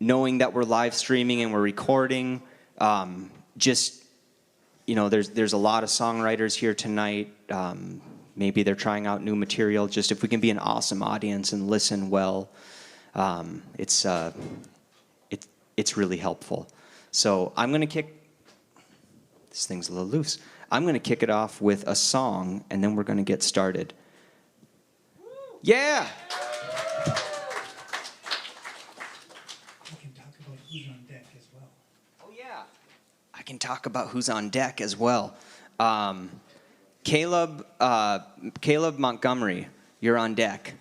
knowing that we're live streaming and we're recording, just, there's a lot of songwriters here tonight. Maybe they're trying out new material. Just if we can be an awesome audience and listen well, it's really helpful. So I'm going to this thing's a little loose. I'm going to kick it off with a song, and then we're going to get started. Yeah! I can talk about who's on deck as well. Kaleb Montgomery, you're on deck.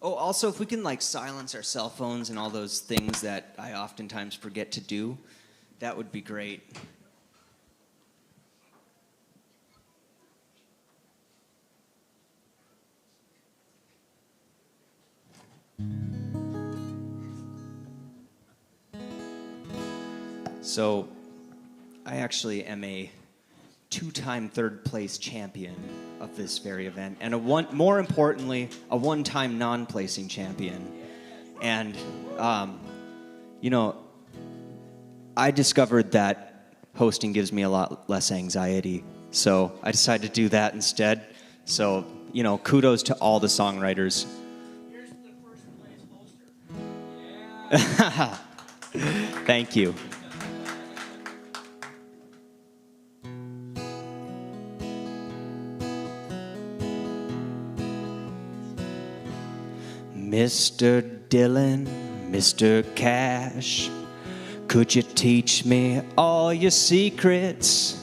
Oh, also, if we can silence our cell phones and all those things that I oftentimes forget to do, that would be great. So, I actually am a two-time third-place champion of this very event, and more importantly, a one-time non-placing champion. And, I discovered that hosting gives me a lot less anxiety, so I decided to do that instead. So, kudos to all the songwriters. Here's the first place poster. Yeah. Thank you. Mr. Dylan, Mr. Cash, could you teach me all your secrets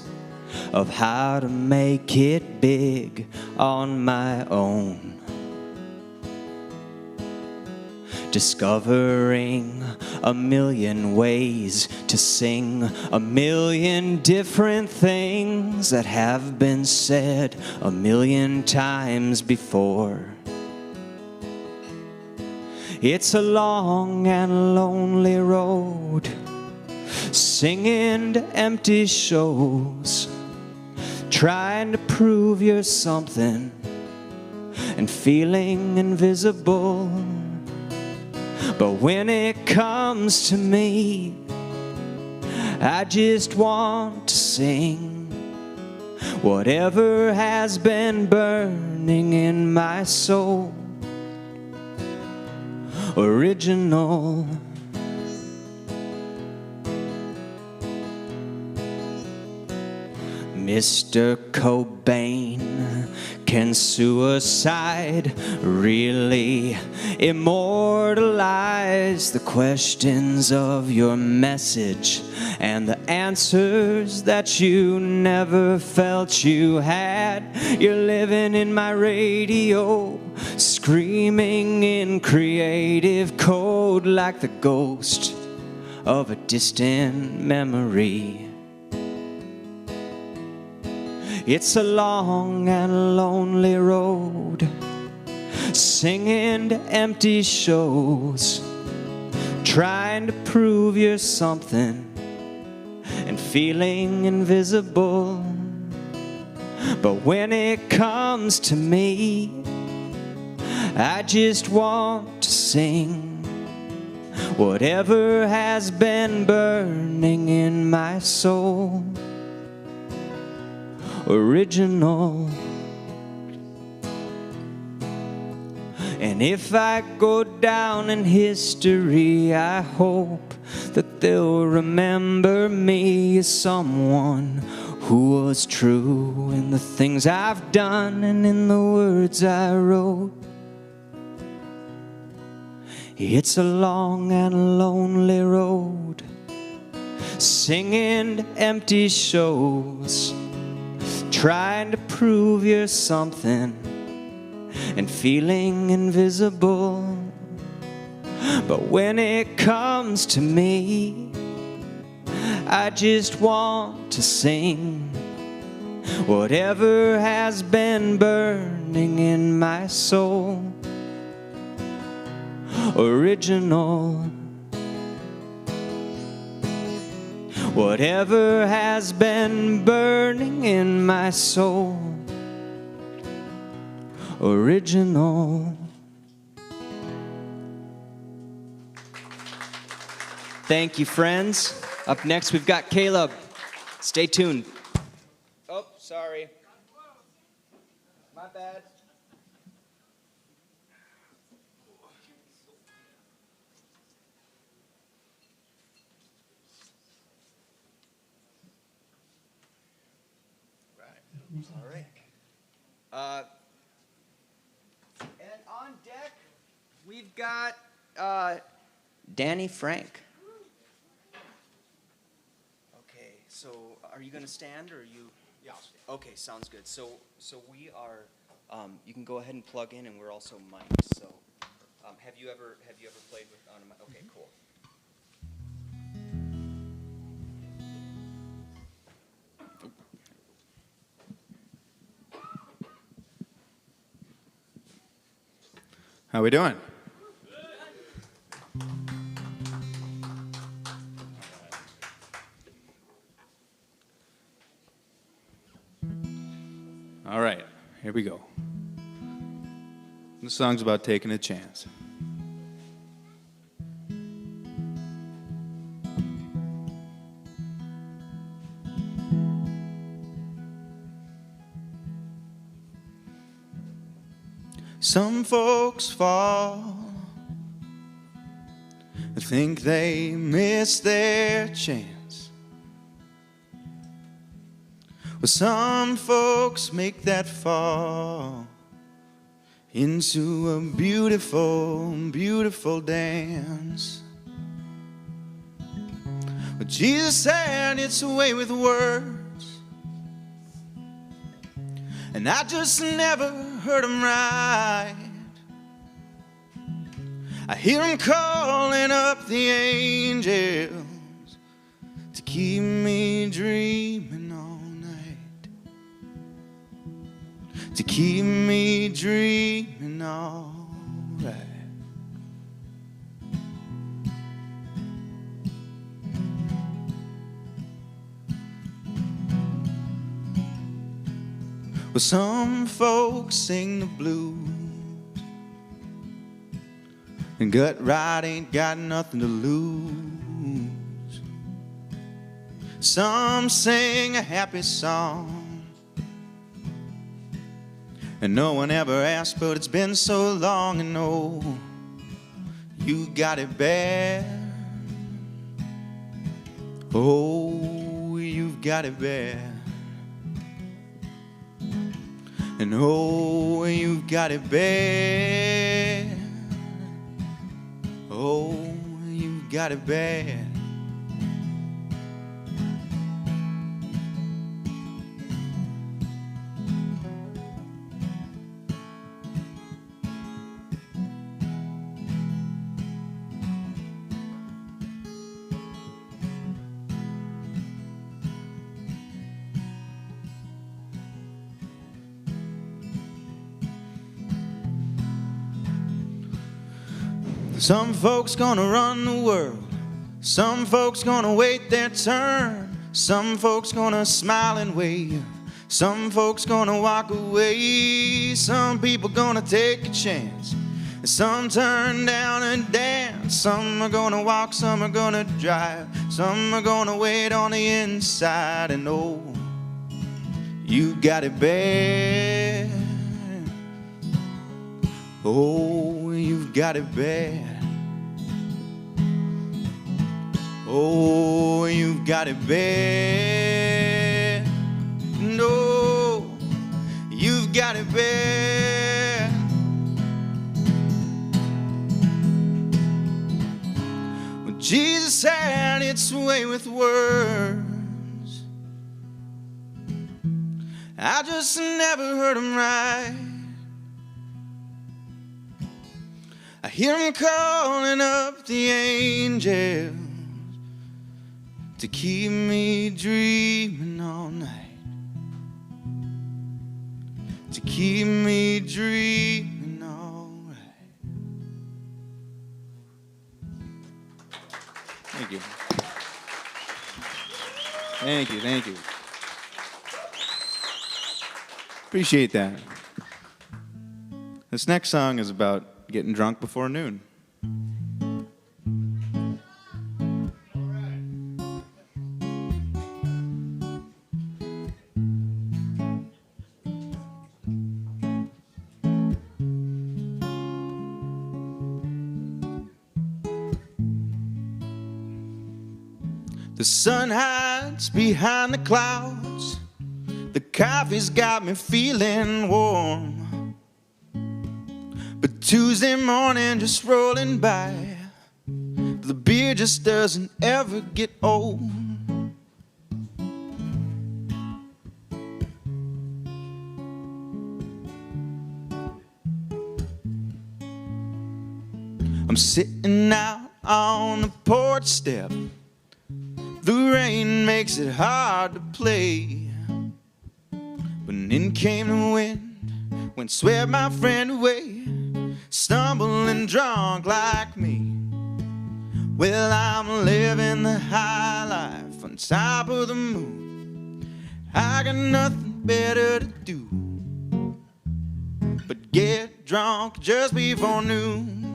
of how to make it big on my own? Discovering a million ways to sing a million different things that have been said a million times before. It's a long and lonely road, singing to empty shows, trying to prove you're something and feeling invisible. But when it comes to me, I just want to sing whatever has been burning in my soul. Original. Mr. Cobain, can suicide really immortalize the questions of your message and the answers that you never felt you had? You're living in my radio, screaming in creative code like the ghost of a distant memory. It's a long and lonely road, singing to empty shows, trying to prove you're something and feeling invisible. But when it comes to me, I just want to sing whatever has been burning in my soul. Original. And if I go down in history, I hope that they'll remember me as someone who was true in the things I've done and in the words I wrote. It's a long and lonely road, singing to empty shows, trying to prove you're something and feeling invisible. But when it comes to me, I just want to sing whatever has been burning in my soul. original. Whatever has been burning in my soul, original. Thank you, friends. Up next, we've got Kaleb. Stay tuned. Oh, sorry. My bad. All right. And on deck, we've got Danny Frank. Okay, so are you going to stand or are you? Yeah, I'll stand. Okay, sounds good. So we are. You can go ahead and plug in, and we're also mic'd. So, have you ever played with on a mic? Okay, cool. How we doing? All right, here we go. This song's about taking a chance. Some folks fall, think they miss their chance. Well, some folks make that fall into a beautiful, beautiful dance. But Jesus said it's a way with words, and I just never heard him right. I hear him calling up the angels to keep me dreaming all night, to keep me dreaming all right. Well, some folks sing the blues, and gut right ain't got nothing to lose. Some sing a happy song, and no one ever asked, but it's been so long, and oh, you got it bad. Oh, you've got it bad. And oh, you've got it bad. Oh, you've got it bad. Some folks gonna run the world, some folks gonna wait their turn, some folks gonna smile and wave, some folks gonna walk away, some people gonna take a chance, some turn down and dance, some are gonna walk, some are gonna drive, some are gonna wait on the inside, and oh, you got it bad. Oh, you've got it bad. Oh, you've got it bad. No, you've got it bad. Well, Jesus said it's the way with words. I just never heard him right. I hear him calling up the angels to keep me dreaming all night, to keep me dreaming all right. Thank you. Thank you, thank you. Appreciate that. This next song is about getting drunk before noon. The sun hides behind the clouds. The coffee's got me feeling warm. But Tuesday morning just rolling by, the beer just doesn't ever get old. I'm sitting out on the porch step. The rain makes it hard to play. When in came the wind, when swept my friend away, stumbling drunk like me. Well, I'm living the high life on top of the moon. I got nothing better to do but get drunk just before noon.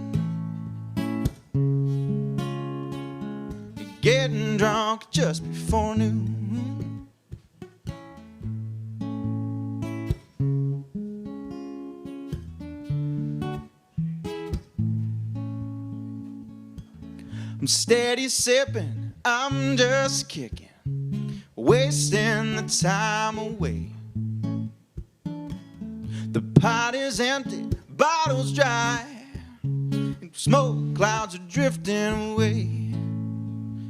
Getting drunk just before noon. I'm steady sipping, I'm just kicking, wasting the time away. The pot is empty, bottles dry, and smoke clouds are drifting away.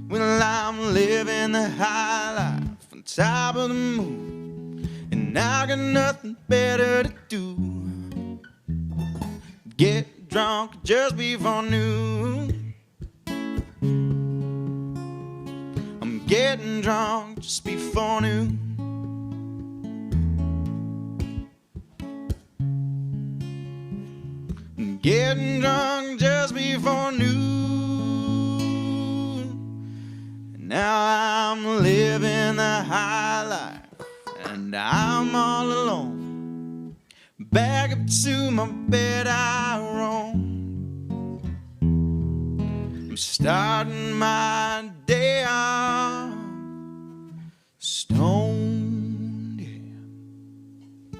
Well, I'm living the high life on top of the moon, and I got nothing better to do. Get drunk just before noon. I'm getting drunk just before noon. I'm getting drunk just before noon. Now I'm living the high life, and I'm all alone. Back up to my bed I roam. I'm starting my day off stoned.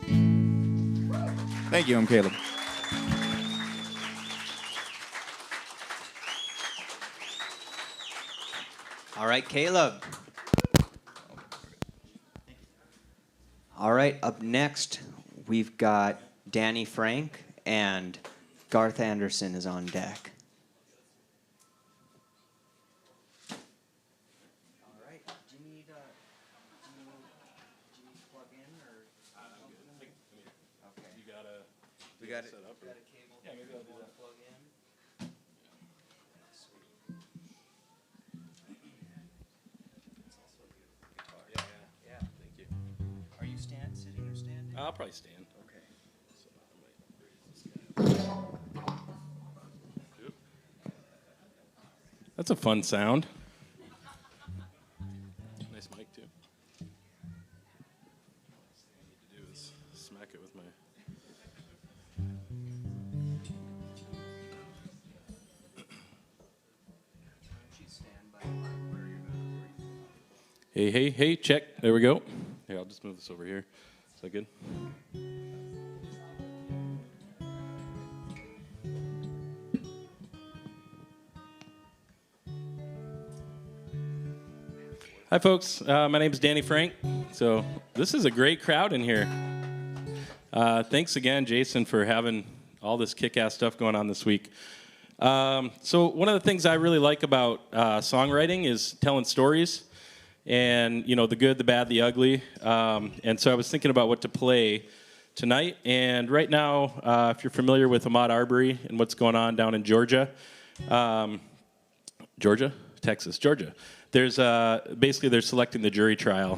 Yeah. Thank you, I'm Kaleb. All right, Kaleb. All right, up next, we've got Danny Frank, and Garth Anderson is on deck. All right, do you need to plug in, or? Okay. We got it set up. Got a cable. Yeah, maybe I'll do that. Plug in. I'll probably stand. Okay. That's a fun sound. Nice mic, too. What I need to do is smack it with my... Hey, check. There we go. Here, I'll just move this over here. Is that good? Hi, folks. My name is Danny Frank. So this is a great crowd in here. Thanks again, Jason, for having all this kick-ass stuff going on this week. So one of the things I really like about songwriting is telling stories. And, you know, the good, the bad, the ugly. And so I was thinking about what to play tonight. And right now, if you're familiar with Ahmaud Arbery and what's going on down in Georgia, Georgia. There's basically they're selecting the jury trial,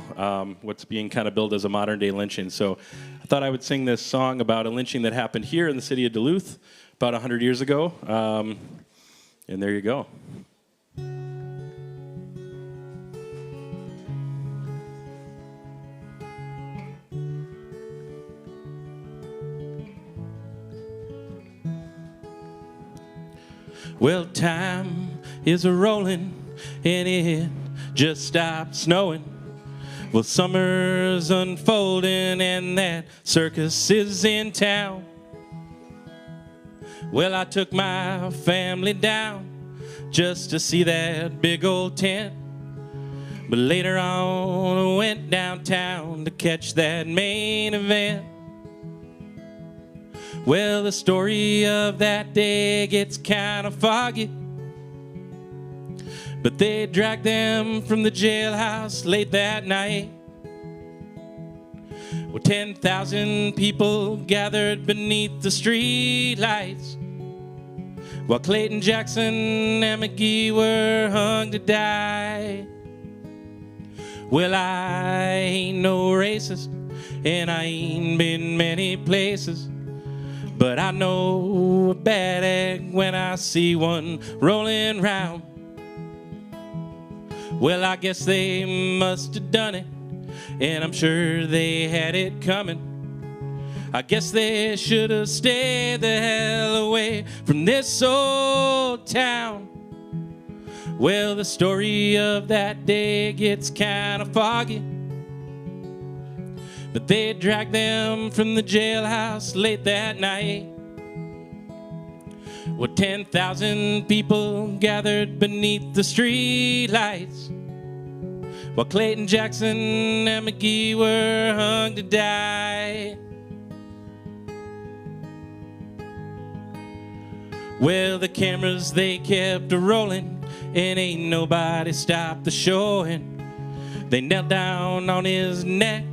what's being kind of billed as a modern-day lynching. So I thought I would sing this song about a lynching that happened here in the city of Duluth about 100 years ago. And there you go. Well, time is a-rolling and it just stopped snowing. Well, summer's unfolding and that circus is in town. Well, I took my family down just to see that big old tent. But later on, I went downtown to catch that main event. Well, the story of that day gets kind of foggy, but they dragged them from the jailhouse late that night. Well, 10,000 people gathered beneath the street lights, while Clayton Jackson and McGee were hung to die. Well, I ain't no racist, and I ain't been many places, but I know a bad egg when I see one rolling round. Well, I guess they must have done it, and I'm sure they had it coming. I guess they should have stayed the hell away from this old town. Well, the story of that day gets kind of foggy, but they dragged them from the jailhouse late that night. Well, 10,000 people gathered beneath the street lights, while Clayton Jackson and McGee were hung to die. Well, the cameras, they kept rolling, and ain't nobody stopped the showing. They knelt down on his neck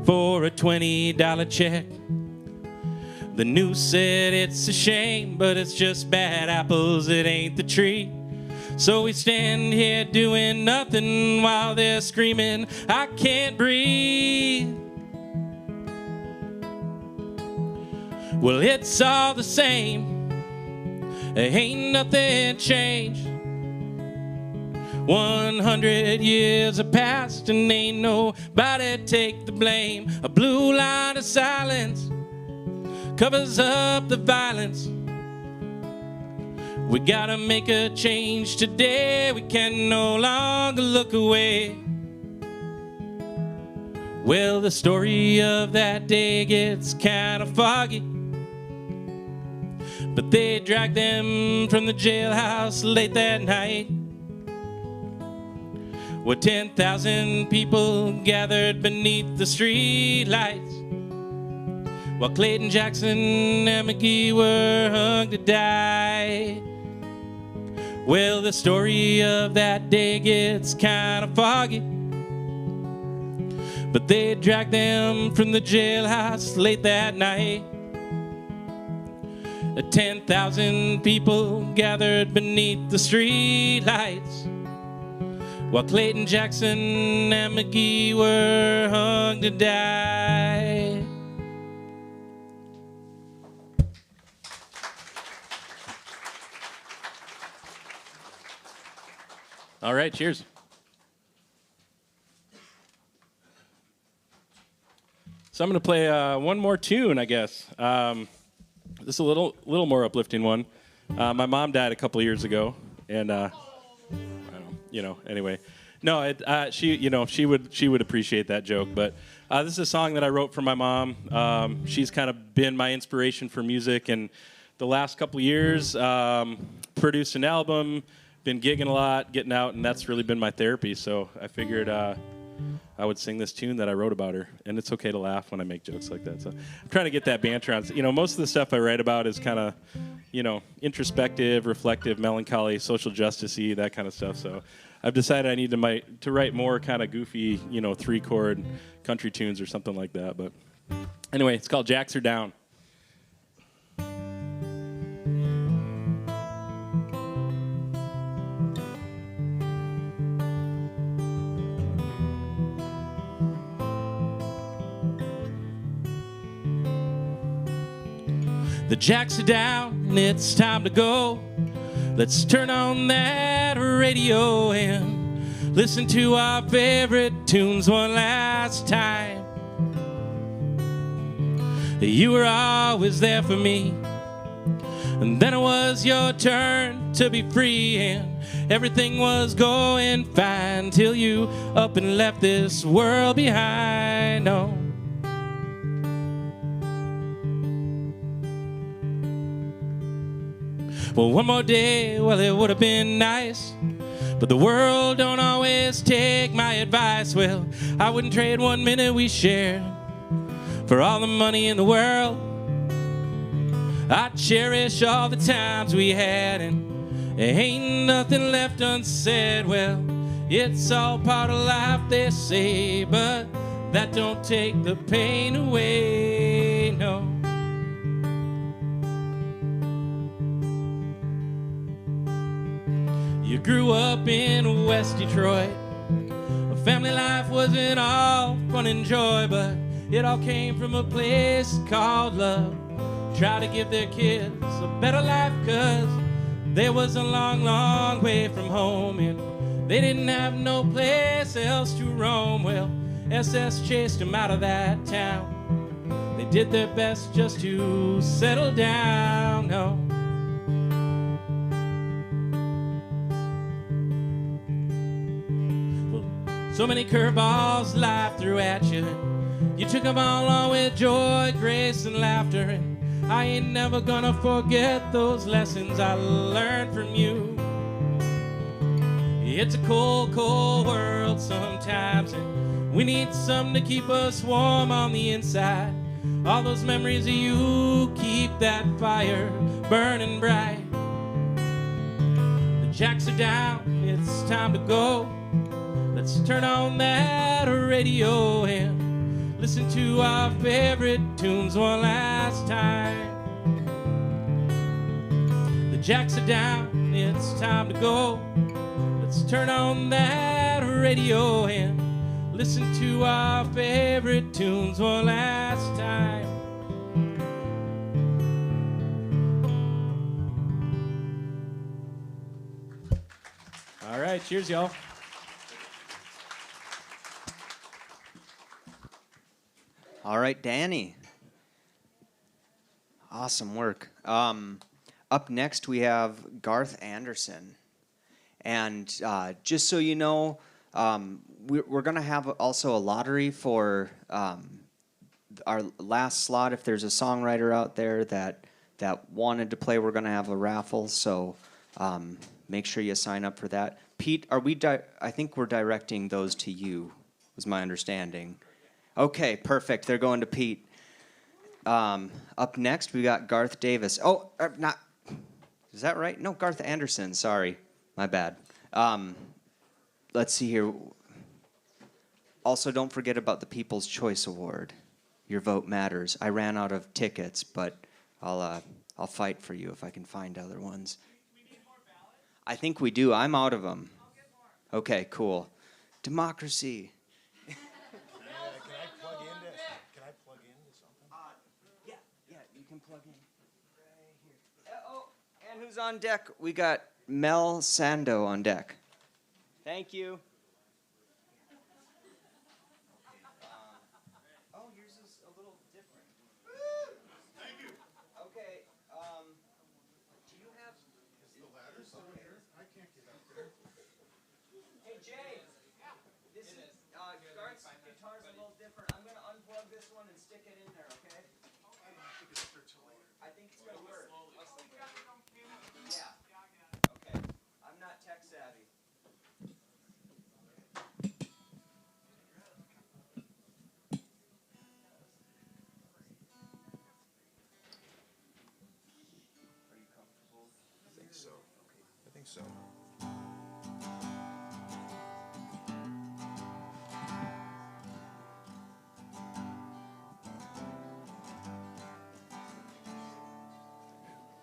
for a $20 check. The news said it's a shame, but it's just bad apples, it ain't the tree. So we stand here doing nothing while they're screaming, I can't breathe. Well, it's all the same, ain't nothing changed. 100 years have passed and ain't nobody take the blame. A blue line of silence covers up the violence. We gotta make a change today. We can no longer look away. Well, the story of that day gets kind of foggy, but they dragged them from the jailhouse late that night. Well, 10,000 people gathered beneath the street lights, while Clayton Jackson and McGee were hung to die. Well, the story of that day gets kind of foggy, but they dragged them from the jailhouse late that night. 10,000 people gathered beneath the street lights, while Clayton Jackson and McGee were hung to die. All right, cheers. So I'm going to play one more tune, I guess. This is a little more uplifting one. My mom died a couple of years ago, and I don't know, anyway. No, she would appreciate that joke. But this is a song that I wrote for my mom. She's kind of been my inspiration for music, and the last couple of years, produced an album, been gigging a lot, getting out, and that's really been my therapy. So I figured I would sing this tune that I wrote about her, and it's okay to laugh when I make jokes like that. So I'm trying to get that banter on. Most of the stuff I write about is kind of, introspective, reflective, melancholy, social justice-y, that kind of stuff. So I've decided I need to write more kind of goofy, 3-chord country tunes or something like that. But anyway, it's called Jacks Are Down. The jacks are down, it's time to go. Let's turn on that radio and listen to our favorite tunes one last time. You were always there for me And then it was your turn to be free, and everything was going fine till you up and left this world behind. Oh. Well, one more day, well, it would have been nice, but the world don't always take my advice. Well, I wouldn't trade 1 minute we shared for all the money in the world. I cherish all the times we had, and there ain't nothing left unsaid. Well, it's all part of life, they say, but that don't take the pain away, no. You grew up in West Detroit. Family life wasn't all fun and joy, but it all came from a place called love. Try to give their kids a better life, 'cause they was a long, long way from home, and they didn't have no place else to roam. Well, SS chased them out of that town. They did their best just to settle down, no. Well, so many curveballs life threw at you. You took them all on with joy, grace, and laughter, and I ain't never gonna forget those lessons I learned from you. It's a cold, cold world sometimes, and we need something to keep us warm on the inside. All those memories of you keep that fire burning bright. The jacks are down, it's time to go. Let's turn on that radio and listen to our favorite tunes one last time. The jacks are down, it's time to go. Let's turn on that radio and listen to our favorite tunes one last time. All right, cheers, y'all. All right, Danny. Awesome work. Up next, we have Garth Anderson. And just so you know, we're going to have also a lottery for our last slot. If there's a songwriter out there that wanted to play, we're going to have a raffle. So make sure you sign up for that. Pete, I think we're directing those to you, was my understanding. Okay, perfect. They're going to Pete. Up next, we got Garth Davis. Oh, not. Is that right? No, Garth Anderson. Sorry. My bad. Let's see here. Also, don't forget about the People's Choice Award. Your vote matters. I ran out of tickets, but I'll fight for you if I can find other ones. We need more ballots? I think we do. I'm out of them. I'll get more. Okay, cool. Democracy. Can I plug into something? Yeah, you can plug in. Right here. Oh, and who's on deck? We got Mel Sando on deck. Thank you. Oh, yours is a little different. Thank you. Okay, do you have... Is the ladder still here? I can't get up there. Hey, Jay. Yeah. This is, Garth's guitar's a little different. I'm going to unplug this one and stick it in there, okay? I don't have to get up there till later. I think it's going to work. Yeah. Okay. I'm not tech savvy. Are you comfortable? I think so. I think so.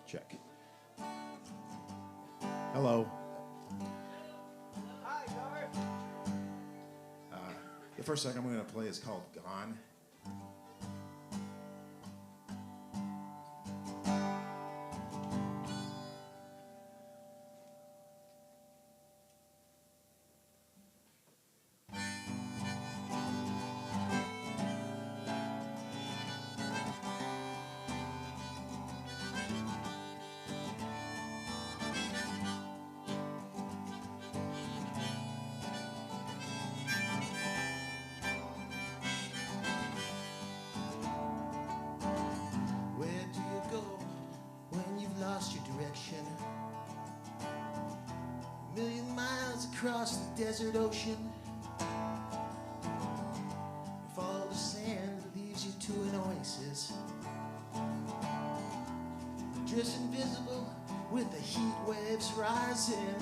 Check. Hello. Hi, Garth. The first song I'm going to play is called Gone. lost your direction. A million miles across the desert ocean. You fall to sand that leaves you to an oasis. Drifts invisible with the heat waves rising.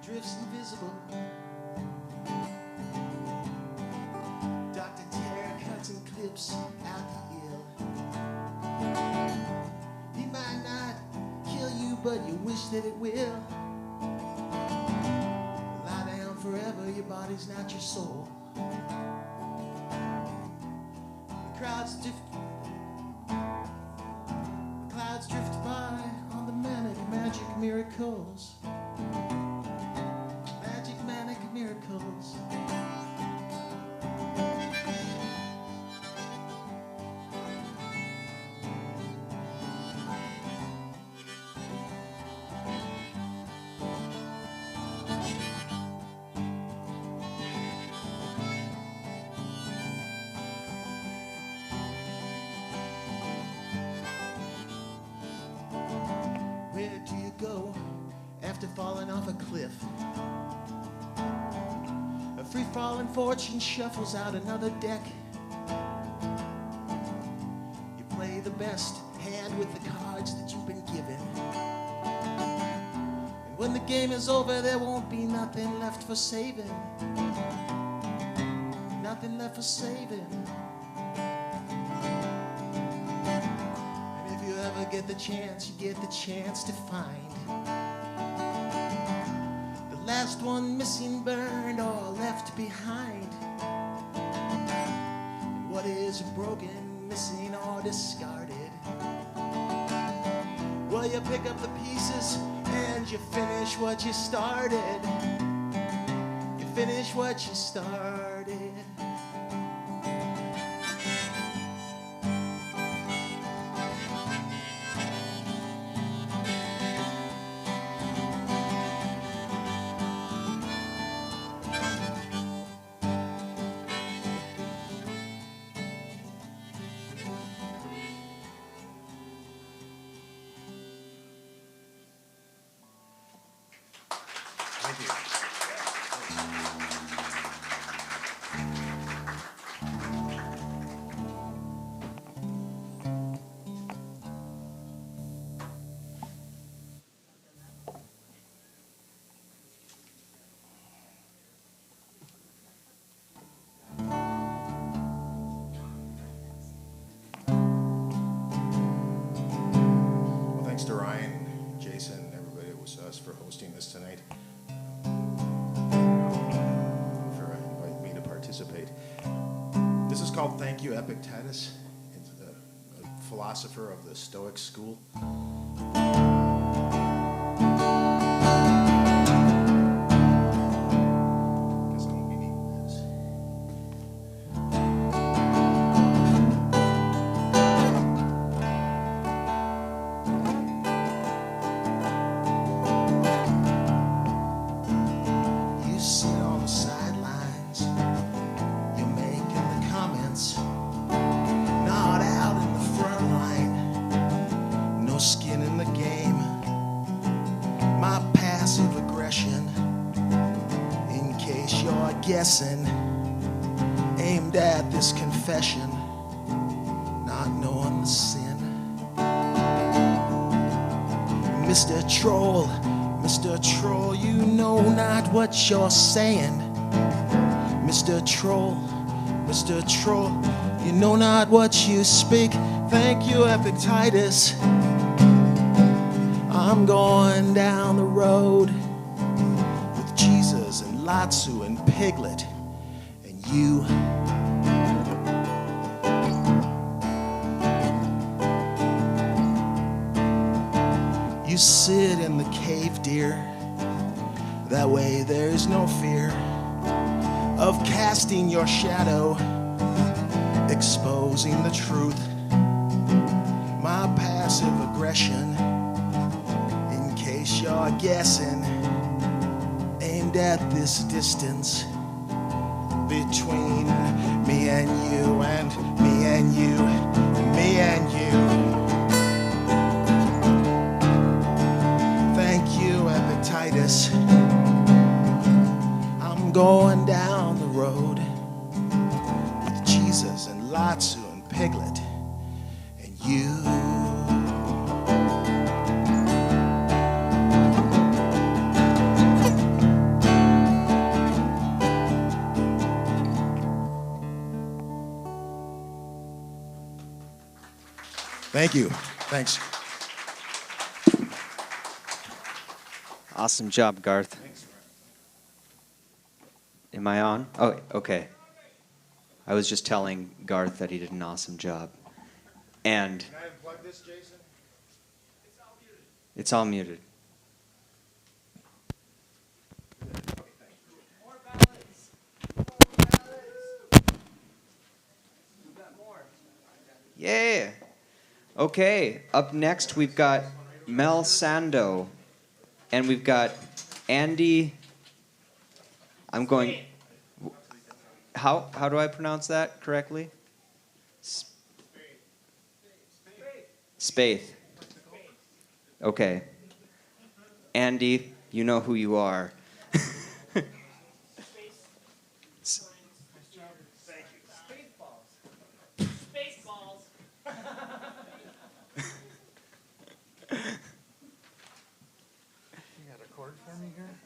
Drifts invisible. Dr. Terror cuts and clips out the ill. He might not kill you, but you wish that it will. Lie down forever, your body's not your soul. The crowds drift by on the manic magic miracles. Magic manic miracles. Where do you go after falling off a cliff? A free-falling fortune shuffles out another deck. You play the best hand with the cards that you've been given. And when the game is over, there won't be nothing left for saving. Nothing left for saving. Get the chance, you get the chance to find the last one missing, burned, or left behind. And what is broken, missing, or discarded? Well, you pick up the pieces and you finish what you started. You finish what you started. Thank you. Well, thanks to Ryan, Jason, and everybody at Wussow for hosting this tonight. For inviting me to participate. This is called Thank You, Epictetus. It's a philosopher of the Stoic school. Guess I won't be needing this. You sit on the sidelines, you're making the comments, not out in the front line, no skin in the game. My passive aggression, in case you're guessing, aimed at this confession, not knowing the sin. Mr. Troll, you know not what you're saying. Mr. Troll, you know not what you speak. Thank you, Epictetus. I'm going down the road with Jesus and Latsu and Piglet and you. You sit in the cave, dear. That way there's no fear of casting your shadow, exposing the truth. My passive aggression, in case you're guessing, aimed at this distance between me and you and me and you and me and you. Thank you. Thanks. Awesome job, Garth. Am I on? Oh, okay. I was just telling Garth that he did an awesome job. And Can I unplug this, Jason? it's all muted. Yeah. Okay, up next we've got Mel Sando. And we've got Andy. I'm going. How do I pronounce that correctly? Spaeth. Okay. Andy, you know who you are.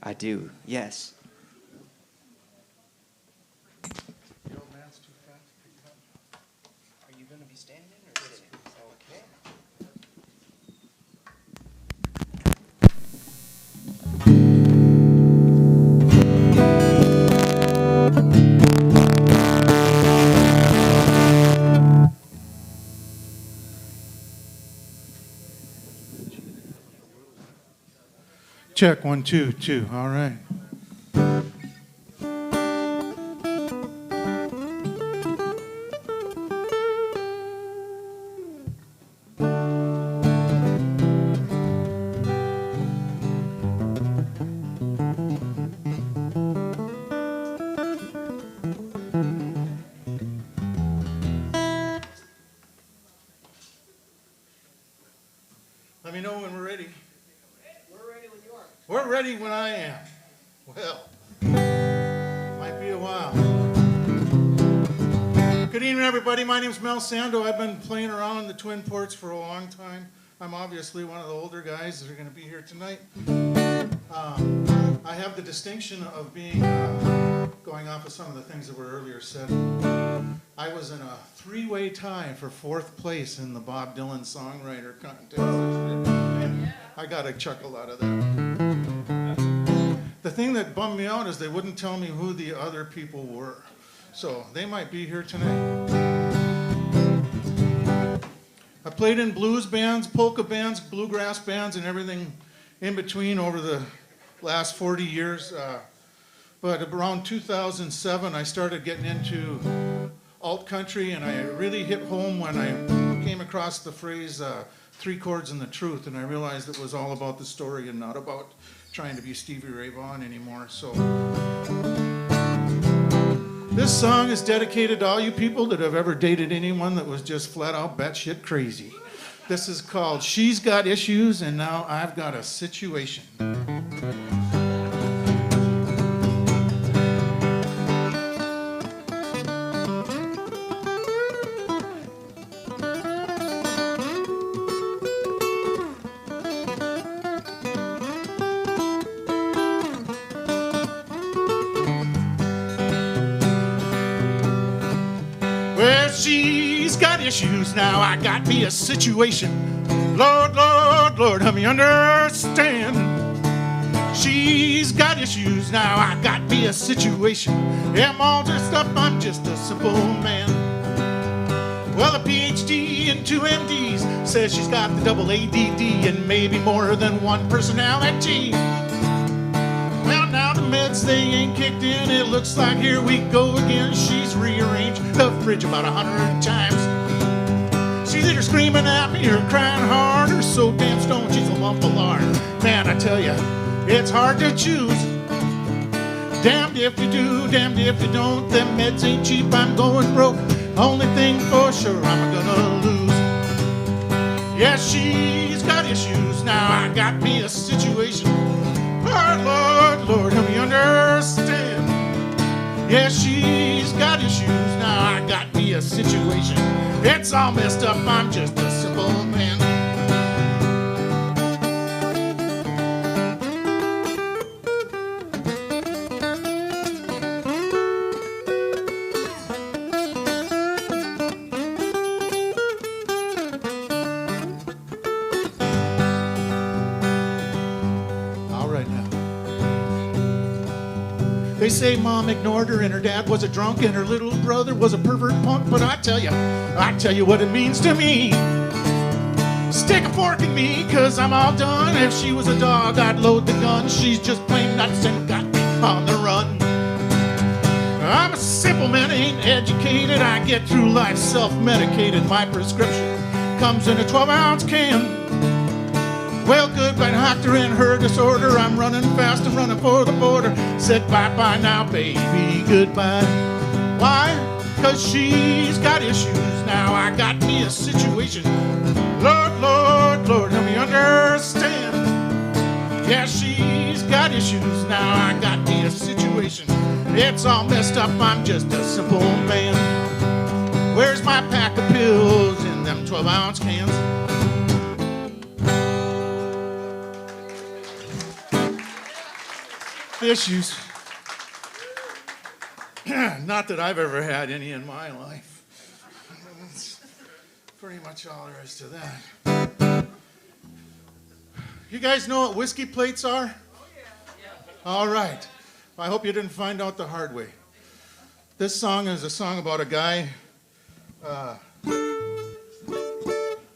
I do, yes. The old man's too fat to pick it up. Are you going to be standing or sitting? Okay. Check, 1, 2, 2. All right. Let me know when we're ready. We're ready when I am. Well, might be a while. Good evening, everybody. My name's Mel Sando. I've been playing around the Twin Ports for a long time. I'm obviously one of the older guys that are going to be here tonight. I have the distinction of being, going off of some of the things that were earlier said, I was in a 3-way tie for 4th place in the Bob Dylan Songwriter contest. And I got a chuckle out of that. The thing that bummed me out is they wouldn't tell me who the other people were. So they might be here tonight. I played in blues bands, polka bands, bluegrass bands, and everything in between over the last 40 years. But around 2007, I started getting into alt country, and I really hit home when I came across the phrase 3 chords and the truth, and I realized it was all about the story and not about trying to be Stevie Ray Vaughan anymore. So this song is dedicated to all you people that have ever dated anyone that was just flat out batshit crazy. This is called She's Got Issues and Now I've Got a Situation. She's got issues, now I got me a situation. Lord, Lord, Lord, help me understand. She's got issues, now I got me a situation. I'm all dressed up, I'm just a simple man. Well, a PhD and 2 MDs says she's got the double ADD and maybe more than one personality. Well, now the meds, they ain't kicked in. It looks like here we go again. She's rearranged the fridge about 100 times. She's either screaming at me or crying hard or so damn stoned she's a lump of lard. Man, I tell ya, it's hard to choose. Damned if you do, damned if you don't. Them meds ain't cheap, I'm going broke. Only thing for sure I'm gonna lose. Yeah, she's got issues, now I got me a situation. Lord, Lord, Lord, help me understand. Yeah, she's got issues, now I got me a situation. It's all messed up, I'm just a simple man. They say mom ignored her and her dad was a drunk and her little brother was a pervert punk. But I tell you what it means to me. Stick a fork in me, cause I'm all done. If she was a dog, I'd load the gun. She's just plain nuts and got me on the run. I'm a simple man, ain't educated. I get through life self-medicated. My prescription comes in a 12-ounce can. Well, goodbye, doctor, and her disorder. I'm running fast, I'm running for the border. Said bye-bye now, baby, goodbye. Why? Cause she's got issues. Now I got me a situation. Lord, Lord, Lord, help me understand. Yeah, she's got issues. Now I got me a situation. It's all messed up, I'm just a simple man. Where's my pack of pills in them 12-ounce cans? Issues. Not that I've ever had any in my life. That's pretty much all there is to that. You guys know what whiskey plates are? Oh, yeah. All right. I hope you didn't find out the hard way. This song is a song about a guy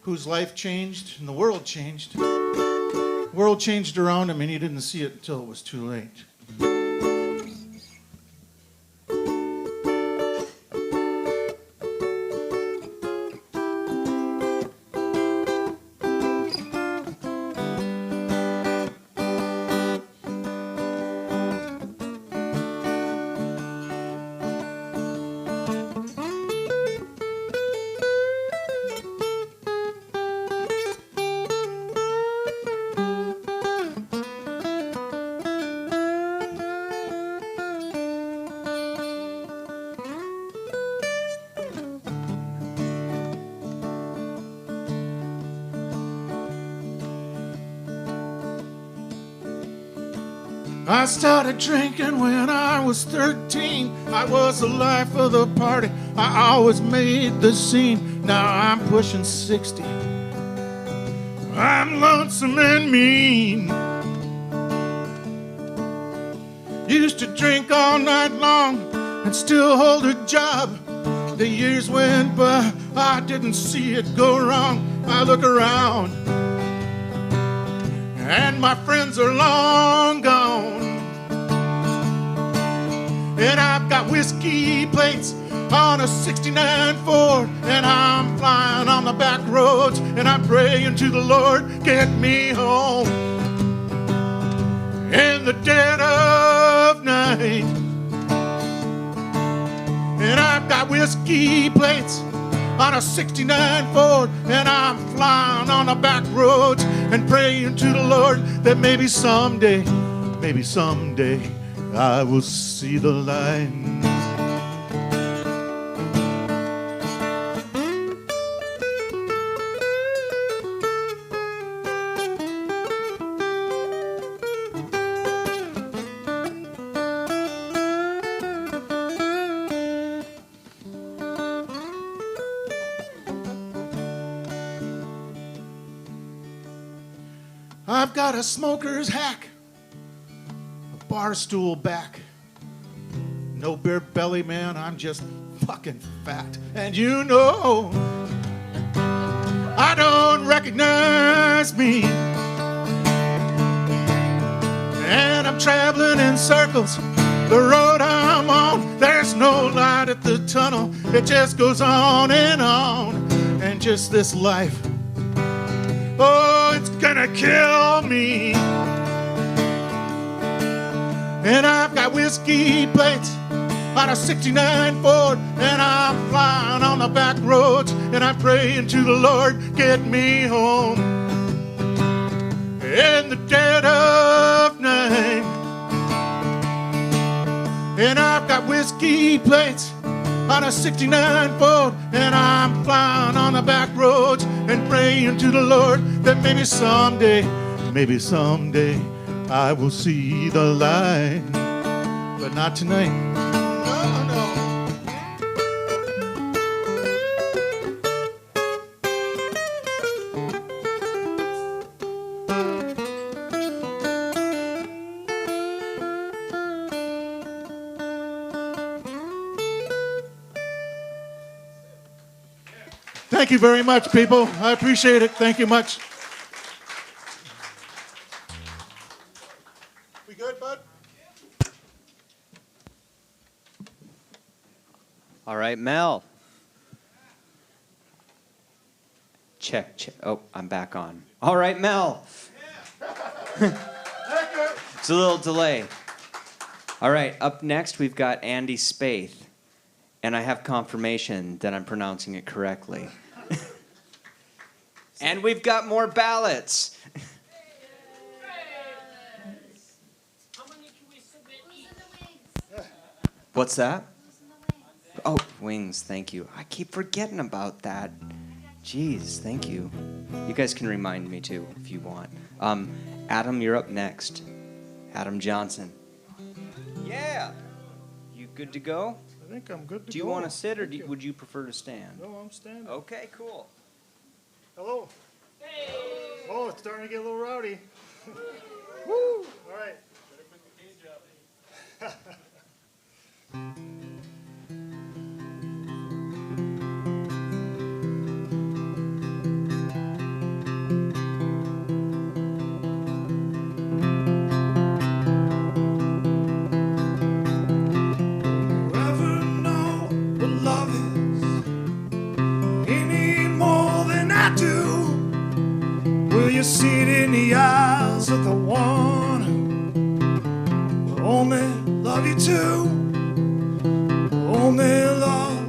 whose life changed and the world changed. The world changed around him and he didn't see it until it was too late. I started drinking when I was 13. I was the life of the party. I always made the scene. Now I'm pushing 60. I'm lonesome and mean. Used to drink all night long and still hold a job. The years went by, I didn't see it go wrong. I look around and my friends are long gone. And I've got whiskey plates on a 69 Ford, and I'm flying on the back roads, and I'm praying to the Lord, get me home in the dead of night. And I've got whiskey plates on a 69 Ford, and I'm flying on the back roads and praying to the Lord that maybe someday I will see the light. I've got a smoker's hack, a bar stool back. No beer belly, man, I'm just fucking fat. And you know, I don't recognize me. And I'm traveling in circles, the road I'm on. There's no light at the tunnel, it just goes on. And just this life, oh, it's gonna kill me. And I've got whiskey plates on a 69 Ford, and I'm flying on the back roads, and I'm praying to the Lord, get me home in the dead of night. And I've got whiskey plates on a 69 Ford, and I'm flying on the back roads and praying to the Lord that maybe someday I will see the light. But not tonight. No, no. Thank you very much, people. I appreciate it. Thank you much. We good, bud? All right, Mel. Check. Oh, I'm back on. All right, Mel. It's a little delay. All right, up next we've got Andy Spaeth. And I have confirmation that I'm pronouncing it correctly. And we've got more ballots. How many can we submit each? What's that? Oh, wings, thank you. I keep forgetting about that. Jeez, thank you. You guys can remind me too if you want. Adam, you're up next. Adam Johnson. Yeah. You good to go? I think I'm good to go. Do you want to sit or would you prefer to stand? No, I'm standing. Okay, cool. Hello. Hey. Oh, it's starting to get a little rowdy. Woo! All right. Better put the cage up. You see it in the eyes of the one who only love you too, only love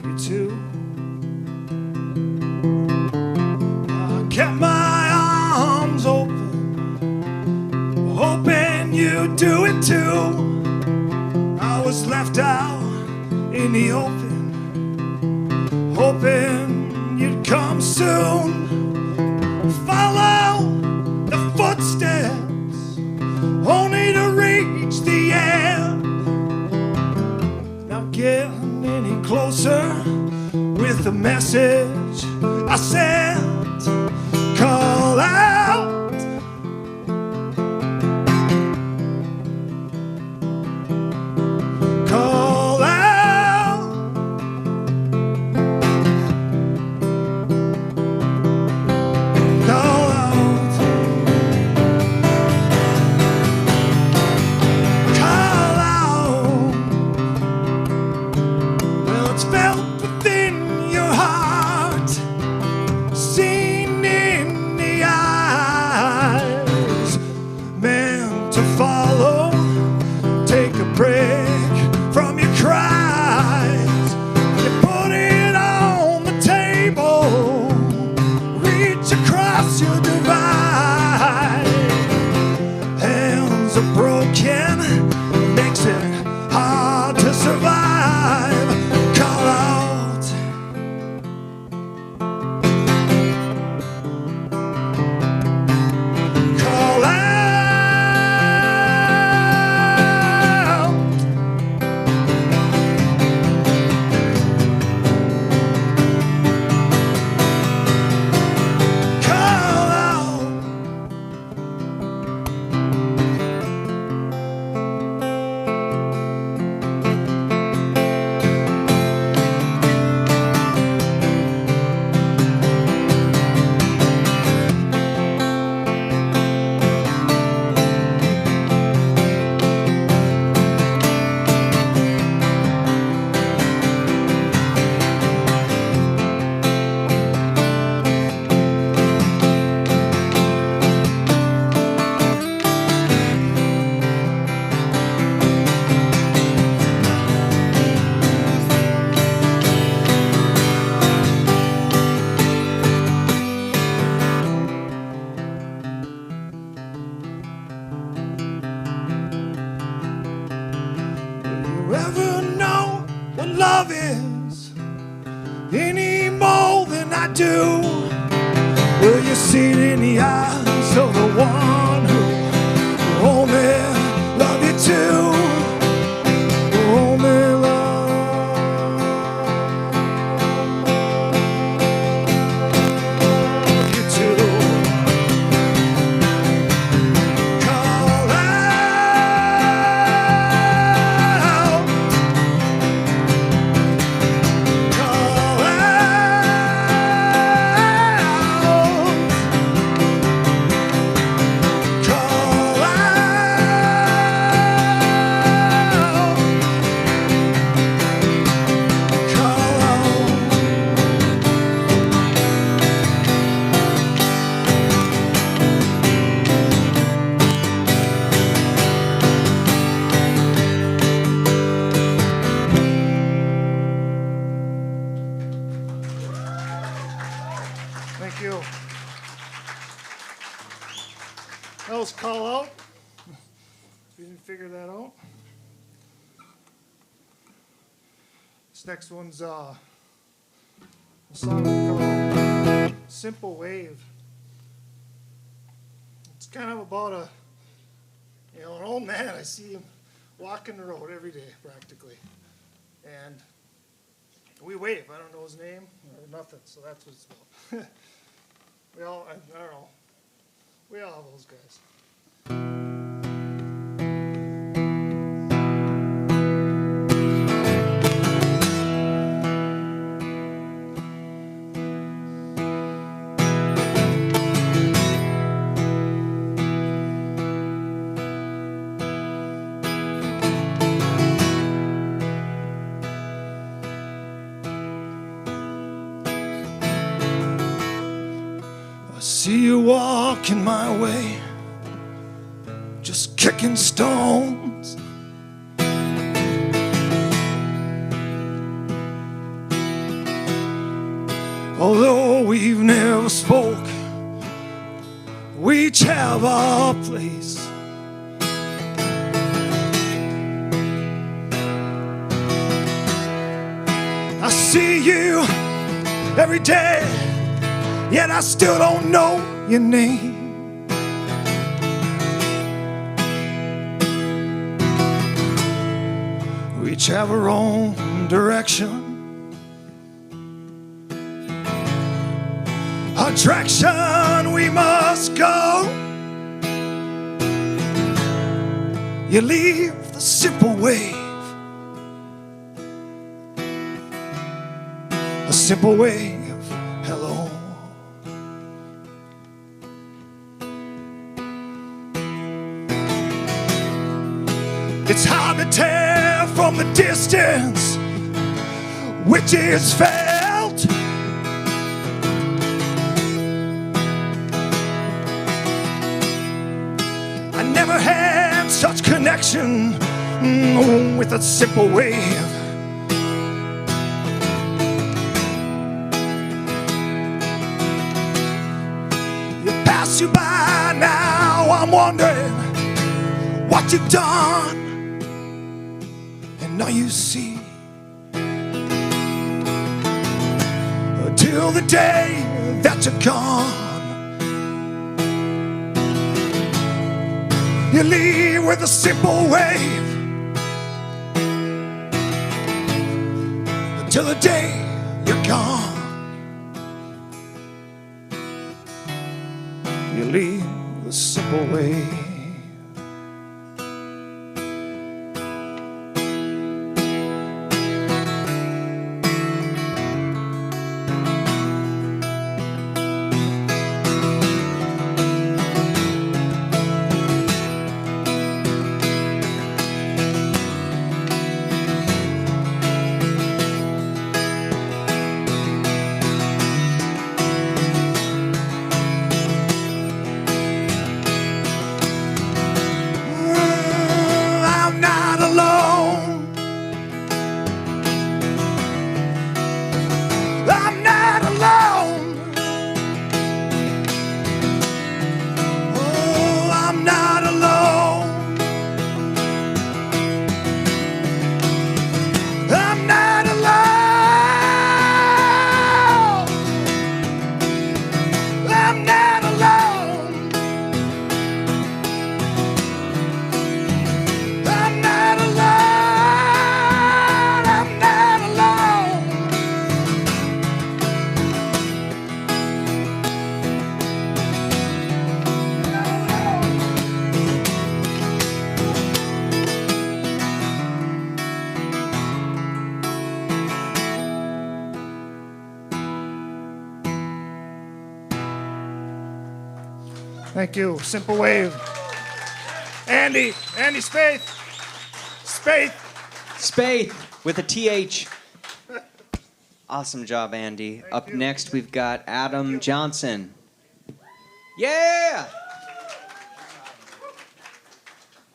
you too. I kept my arms open, hoping you'd do it too. I was left out in the open, hoping you'd come soon. Follow the footsteps, only to reach the end. Not getting any closer with the message I sent. Call out, call out. Call out, call out. Well, it's felt within your heart, seen in the eyes, meant to follow. Take a break from your cries. You put it on the table, reach across your divide. Hands are broken, makes it hard to survive. Call out, call out, call out. You ever know what love is any more than I do? Will you see it in the eyes of the one who only love you too, only love you too? Call out, call That was Call Out. You didn't figure that out. This next one's a song called Simple Wave. It's kind of about an old man. I see him walking the road every day, practically. And we wave. I don't know his name or nothing, so that's what it's about. I don't know. We all have those guys. See you walking my way, just kicking stones. Although we've never spoke, we each have our place. I see you every day, yet I still don't know your name. We each have our own direction, a direction we must go. You leave the simple wave, a simple wave. Hello. It's hard to tell from the distance which is felt. I never had such connection with a simple wave. You pass you by now, I'm wondering what you've done. Now you see, till the day that you're gone, you leave with a simple wave. Till the day you're gone, you leave with a simple wave. Thank you. Simple Wave. Andy Spaeth. Spaeth with a TH. Awesome job, Andy. Up next, we've got Adam Johnson. Yeah!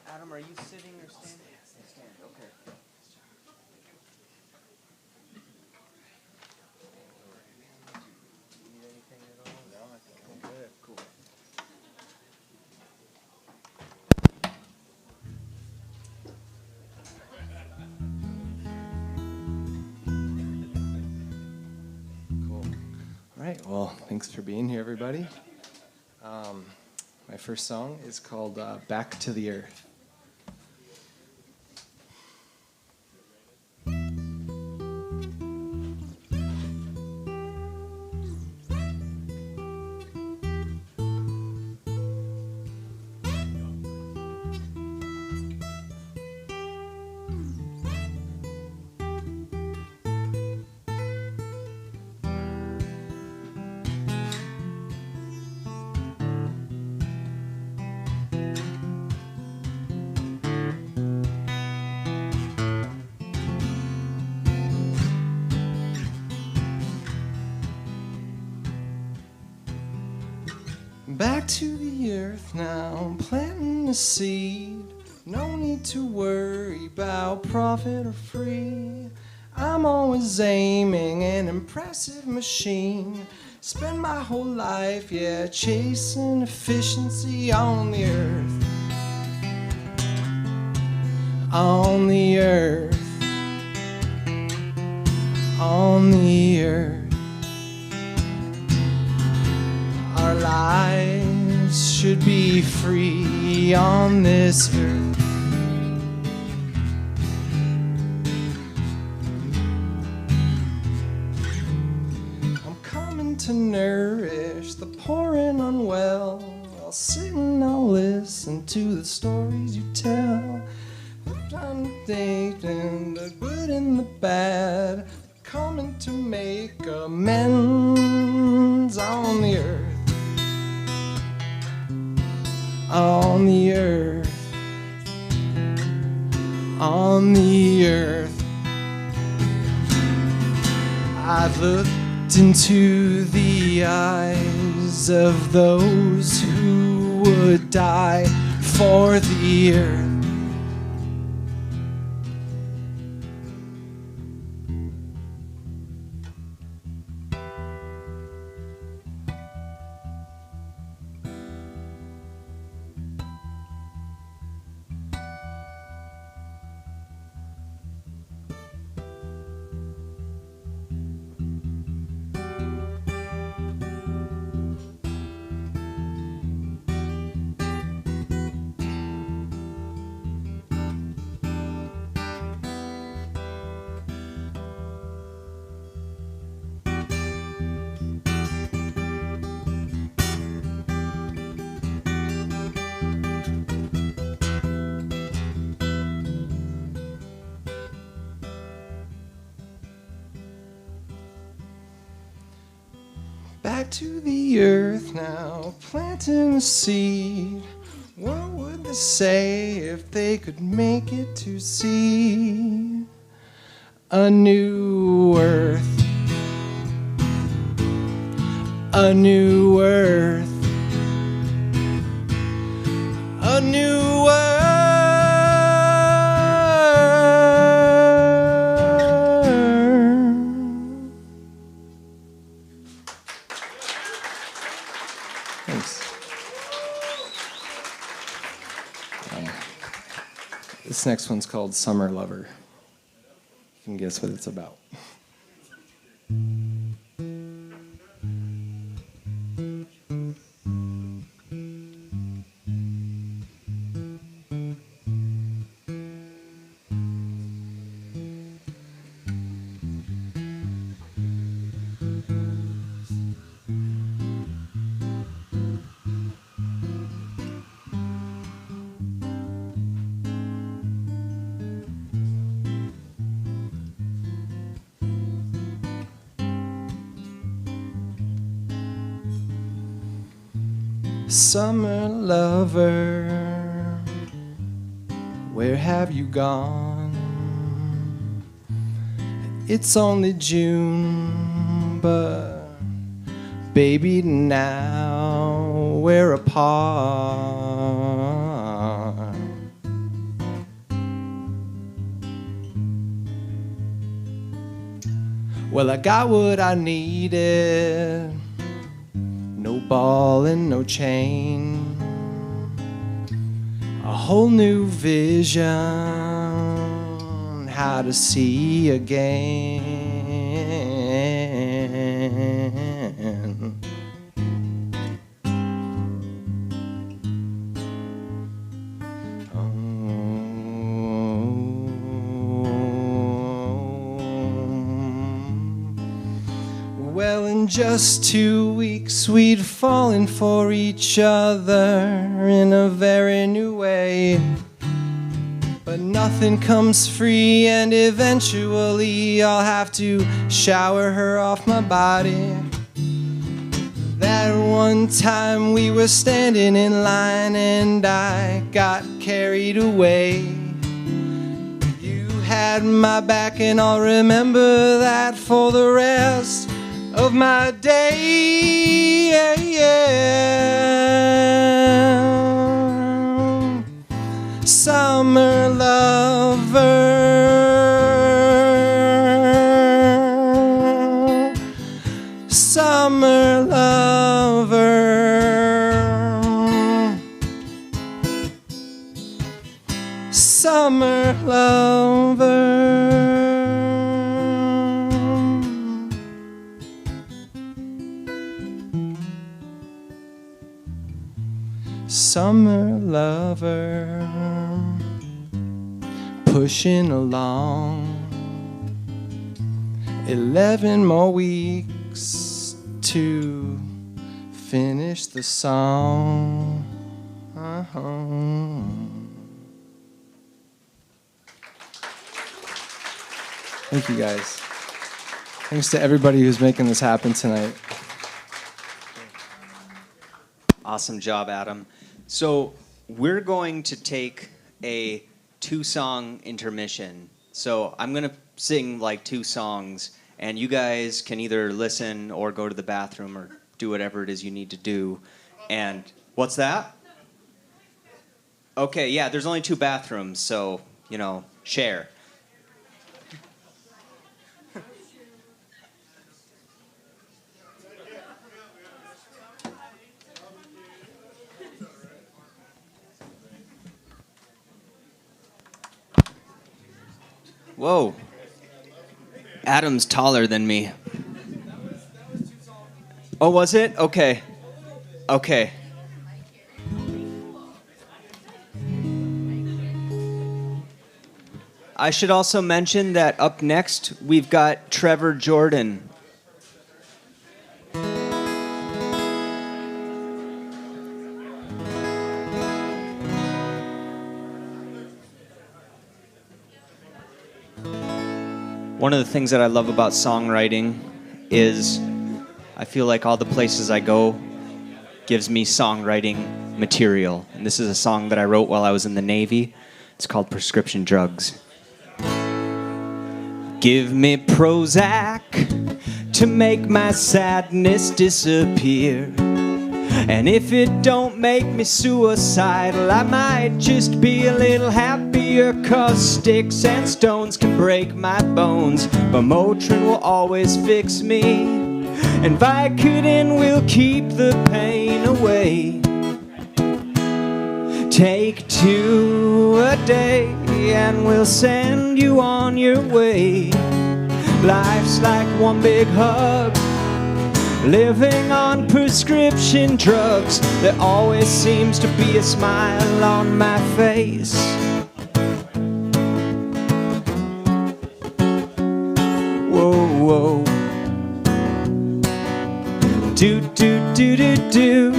Adam, are you sitting or standing? Stand. Okay. Need anything at all? No, I think I'm good. Cool. Well, thanks for being here, everybody. My first song is called Back to the Earth. Back to the earth now, planting a seed. No need to worry about profit or free. I'm always aiming an impressive machine. Spend my whole life, yeah, chasing efficiency on the earth. On the earth. On the earth. Our lives should be free on this earth. I'm coming to nourish the poor and unwell. I'll sit and I'll listen to the stories you tell. I'm dating the good and the bad, coming to make amends on the earth. On the earth, on the earth. I've looked into the eyes of those who would die for the earth. Back to the earth now, planting a seed. What would they say if they could make it to see a new earth? A new earth. A new earth. This next one's called Summer Lover. You can guess what it's about. Summer lover, where have you gone? It's only June, but baby, now we're apart. Well, I got what I needed. No ball and no chain. A whole new vision, how to see again. just 2 weeks we'd fallen for each other in a very new way. But nothing comes free, and eventually I'll have to shower her off my body. That one time we were standing in line and I got carried away. You had my back and I'll remember that for the rest of my day. Yeah, yeah. Summer lover, summer lover, summer lover. Summer lover, pushing along. 11 more weeks to finish the song. Thank you guys. Thanks to everybody who's making this happen tonight. Awesome job, Adam. So we're going to take a 2-song intermission. So I'm going to sing like 2 songs, and you guys can either listen or go to the bathroom or do whatever it is you need to do. And what's that? Okay, yeah, there's only 2 bathrooms, so, share. Whoa. Adam's taller than me. Oh, was it? Okay. Okay. I should also mention that up next, we've got Trevor Jordan. One of the things that I love about songwriting is I feel like all the places I go gives me songwriting material. And this is a song that I wrote while I was in the Navy. It's called Prescription Drugs. Give me Prozac to make my sadness disappear. And if it don't make me suicidal, I might just be a little happier, 'cause sticks and stones can break my bones, but Motrin will always fix me, and Vicodin will keep the pain away. Take 2 a day and we'll send you on your way. Life's like one big hug, living on prescription drugs. There always seems to be a smile on my face. Whoa, whoa. Do, do, do, do, do.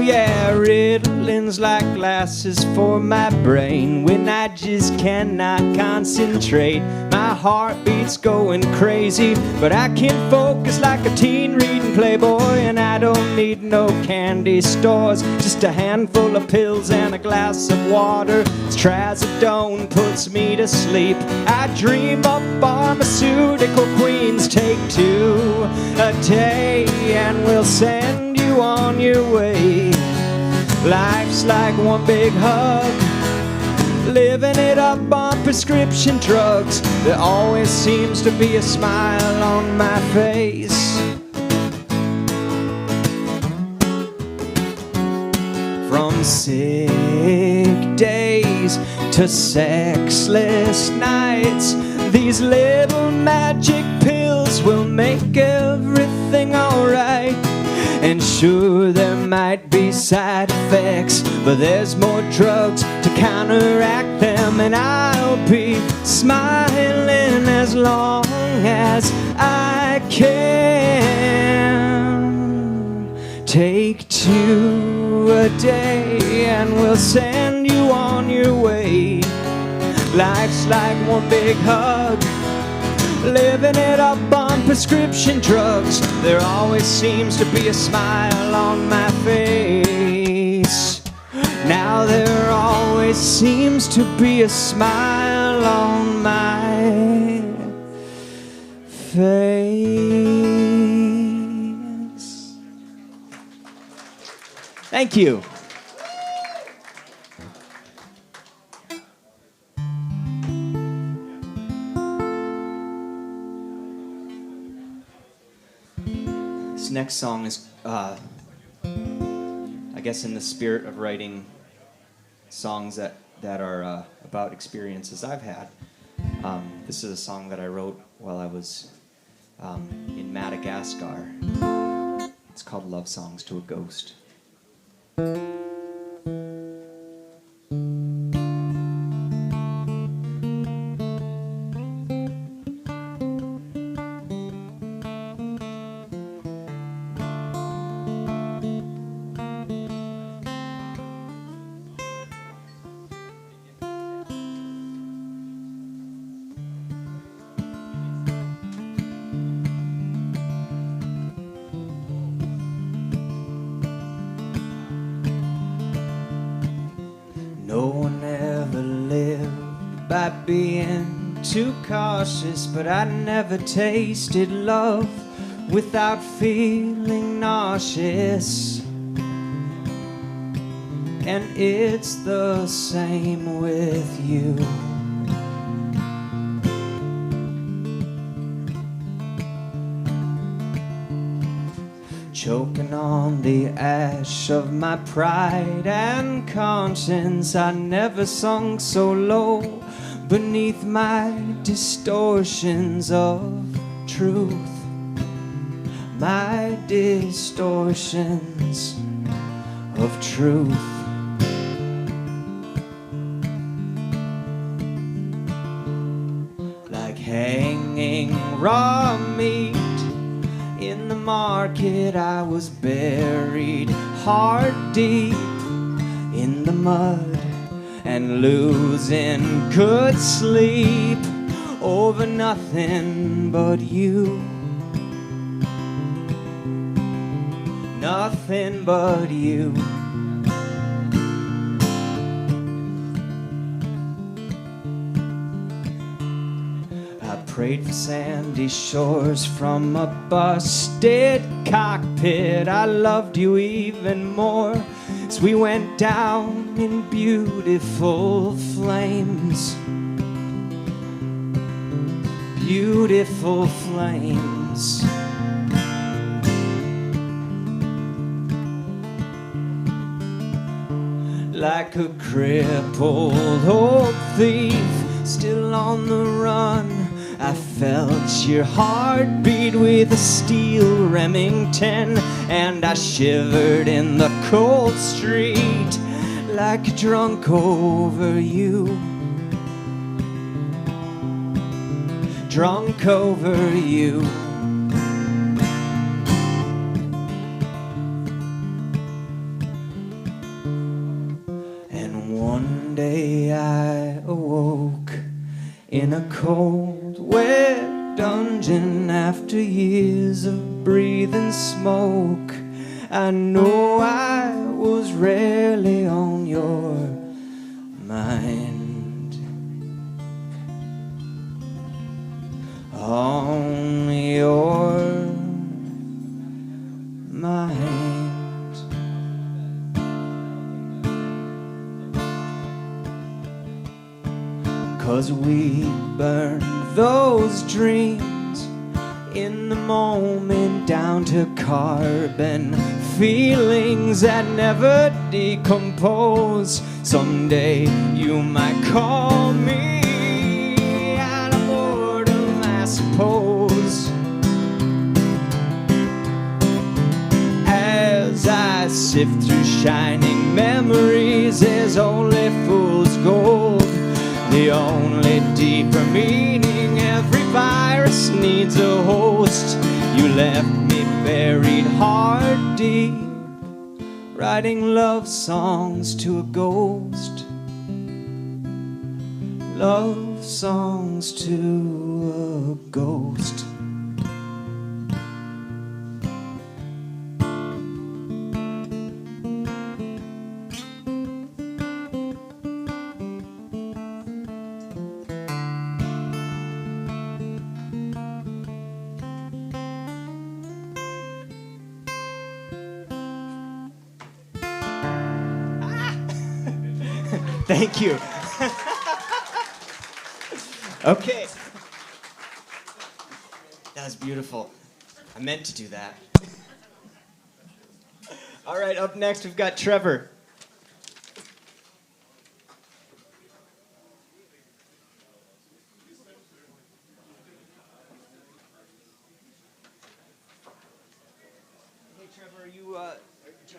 Yeah, Ritalins like glasses for my brain when I just cannot concentrate. My heartbeat's going crazy, but I can focus like a teen reading Playboy. And I don't need no candy stores, just a handful of pills and a glass of water. Trazodone puts me to sleep. I dream up pharmaceutical queens. Take 2 a day and we'll send you on your way. Life's like one big hug, living it up on prescription drugs. There always seems to be a smile on my face. From sick days to sexless nights, these little magic pills will make everything alright. And sure, there might be side effects, but there's more drugs to counteract them. And I'll be smiling as long as I can. Take 2 a day and we'll send you on your way. Life's like one big hug, living it up on prescription drugs. There always seems to be a smile on my face. Now there always seems to be a smile on my face. Thank you. This next song is, I guess, in the spirit of writing songs that are about experiences I've had. This is a song that I wrote while I was in Madagascar. It's called Love Songs to a Ghost. No one ever lived by being too cautious, but I never tasted love without feeling nauseous. And it's the same with you. Choking on the ash of my pride and conscience, I never sunk so low beneath my distortions of truth. My distortions of truth. Like hanging raw meat in the market, I was buried heart deep in the mud and losing good sleep over nothing but you. Nothing but you. Prayed for sandy shores from a busted cockpit. I loved you even more as we went down in beautiful flames. Beautiful flames. Like a crippled old thief still on the run, I felt your heartbeat with a steel Remington, and I shivered in the cold street like drunk over you. Drunk over you. And one day I awoke in a cold, wet dungeon after years of breathing smoke. I know I was rarely on your mind. On your mind. 'Cause we burned those dreams in the moment down to carbon, feelings that never decompose. Someday you might call me out of boredom, I suppose. As I sift through shining memories, there's only fool's gold. The only deeper meaning, every virus needs a host. You left me buried heart deep writing love songs to a ghost. Love songs to a ghost. Thank you. Okay. That was beautiful. I meant to do that. All right, up next we've got Trevor. Hey Trevor, do you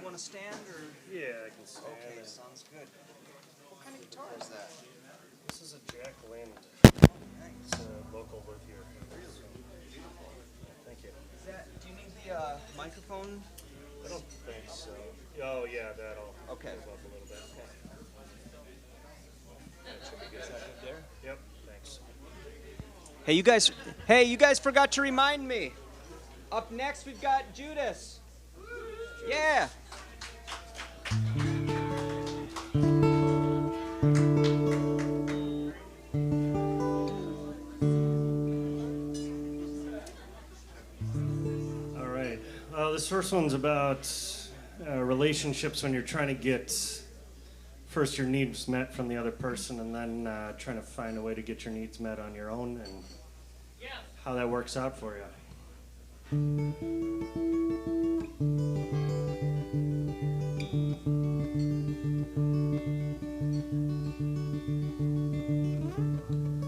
want to stand or? Yeah, I can stand. Okay, sounds good. What kind of guitar is that? This is a Jack Lind. It's a local wood here. Thank you. Do you need the microphone? I don't think so. Oh yeah, that'll Okay. move up a little bit. Okay. That should be good. Is that good there? Yep. Thanks. Hey, you guys forgot to remind me. Up next we've got Judas. Yeah. All right. This first one's about relationships when you're trying to get first your needs met from the other person, and then trying to find a way to get your needs met on your own, and how that works out for you.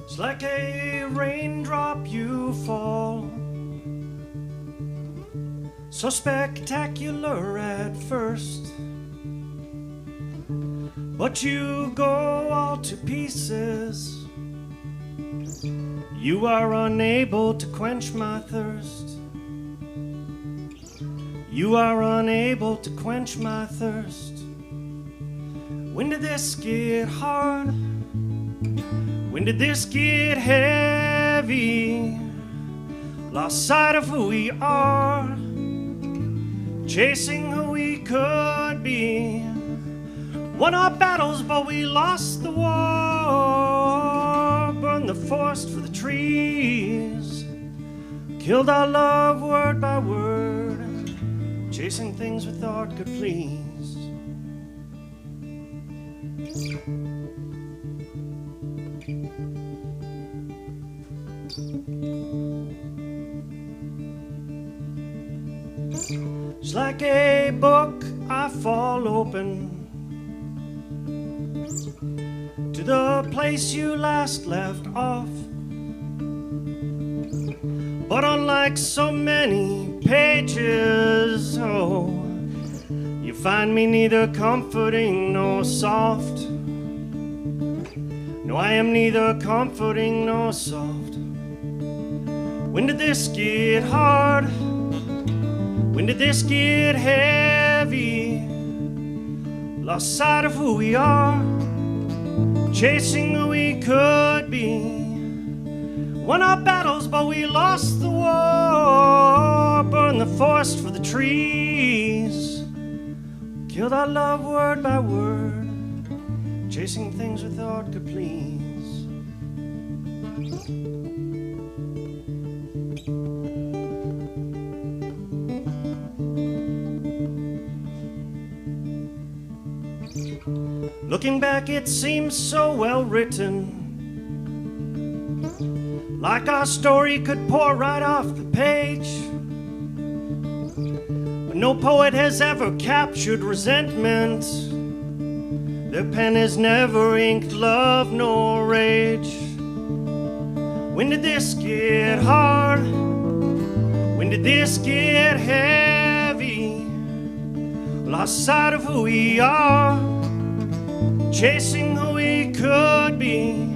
It's like a raindrop you fall, so spectacular at first, but you go all to pieces. You are unable to quench my thirst. You are unable to quench my thirst. When did this get hard? When did this get heavy? Lost sight of who we are, chasing who we could be. Won our battles, but we lost the war. Burned the forest for the trees, killed our love word by word, chasing things we thought could please. It's like a book I fall open to the place you last left off. But unlike so many pages, oh, you find me neither comforting nor soft. No, I am neither comforting nor soft. When did this get hard? When did this get heavy? Lost sight of who we are, chasing who we could be. Won our battles, but we lost the war. Burned the forest for the trees, killed our love word by word, chasing things we thought could please. Looking back, it seems so well written, like our story could pour right off the page. But no poet has ever captured resentment. Their pen has never inked love nor rage. When did this get hard? When did this get heavy? Lost sight of who we are, chasing who we could be.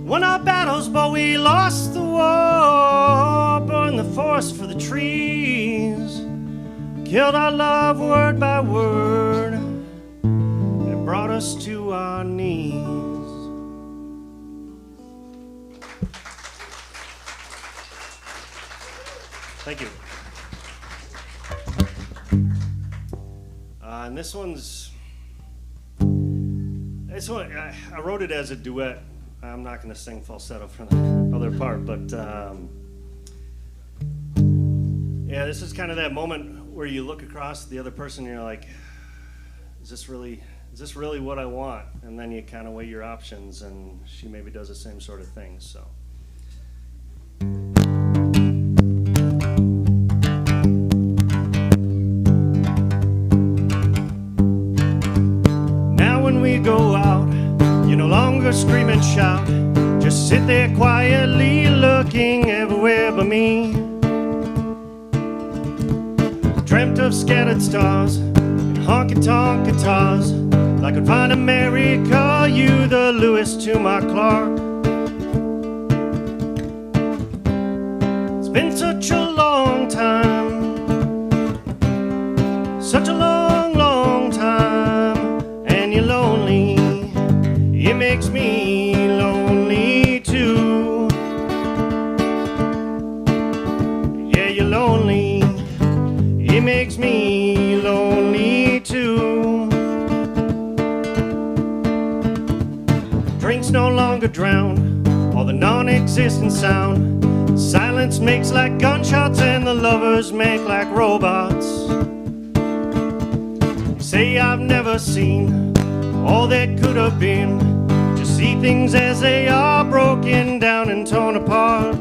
Won our battles, but we lost the war. Burned the forest for the trees, held our love word by word, and it brought us to our knees. Thank you. And this one, I wrote it as a duet. I'm not going to sing falsetto for the other part, but yeah, this is kind of that moment where you look across the other person and you're like, is this really what I want? And then you kind of weigh your options, and she maybe does the same sort of thing, so. Go out, you no longer scream and shout, just sit there quietly looking everywhere but me. Dreamt of scattered stars and honky-tonk guitars, like I'd find America, you the Lewis to my Clark. It's been such a long time, such a long, long time, and you're lonely. It makes me lonely too. Yeah, you're lonely. It makes me lonely too. Drinks no longer drown all the non-existent sound. Silence makes like gunshots and the lovers make like robots. Say I've never seen all that could have been, just see things as they are, broken down and torn apart.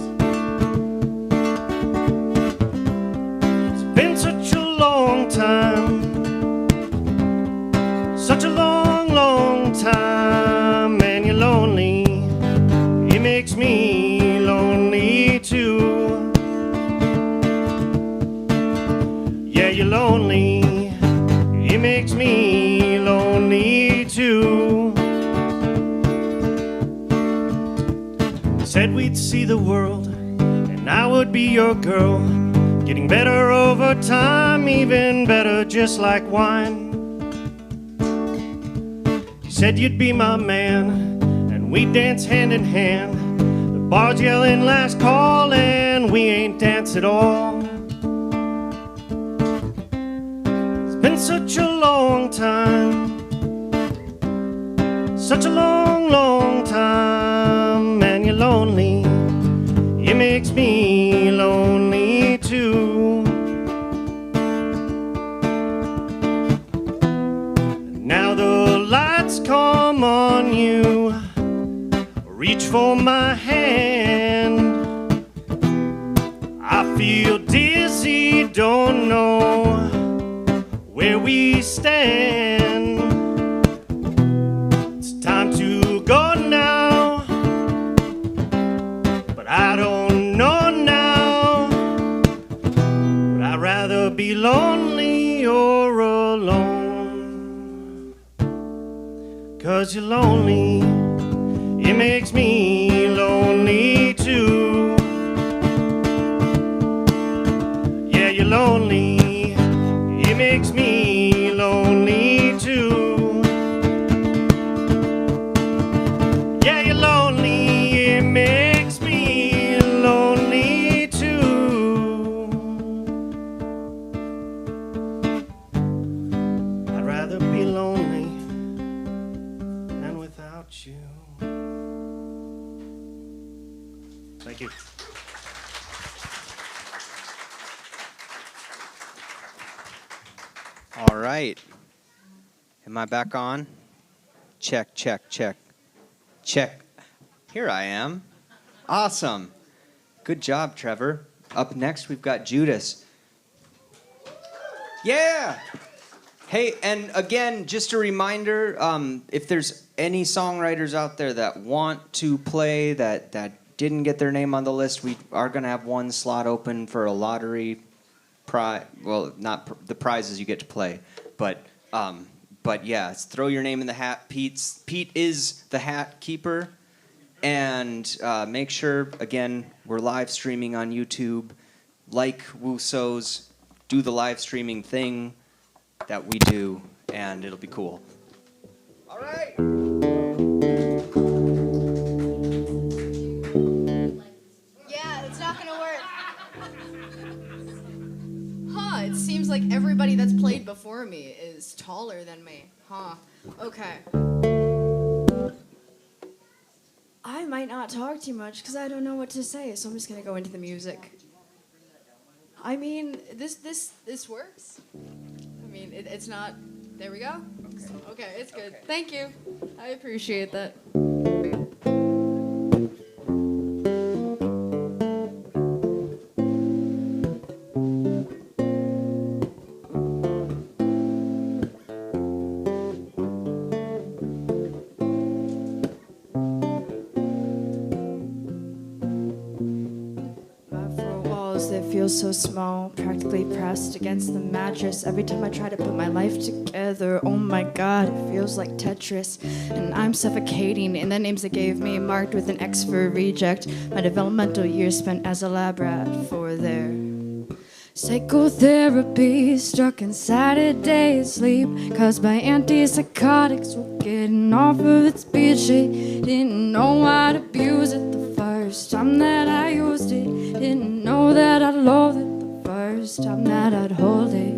It's been such a long time, such a long, long time, and you're lonely. It makes me lonely too. Yeah, you're lonely. It makes me lonely too. Said we'd see the world, and I would be your girl. Getting better over time, even better just like wine. You said you'd be my man, and we'd dance hand in hand. The bar's yelling last call, and we ain't danced at all. It's been such a long time, such a long, long time, and you're lonely. It makes me lonely too. Now the lights come on you, reach for my hand. I feel dizzy, don't know where we stand. It's time to go now, but I don't know now. Would I rather be lonely or alone? 'Cause you're lonely, it makes me lonely too. Yeah, you're lonely. It makes me lonely too. Yeah, you're lonely. It makes me lonely too. I'd rather be lonely than without you. Thank you. All right. Am I back on? Check, check, check. Check. Here I am. Awesome. Good job, Trevor. Up next, we've got Judas. Yeah! Hey, and again, just a reminder, if there's any songwriters out there that want to play that didn't get their name on the list, we are going to have one slot open for a lottery prize. Well, not the prizes you get to play, but yeah, throw your name in the hat. Pete is the hat keeper, and make sure, again, we're live streaming on YouTube. Like Wussow's do the live streaming thing that we do, and it'll be cool. All right. Yeah, it's not gonna work. Huh, it seems like everybody that's played before me is taller than me. Huh, okay. I might not talk too much because I don't know what to say, so I'm just gonna go into the music. I mean, this works. I mean, it's not. There we go. Okay, it's good. Okay. Thank you. I appreciate that. So small, practically pressed against the mattress. Every time I try to put my life together, oh my god, it feels like Tetris. And I'm suffocating in the names they gave me, marked with an X for reject. My developmental years spent as a lab rat for their psychotherapy, struck inside a day's sleep, caused by antipsychotics. We're getting off of its beat. She didn't know I'd abuse it the first time that I used it. Didn't know that I'd loathe it the first time that I'd hold it.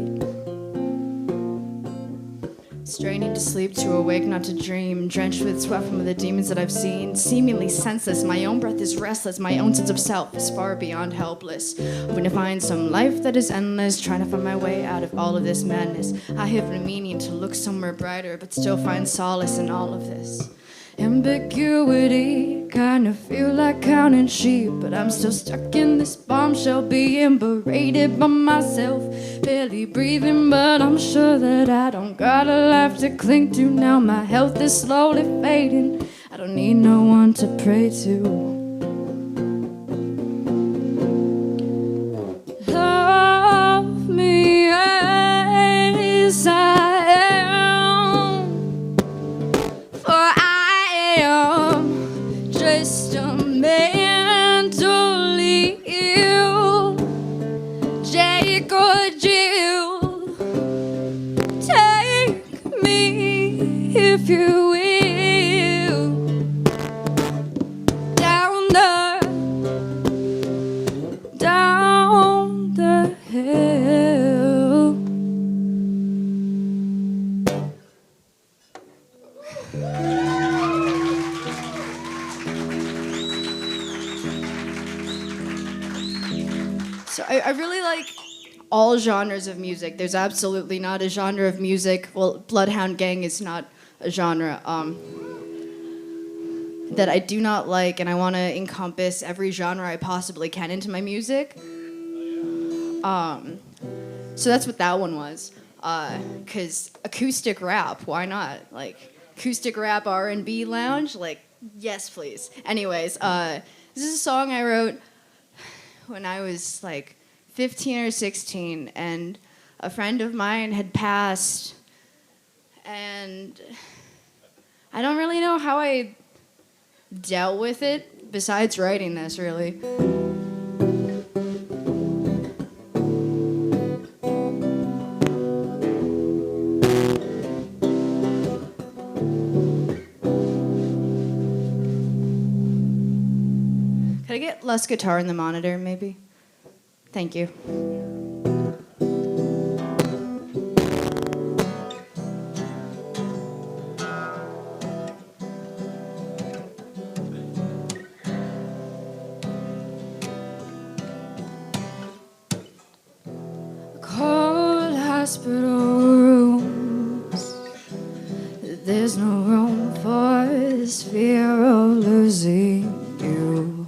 Straining to sleep, to awake, not to dream. Drenched with sweat from the demons that I've seen. Seemingly senseless, my own breath is restless. My own sense of self is far beyond helpless. Hoping to find some life that is endless. Trying to find my way out of all of this madness. I have been meaning to look somewhere brighter, but still find solace in all of this ambiguity. Kinda feel like counting sheep, but I'm still stuck in this bombshell, being berated by myself. Barely breathing, but I'm sure that I don't got a life to cling to. Now my health is slowly fading. I don't need no one to pray to. Love me as I am, for I am just a mentally ill Jake or Jill. Take me if you will. Down the hill. So I really like all genres of music. There's absolutely not a genre of music. Well, Bloodhound Gang is not a genre. That I do not like, and I want to encompass every genre I possibly can into my music. So that's what that one was. 'Cause acoustic rap, why not? Like, acoustic rap R&B lounge, like, yes, please. Anyways, this is a song I wrote when I was like 15 or 16, and a friend of mine had passed, and I don't really know how I dealt with it besides writing this, really. Could I get less guitar in the monitor, maybe? Thank you. Cold hospital rooms. There's no room for this fear of losing you.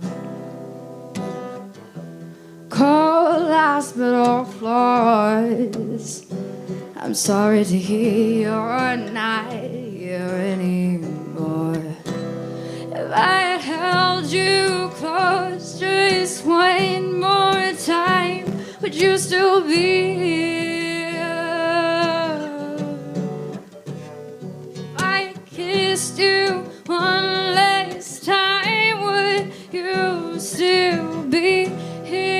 Cold hospital floors. I'm sorry to hear you're not here anymore. If I had held you close just one more time, would you still be here? If I kissed you one last time, would you still be here?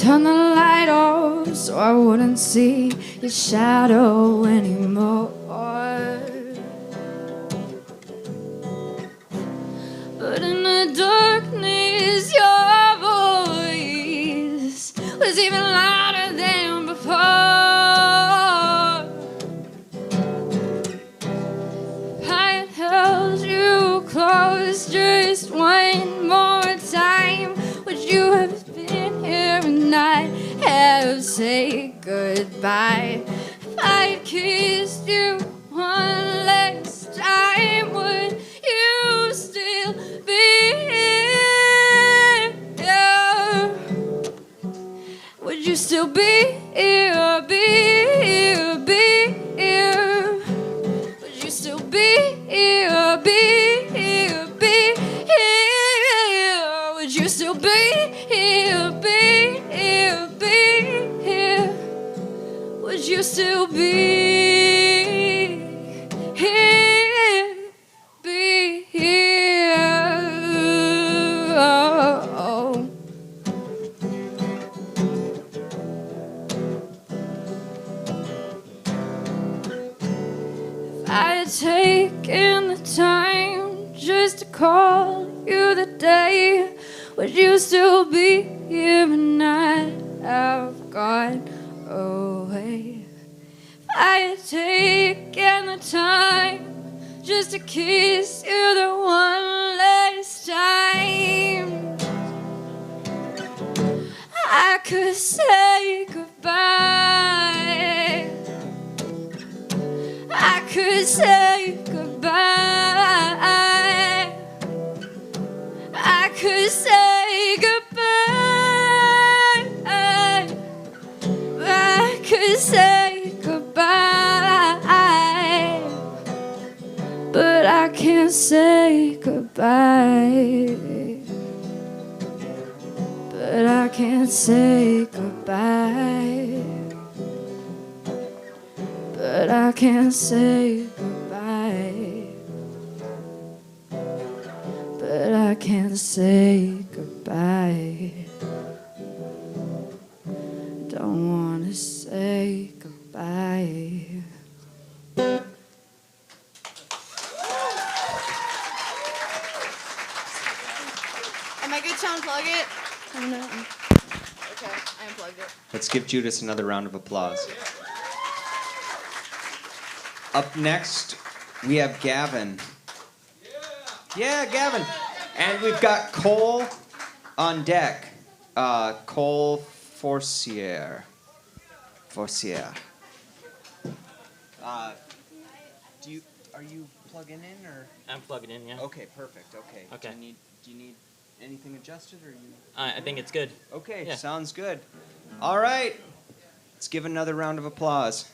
turn the light off so I wouldn't see your shadow anymore. But in the darkness, your voice was even louder than before. I held you close just one more time. Would you have been here and not have said goodbye? If I kissed you one last time, would you still be here? Would you still be here, be here, be here? Would you still be here, be here, be here? Would you still be here, be here, be here? Would you still be here, be here? Oh. If I had taken the time just to call you the day, would you still be here and not have gone away? If I had taken the time just to kiss you the one last time, I could say goodbye. I could say goodbye. I could say goodbye. I could say goodbye. But I can't say goodbye. But I can't say goodbye. But I can't say goodbye. But I can't say goodbye. Don't wanna say goodbye. Am I good to unplug it? No. Okay, I unplugged it. Let's give Judas another round of applause. Up next, we have Gavin. Yeah, Gavin. And we've got Cole on deck. Cole Forcier. Forcier. Are you plugging in or? I'm plugging in, yeah. Okay, perfect. Okay. Okay. Do you need anything adjusted or you? I think it's good. Okay, Yeah. sounds good. All right. Let's give another round of applause.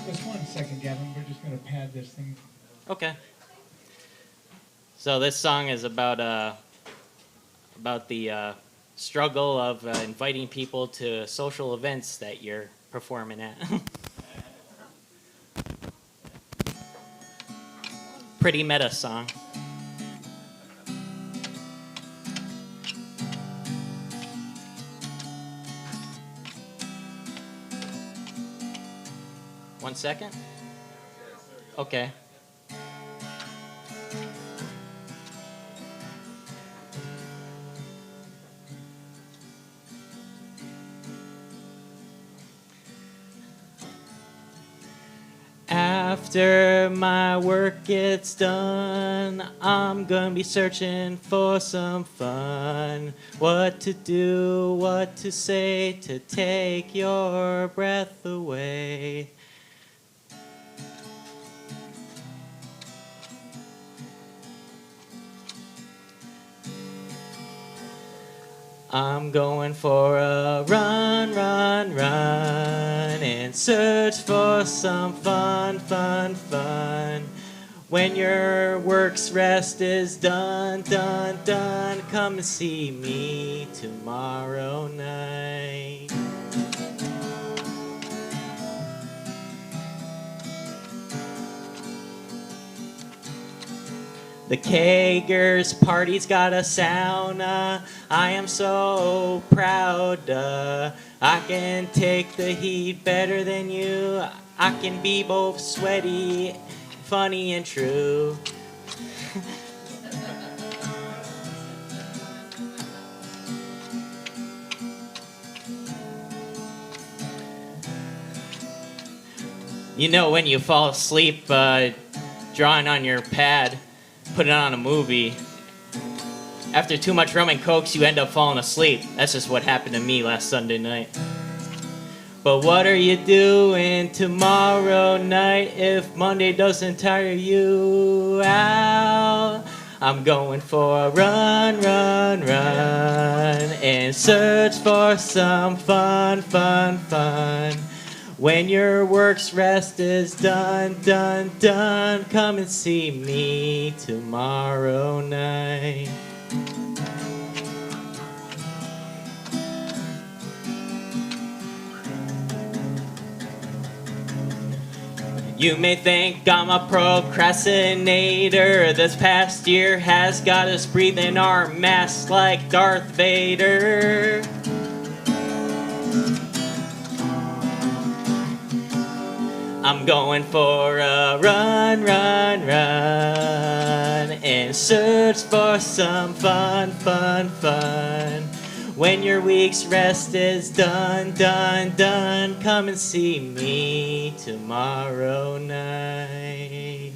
Just 1 second, Gavin. We're just going to pad this thing. Okay. So this song is about the struggle of inviting people to social events that you're performing at. Pretty meta song. One second? Okay. After my work gets done, I'm gonna be searching for some fun. What to do, what to say to take your breath away. I'm going for a run, run, run, and search for some fun, fun, fun. When your work's rest is done, done, done, come and see me tomorrow night. The Kegers party's got a sauna. I am so proud. I can take the heat better than you. I can be both sweaty, funny, and true. You know, when you fall asleep drawing on your pad, put it on a movie. After too much rum and cokes, you end up falling asleep. That's just what happened to me last Sunday night. But what are you doing tomorrow night if Monday doesn't tire you out? I'm going for a run, run, run, and search for some fun, fun, fun. When your work's rest is done, done, done, come and see me tomorrow night. You may think I'm a procrastinator. This past year has got us breathing our masks like Darth Vader. I'm going for a run, run, run, and search for some fun, fun, fun. When your week's rest is done, done, done, come and see me tomorrow night.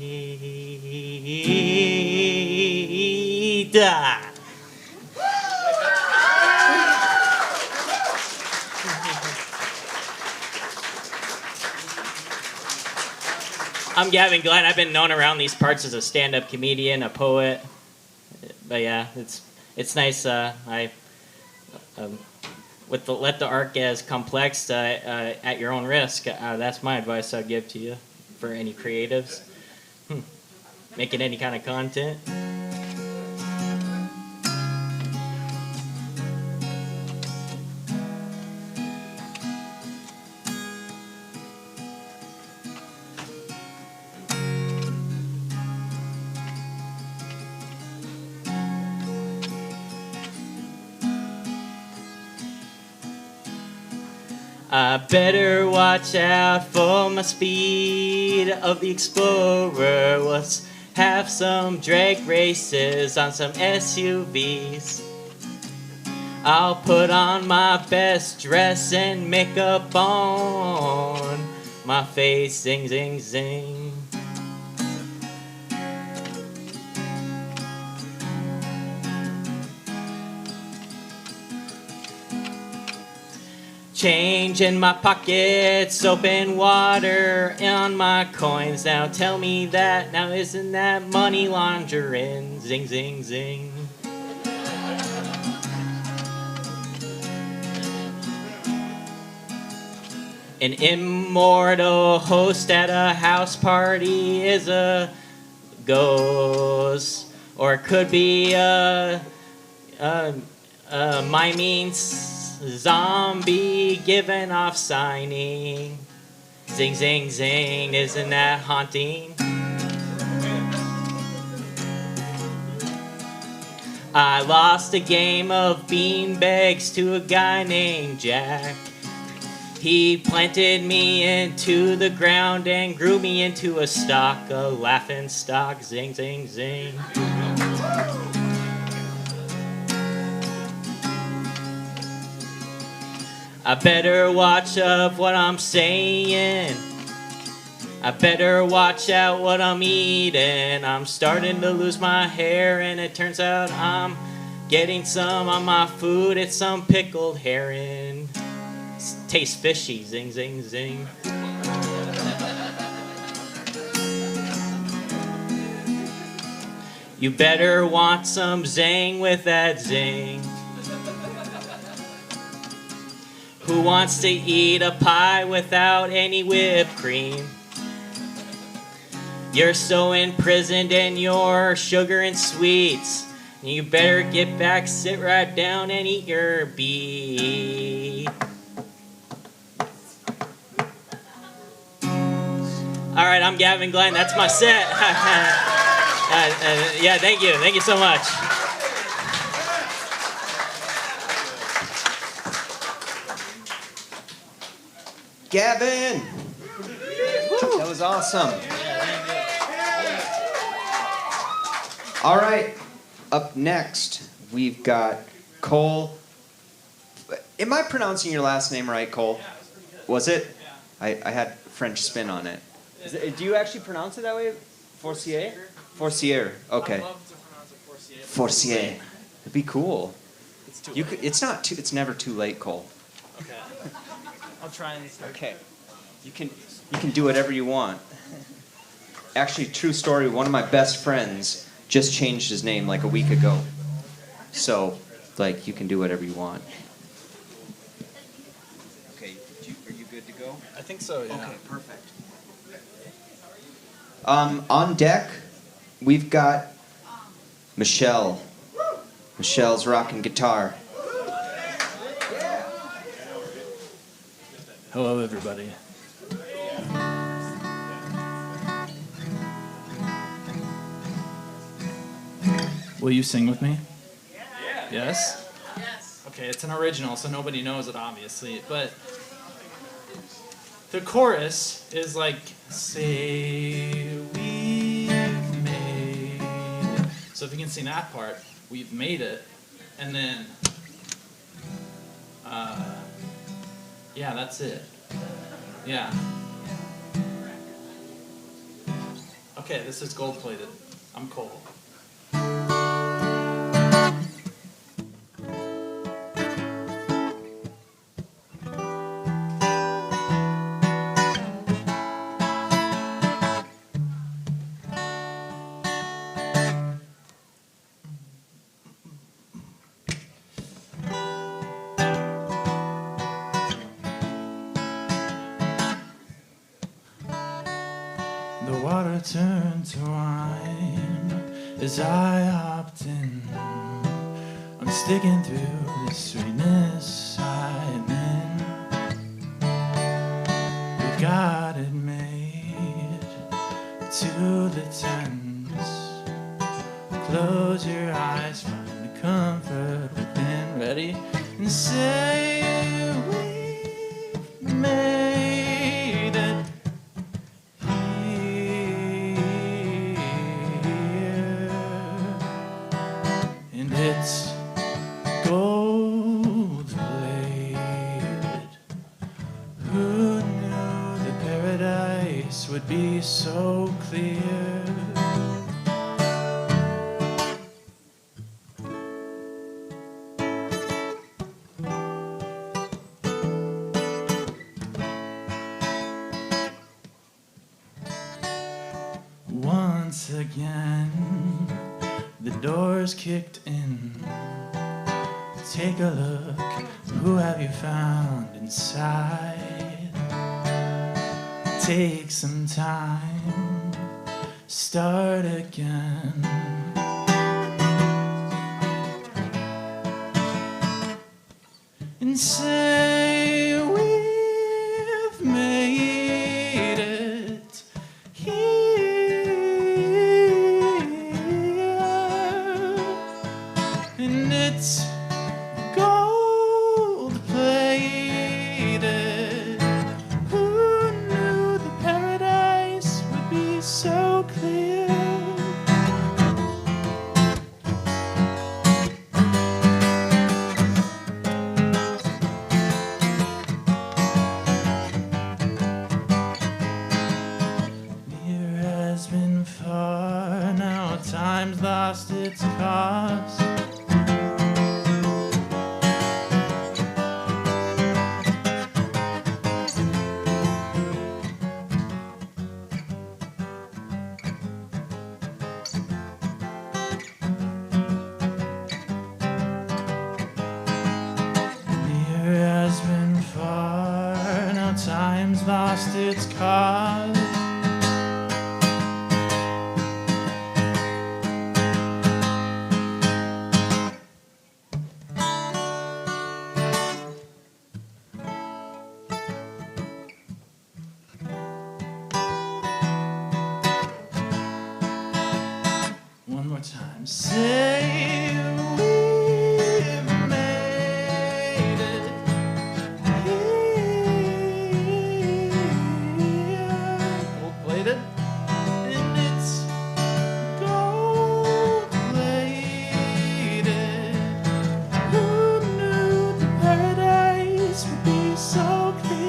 I'm Gavin Glen. I've been known around these parts as a stand-up comedian, a poet. But yeah, it's nice. Let the art get as complex at your own risk. That's my advice I'd give to you for any creatives making any kind of content. I better watch out for my speed of the Explorer. Let's have some drag races on some SUVs. I'll put on my best dress and makeup on my face, zing, zing, zing. Change in my pocket, soap and water on my coins. Now tell me that, now isn't that money laundering? Zing, zing, zing. An immortal host at a house party is a ghost, or it could be a miming zombie giving off signing. Zing, zing, zing, isn't that haunting? I lost a game of beanbags to a guy named Jack. He planted me into the ground and grew me into a stock, a laughing stock. Zing, zing, zing. I better watch up what I'm saying. I better watch out what I'm eating. I'm starting to lose my hair, and it turns out I'm getting some on my food. It's some pickled herring. Tastes fishy. Zing, zing, zing. You better want some zing with that zing. Who wants to eat a pie without any whipped cream? You're so imprisoned in your sugar and sweets. You better get back, sit right down, and eat your beet. All right, I'm Gavin Glen. That's my set. Yeah, thank you. Thank you so much. Gavin! That was awesome. All right, up next, we've got Cole. Am I pronouncing your last name right, Cole? Was it? I had French spin on it. Do you actually pronounce it that way? Forcier? Forcier. Okay. I love to pronounce it forcier. Forcier. It'd be cool. It's too You late. could, it's not too. It's never too late, Cole. Okay. I'll try and. Okay. You can do whatever you want. Actually, true story. One of my best friends just changed his name like a week ago. So, like, you can do whatever you want. Okay. Are you good to go? I think so. Yeah. Okay. Perfect. On deck, we've got Michelle. Michelle's rocking guitar. Hello, everybody. Will you sing with me? Yeah. Yes? Yes. Okay, it's an original, so nobody knows it, obviously. But the chorus is like, say we've made it. So if you can sing that part, we've made it. And then, yeah, that's it. Yeah. Okay, this is gold-plated. I'm Cole. The water turned to wine as I hopped in. I'm sticking through the sweetness I'm in. We got it made to the tens. Close your eyes, find the comfort within. Ready? And say we've made it. And it's gold-plated. Who knew the paradise would be so clear? Once again, the doors kicked in. Take a look, who have you found inside? Take some time, start again. And say we've made it here. And it's gold-plated. Who knew the paradise would be so clear? Near has been far, now time's lost its cost. Near has been far, now time's lost its cause. this would be so clear.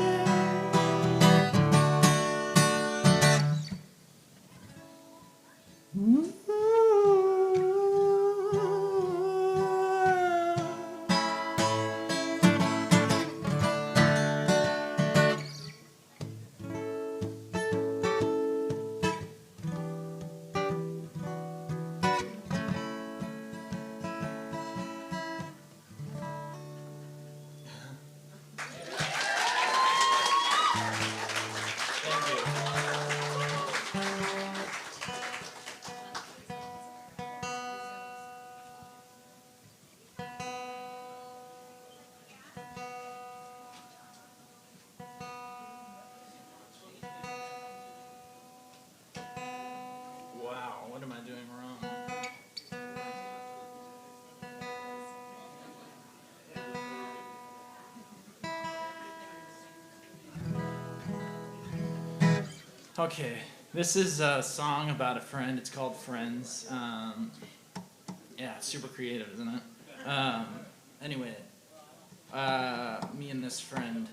Wow, what am I doing wrong? Okay, this is a song about a friend. It's called Friends. Yeah, it's super creative, isn't it? Anyway, me and this friend,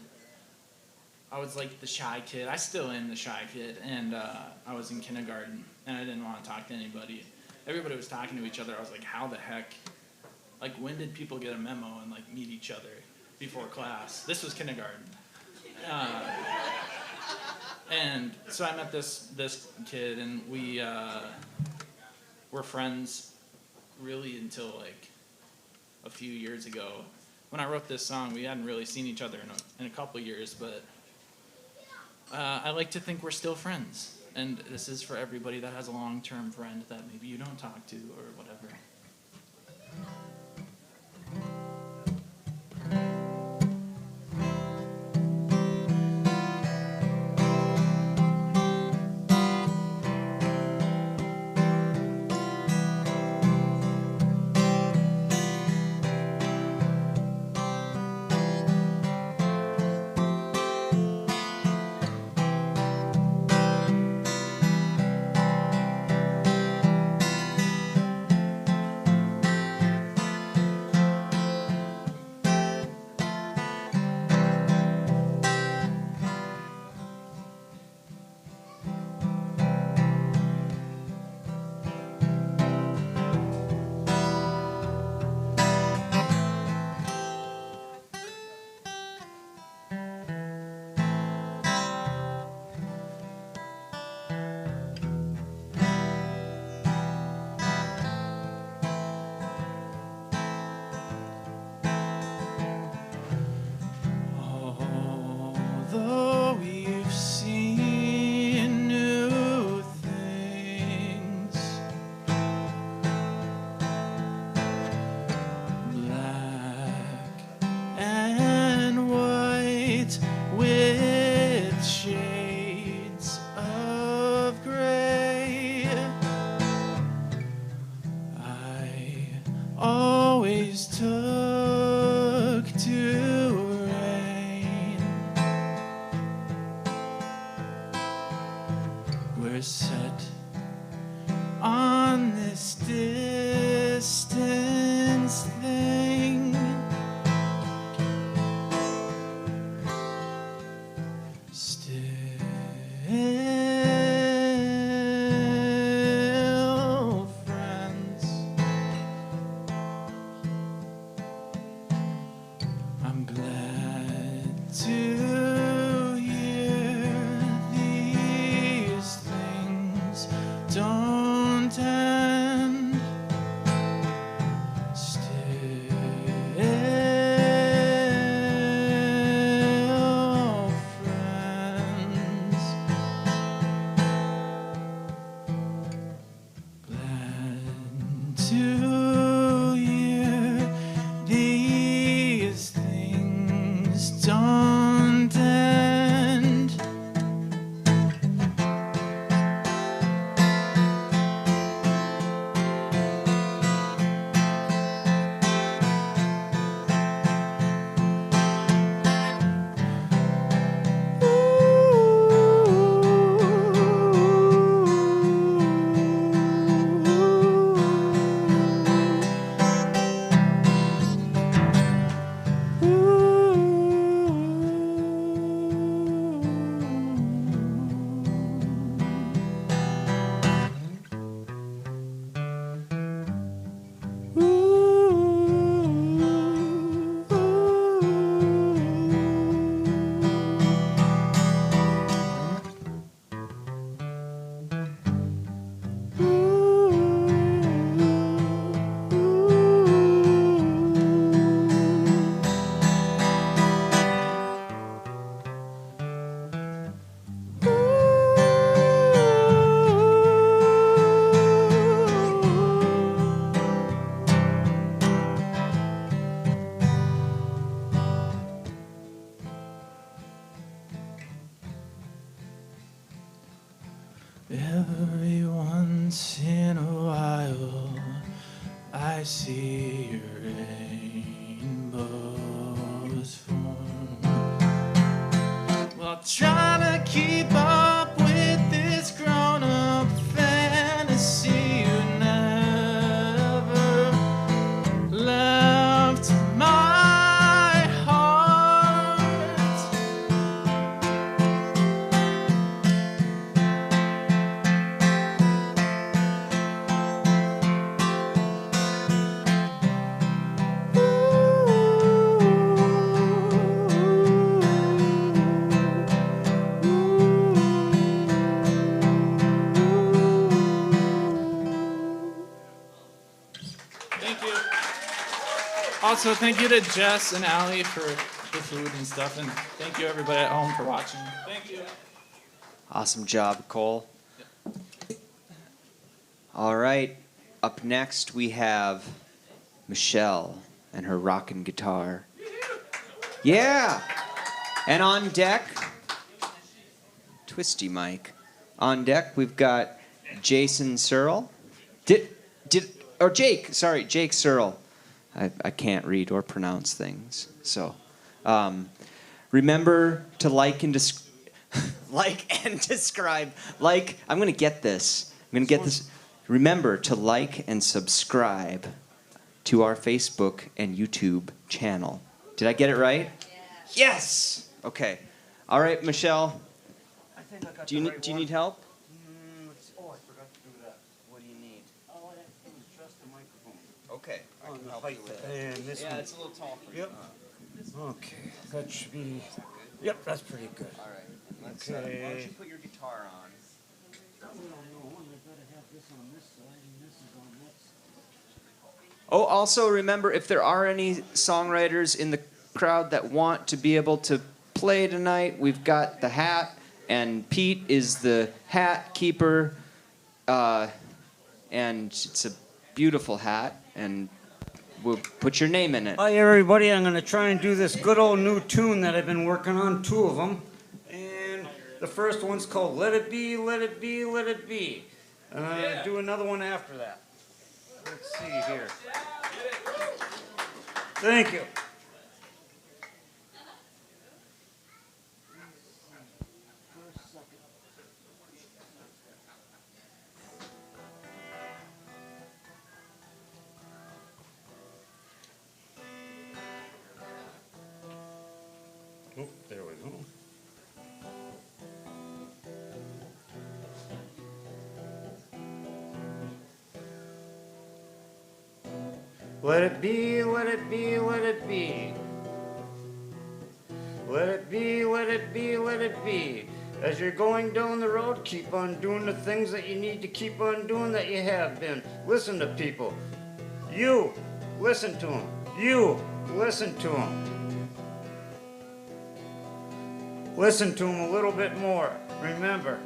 I was like the shy kid. I still am the shy kid, and I was in kindergarten, and I didn't want to talk to anybody. Everybody was talking to each other. I was like, how the heck? Like, when did people get a memo and like meet each other before class? This was kindergarten. And so I met this kid, and we were friends really until like a few years ago. When I wrote this song, we hadn't really seen each other in a couple years, but I like to think we're still friends. And this is for everybody that has a long-term friend that maybe you don't talk to or whatever. Don't Every once in a while, I see your rainbows form. Well, trying to keep up with this grown-up fantasy you never left my heart. Thank you. Also, thank you to Jess and Allie for the food and stuff, and thank you everybody at home for watching. Thank you. Awesome job, Cole. All right, up next we have Michelle and her rockin' guitar. Yeah! And on deck, twisty mic. On deck we've got Jason Searl. Jake Searl. I can't read or pronounce things. So remember to like and describe. I'm going to get this. Remember to like and subscribe to our Facebook and YouTube channel. Did I get it right? Yeah. Yes! Okay. All right, Michelle. I think I got Do you need help? Oh, I forgot to do that. What do you need? Oh, it was just the microphone. Okay. I can help you with that. And this one. It's a little tall for you. Yep. Okay, that should be. Yep, that's pretty good. All right. Let's, Okay. why don't you put your guitar on? Oh, also remember, if there are any songwriters in the crowd that want to be able to play tonight, we've got the hat, and Pete is the hat keeper, and it's a beautiful hat, and we'll put your name in it. Hi, everybody. I'm going to try and do this good old new tune that I've been working on, 2 of them. And the first one's called Let It Be, Let It Be, Let It Be. And I'm going to do another one after that. Let's see here. Thank you. Oh, there we go. Let it be, let it be, let it be. Let it be, let it be, let it be. As you're going down the road, keep on doing the things that you need to keep on doing that you have been. Listen to people. You, listen to them. You, listen to them. Listen to them a little bit more. Remember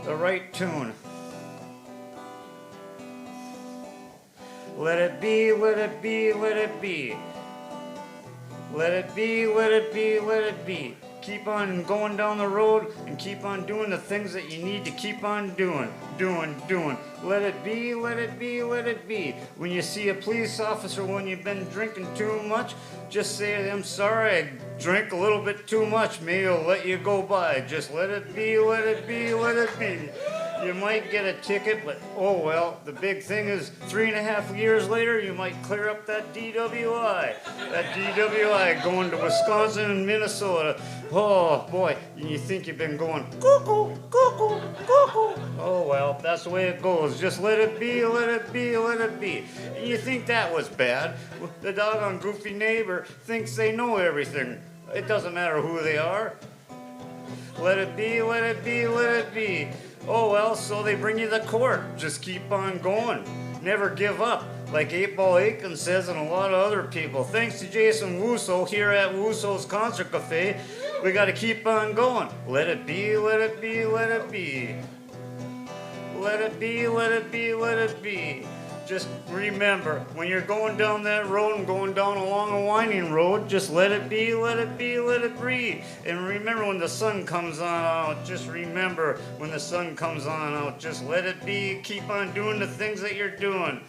the right tune. Let it be, let it be, let it be. Let it be, let it be, let it be. Keep on going down the road and keep on doing the things that you need to keep on doing. Let it be, let it be, let it be. When you see a police officer when you've been drinking too much, just say, I'm sorry, I drank a little bit too much. Maybe I'll let you go by. Just let it be, let it be, let it be. You might get a ticket, but oh well. The big thing is 3.5 years later, you might clear up that DWI. That DWI going to Wisconsin and Minnesota. Oh boy, you think you've been going cuckoo, cuckoo, cuckoo. Oh well, that's the way it goes. Just let it be, let it be, let it be. And you think that was bad. The doggone goofy neighbor thinks they know everything. It doesn't matter who they are. Let it be, let it be, let it be. Oh well, so they bring you to court. Just keep on going. Never give up. Like 8-Ball Aiken says and a lot of other people. Thanks to Jason Wussow here at Wussow's Concert Cafe, we got to keep on going. Let it be, let it be, let it be. Let it be, let it be, let it be. Just remember, when you're going down that road and going down along a winding road, just let it be, let it be, let it breathe. And remember when the sun comes on out, just remember when the sun comes on out, just let it be. Keep on doing the things that you're doing.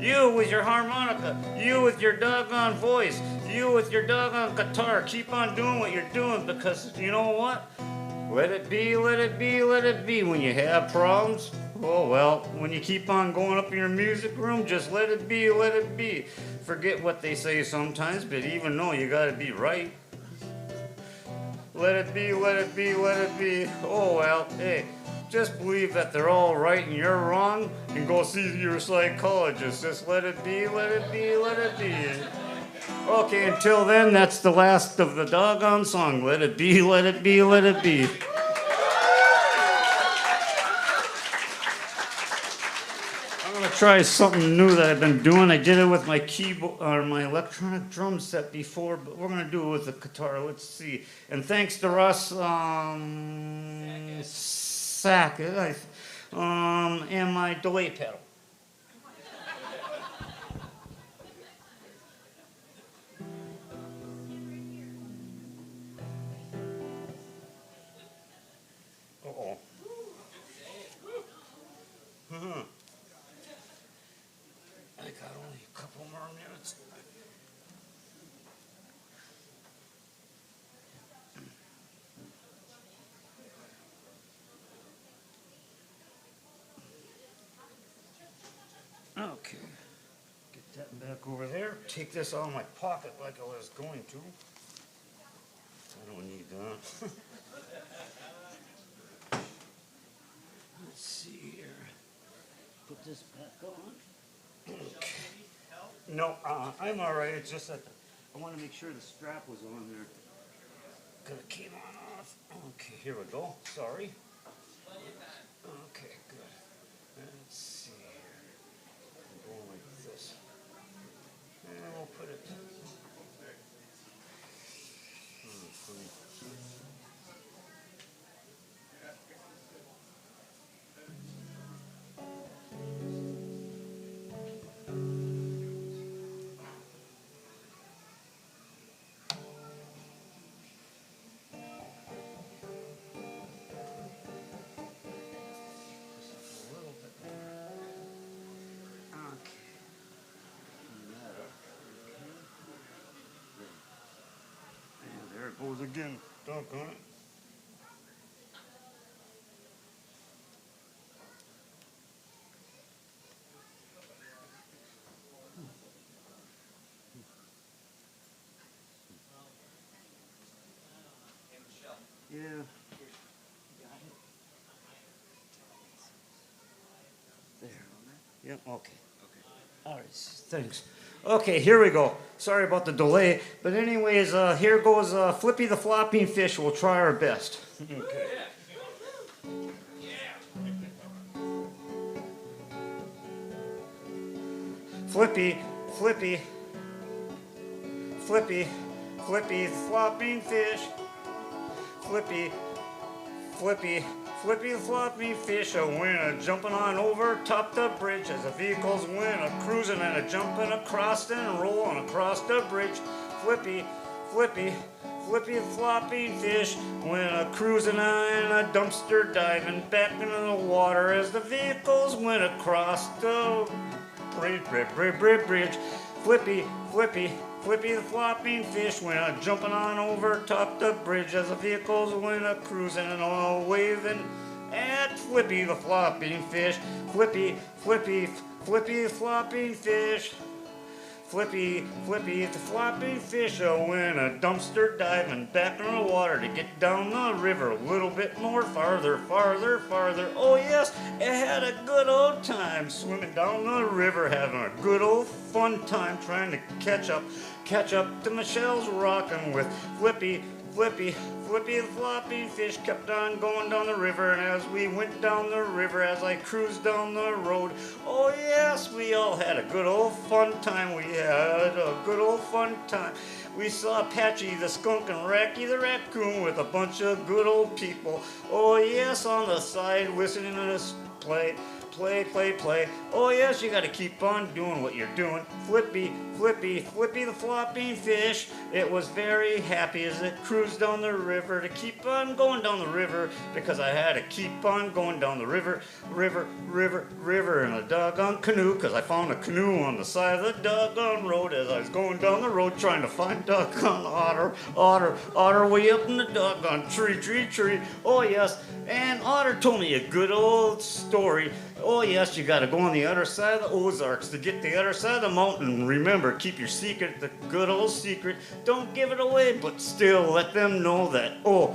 You with your harmonica, you with your doggone voice, you with your doggone guitar, keep on doing what you're doing, because you know what? Let it be, let it be, let it be. When you have problems, oh well, when you keep on going up in your music room, just let it be, let it be. Forget what they say sometimes, but even though you gotta be right. Let it be, let it be, let it be. Oh well, hey, just believe that they're all right and you're wrong, and go see your psychologist. Just let it be, let it be, let it be. Okay, until then, that's the last of the doggone song. Let it be, let it be, let it be. I'm gonna try something new that I've been doing. I did it with my keyboard or my electronic drum set before, but we're gonna do it with the guitar. Let's see. And thanks to Russ Sackett, and my delay pedal. Uh-oh. I got only a couple more minutes. Okay. Get that back over there. Take this out of my pocket like I was going to. I don't need that. Let's see here. Put this back on. Okay. No, I'm all right. It's just that I want to make sure the strap was on there. Because it came on off. Okay, here we go. Sorry. Okay, good. Let's see here. I'm going like this. And we'll put it. Goes again. Doggone it. Yeah. There. Yep, okay. All right, thanks. Okay, here we go. Sorry about the delay. But anyways, here goes Flippy the Flopping Fish. We'll try our best. Okay. Flippy, Flippy, Flippy, Flippy the Flopping Fish. Flippy, Flippy, Flippy the Floppy Fish, a winner jumping on over top the bridge as the vehicles win a cruising and a jumping across and rolling across the bridge. Flippy, Flippy, Flippy the Floppy Fish, when a cruising and a dumpster diving back into the water as the vehicles went across the bridge. Flippy, Flippy, Flippy the Flopping Fish went a jumping on over top the bridge as the vehicles went a cruising and a waving at Flippy the Flopping Fish. Flippy, Flippy, Flippy the Flopping Fish. Flippy, Flippy the Flopping Fish went a dumpster diving back in the water to get down the river a little bit more farther, farther, farther. Oh yes, it had a good old time swimming down the river, having a good old fun time trying to catch up to Michelle's rockin' with Flippy, Flippy, Flippy the Floppy Fish kept on going down the river, and as we went down the river, as I cruised down the road, oh yes, we all had a good old fun time. We had a good old fun time. We saw Patchy the skunk and Racky the raccoon with a bunch of good old people. Oh yes, on the side listening to this play. play, play, play. Oh yes, you gotta keep on doing what you're doing. Flippy, flippy, flippy the flopping fish. It was very happy as it cruised down the river to keep on going down the river because I had to keep on going down the river, river, river, river in a doggone canoe because I found a canoe on the side of the doggone road as I was going down the road trying to find doggone otter, otter, otter way up in the doggone tree, tree, tree. Oh yes, and Otter told me a good old story. Oh yes, you gotta go on the other side of the Ozarks to get the other side of the mountain. Remember, keep your secret, the good old secret. Don't give it away, but still let them know that, oh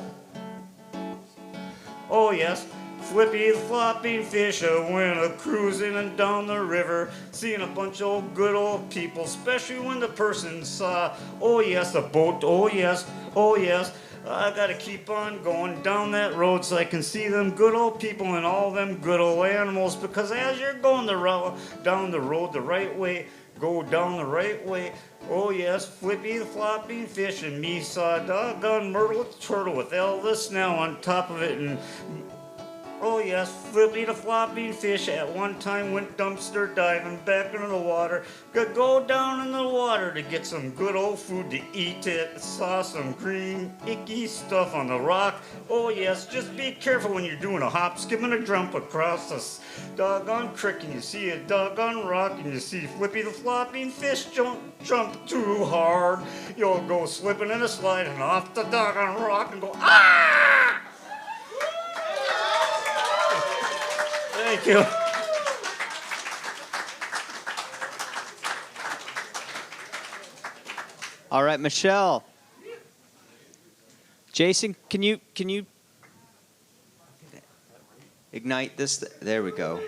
yes, Flippy the flopping fish, I went a-cruising and down the river, seeing a bunch of old good old people, especially when the person saw, oh yes, a boat, oh yes, oh yes. I gotta keep on going down that road so I can see them good old people and all them good old animals, because as you're going down the road the right way, go down the right way. Oh yes, Flippy the flopping fish and me saw a doggone myrtle turtle with Elvis now on top of it, and oh yes, Flippy the flopping fish at one time went dumpster diving back into the water. Could go down in the water to get some good old food to eat. It saw some green, icky stuff on the rock. Oh yes, just be careful when you're doing a hop, skip, and a jump across this doggone creek and you see a doggone rock and you see Flippy the flopping fish jump too hard. You'll go slipping and a sliding off the doggone rock and go, ah! Thank you. All right, Michelle. Jason, can you ignite this? There we go.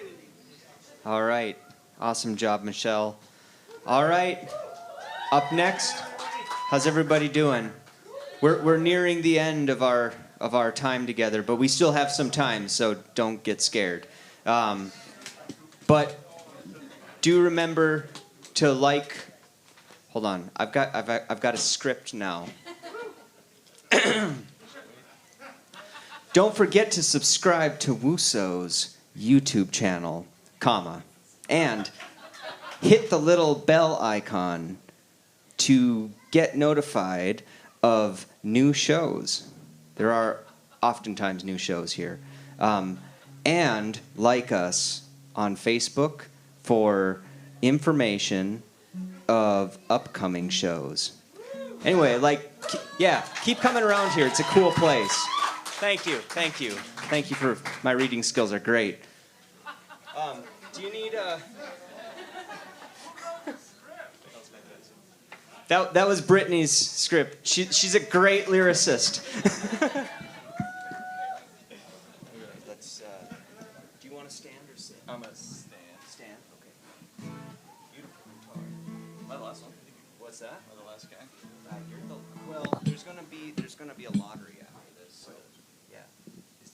All right. Awesome job, Michelle. All right. Up next, how's everybody doing? We're nearing the end of our time together, but we still have some time, so don't get scared. But do remember to like. Hold on, I've got a script now. Don't forget to subscribe to Wussow's YouTube channel, and hit the little bell icon to get notified of new shows. There are oftentimes new shows here. And like us on Facebook for information of upcoming shows. Anyway, keep coming around here. It's a cool place. Thank you. Thank you for my reading skills are great. Do you need a... That was Brittany's script. She's a great lyricist. Do you want to stand or sit? I'm a stand. Stand? Okay. Beautiful guitar. My last one. What's that? Am I the last guy? Well, there's gonna be a lottery after this. So yeah.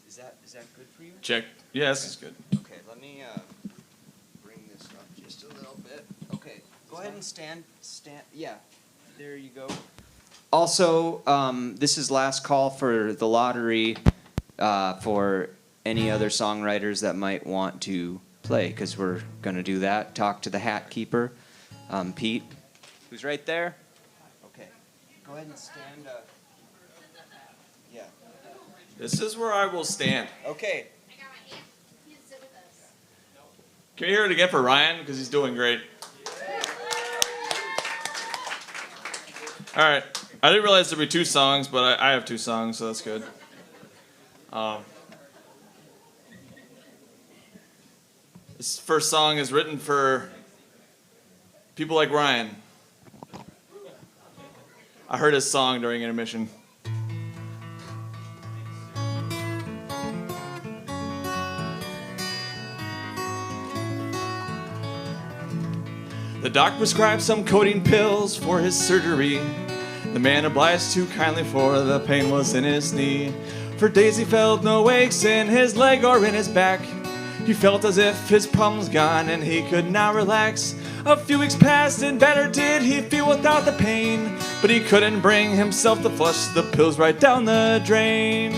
Is that good for you? Check. Yes, it's good. Okay, let me bring this up just a little bit. Okay, go ahead and stand. Yeah, there you go. Also, this is last call for the lottery for any other songwriters that might want to play, because we're going to do that. Talk to the hat keeper, Pete, who's right there. Okay, go ahead and stand. Yeah. This is where I will stand. Okay. Can you hear it again for Ryan? Because he's doing great. All right. I didn't realize there'd be two songs, but I have two songs, so that's good. This first song is written for people like Ryan. I heard his song during intermission. The doc prescribed some codeine pills for his surgery. The man obliged too kindly, for the pain was in his knee. For days he felt no aches in his leg or in his back. He felt as if his problem's gone and he could now relax. A few weeks passed and better did he feel without the pain, but he couldn't bring himself to flush the pills right down the drain.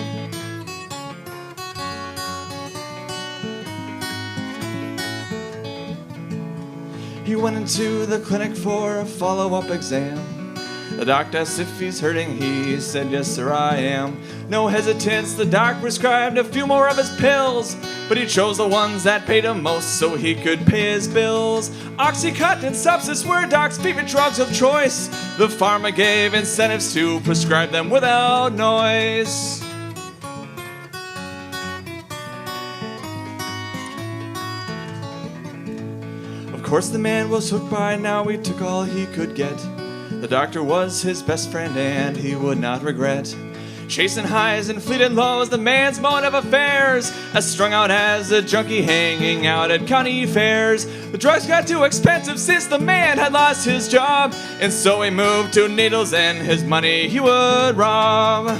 He went into the clinic for a follow-up exam. The doctor asked if he's hurting. He said, yes, sir, I am. No hesitance, the doc prescribed a few more of his pills, but he chose the ones that paid him most so he could pay his bills. Oxycontin and Subsys were doc's favorite drugs of choice. The pharma gave incentives to prescribe them without noise. Of course the man was hooked by now, he took all he could get. The doctor was his best friend and he would not regret. Chasing highs and fleeting lows, the man's mode of affairs, as strung out as a junkie hanging out at county fairs. The drugs got too expensive since the man had lost his job, and so he moved to needles and his money he would rob.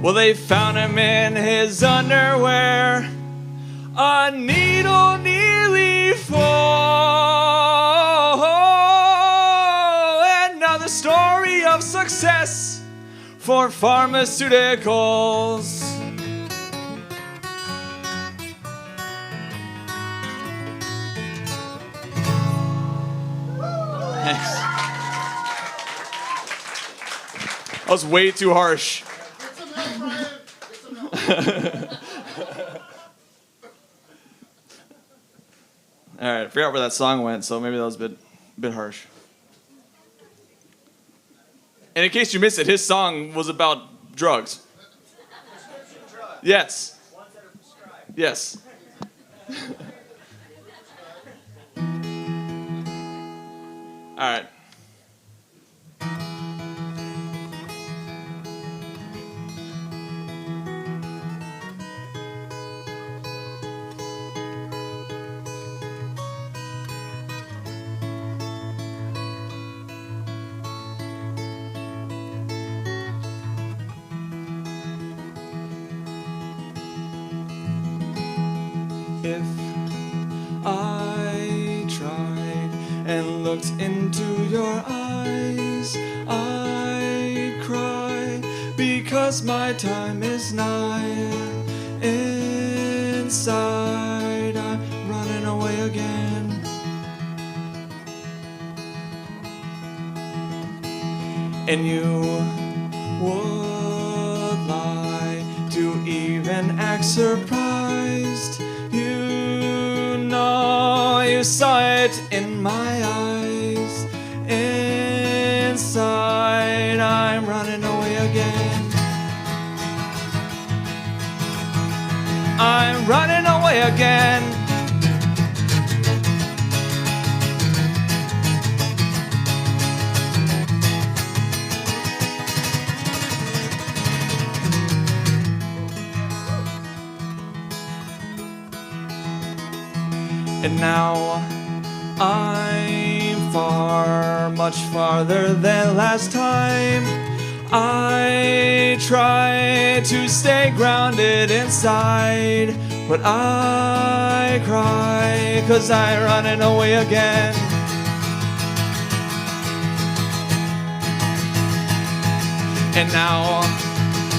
Well, they found him in his underwear, a needle nearly full. Another story of success for pharmaceuticals. Thanks. That was way too harsh. All right, I forgot where that song went, so maybe that was a bit harsh. And in case you missed it, his song was about drugs. Yes. Yes. All right. If I tried and looked into your eyes, I'd cry because my time is nigh. Inside, I'm running away again. And you would lie to even act surprised. You know you saw it in my eyes. Inside, I'm running away again. I'm running away again. And now I'm far, much farther than last time. I try to stay grounded inside, but I cry 'cause I'm running away again. And now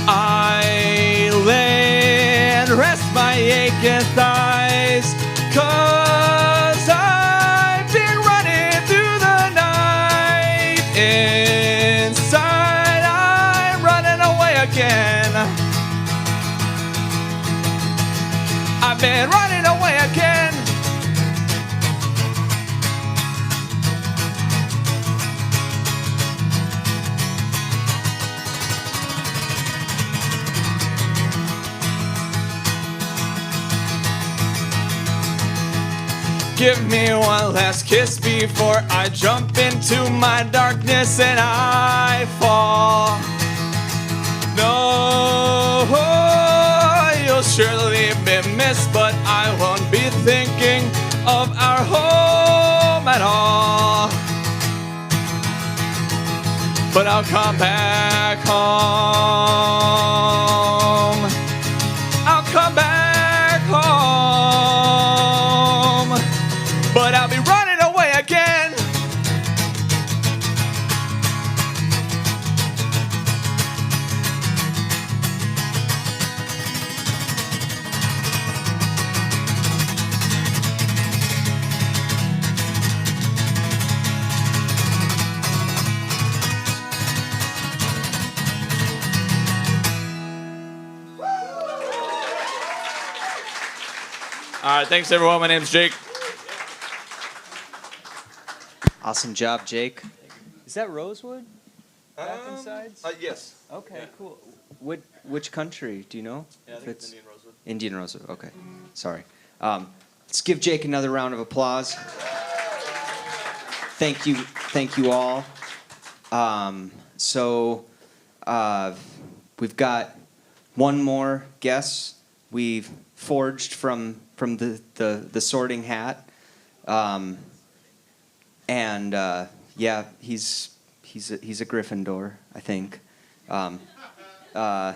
I lay and rest my aching thighs, 'cause I've been running through the night. Inside, I'm running away again. I've been running away again. Give me one last kiss before I jump into my darkness and I fall. No, you'll surely be missed, but I won't be thinking of our home at all. But I'll come back home. I'll come back home. All right, thanks everyone. My name's Jake. Awesome job, Jake. Is that Rosewood? Back inside? Yes. Okay, cool. Which country? Do you know? Yeah, I think it's Indian Rosewood. Indian Rosewood. Okay. Sorry. Let's give Jake another round of applause. Thank you all. We've got one more guess we've forged from the Sorting Hat, yeah, he's a Gryffindor, I think, or a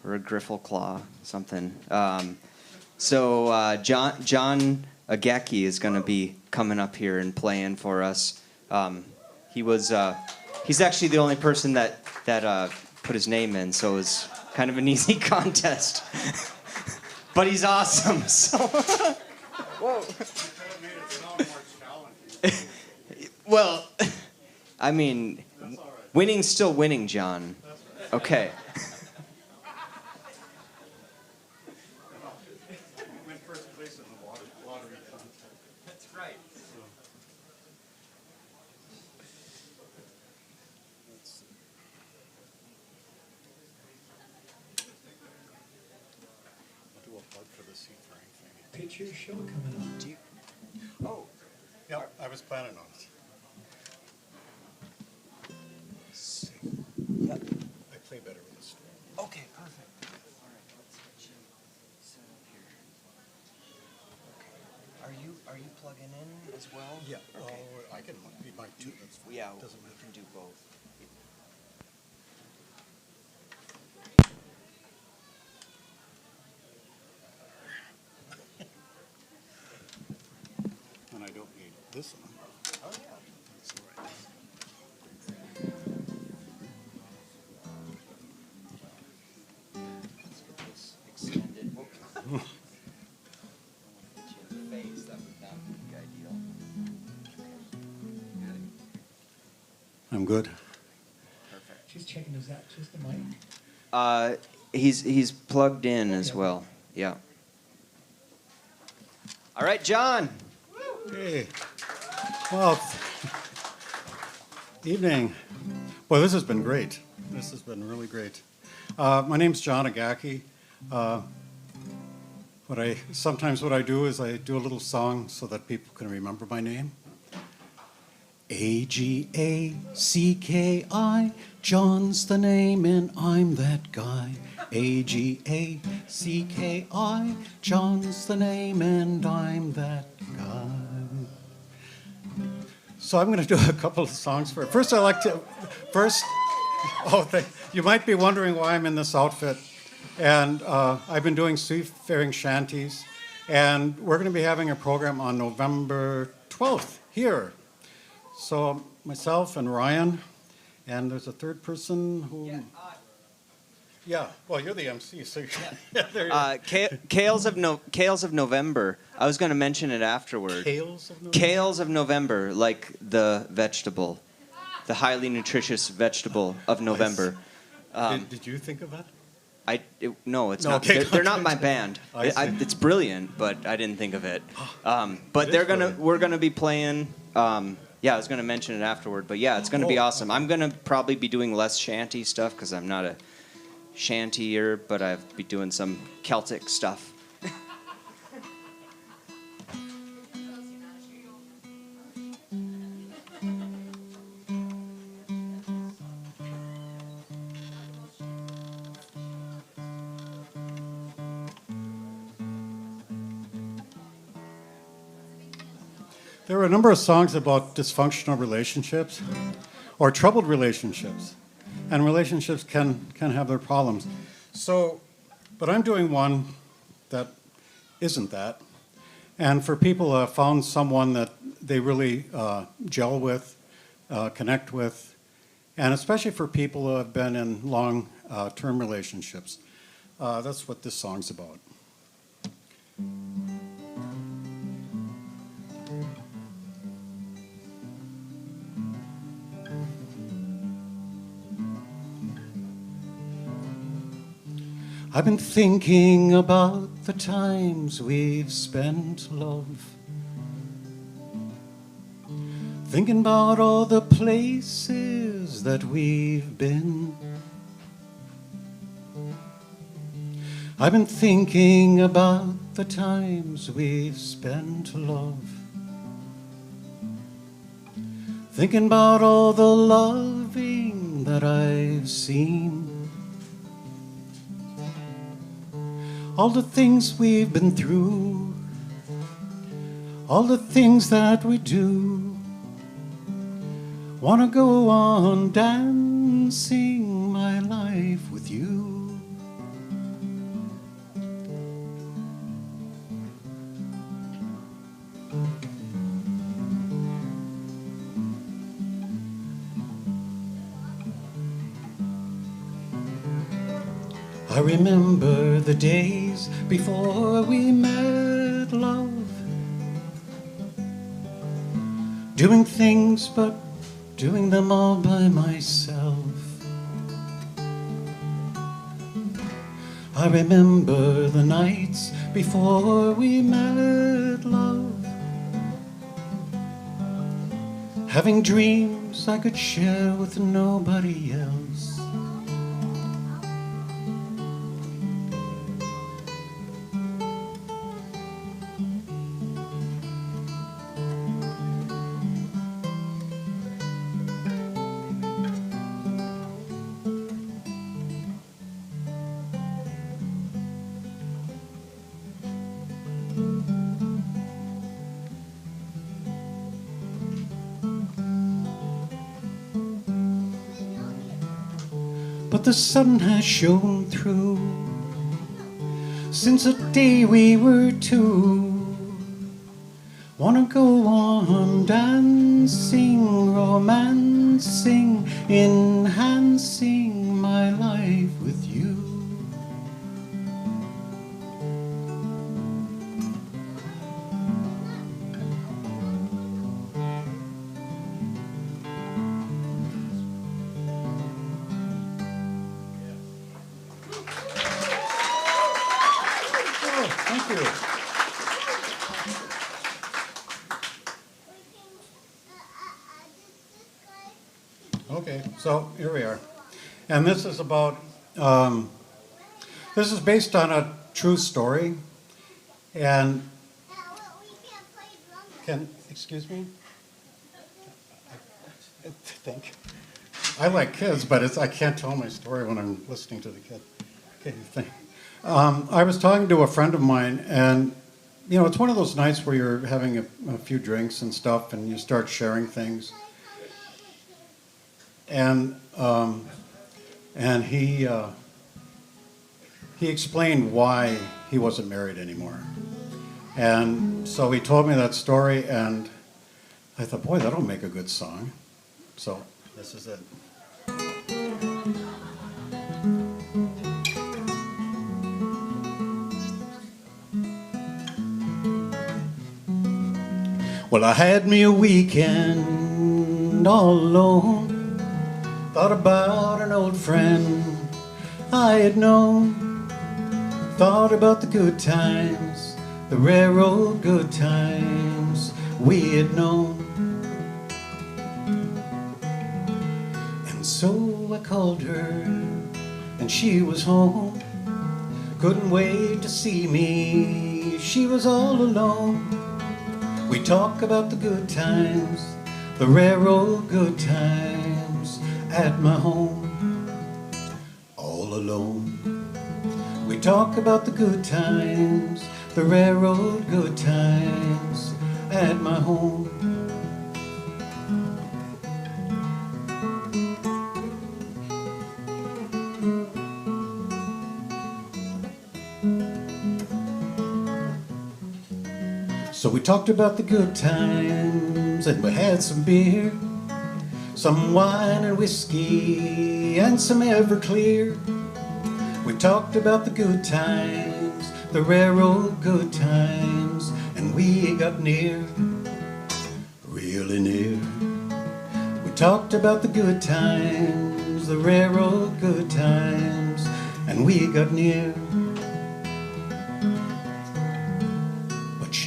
Griffleclaw, something. John Ageki is going to be coming up here and playing for us. He's actually the only person that put his name in, so it was kind of an easy contest. But he's awesome. So, whoa. Well, I mean, winning's still winning, John. Okay. That's right. Do a plug for the Sea Frank thing. Picture show coming up. Do you? Oh. Yeah, I was planning on it. Yep. I play better with a stool. Okay, perfect. All right, let's get you set up here. Okay. Are you plugging in as well? Yeah. Okay. I can be my two. That's fine. Yeah, Doesn't we matter. can do both. And I don't need this one. Oh yeah. That's all right. Let's get this extended. Okay. Get you in the face. That would not be ideal. I'm good. Perfect. She's checking, is that just the mic? He's plugged in as well. Yeah. All right, John. Hey. Well, evening. Well, this has been great. This has been really great. My name's John Agaki. What I do is I do a little song so that people can remember my name. A-G-A-C-K-I, John's the name and I'm that guy. A-G-A-C-K-I, John's the name and I'm that guy. So I'm going to do a couple of songs for it. You might be wondering why I'm in this outfit. And I've been doing seafaring shanties. And we're going to be having a program on November 12th here. So myself and Ryan, and there's a third person who... Yeah, well, you're the MC, so there you go. Kales of November. I was going to mention it afterward. Kales of November? Kales of November, like the vegetable. The highly nutritious vegetable of November. Did you think of that? No, it's No, not. okay, They're not my band. It's brilliant, but I didn't think of it. But we're gonna be playing. Yeah, I was gonna mention it afterward, but yeah, it's gonna be awesome. I'm gonna probably be doing less shanty stuff because I'm not a shantier, but I'll be doing some Celtic stuff. There are a number of songs about dysfunctional relationships or troubled relationships. And relationships can have their problems. So, but I'm doing one that isn't that. And for people who have found someone that they really gel with, connect with, and especially for people who have been in long-term relationships. That's what this song's about. I've been thinking about the times we've spent, love. Thinking about all the places that we've been. I've been thinking about the times we've spent, love. Thinking about all the loving that I've seen. All the things we've been through. All the things that we do. Wanna go on dancing my life with you. I remember the days before we met, love. Doing things but doing them all by myself. I remember the nights before we met, love. Having dreams I could share with nobody else. But the sun has shone through since the day we were two. Wanna go on dancing, romancing, enhancing my life with you. Okay, so here we are. And this is about, this is based on a true story. And, excuse me? I like kids, but I can't tell my story when I'm listening to the kid. Okay, thank. I was talking to a friend of mine, and you know, it's one of those nights where you're having a few drinks and stuff, and you start sharing things. And he explained why he wasn't married anymore. And so he told me that story, and I thought, boy, that'll make a good song. So this is it. Well, I had me a weekend all alone. Thought about an old friend I had known. Thought about the good times, the rare old good times we had known. And so I called her, and she was home. Couldn't wait to see me, she was all alone. We talk about the good times, the rare old good times at my home, all alone. We talk about the good times, the rare old good times at my home. So we talked about the good times, and we had some beer, some wine and whiskey, and some Everclear. We talked about the good times, the rare old good times, and we got near, really near. We talked about the good times, the rare old good times, and we got near.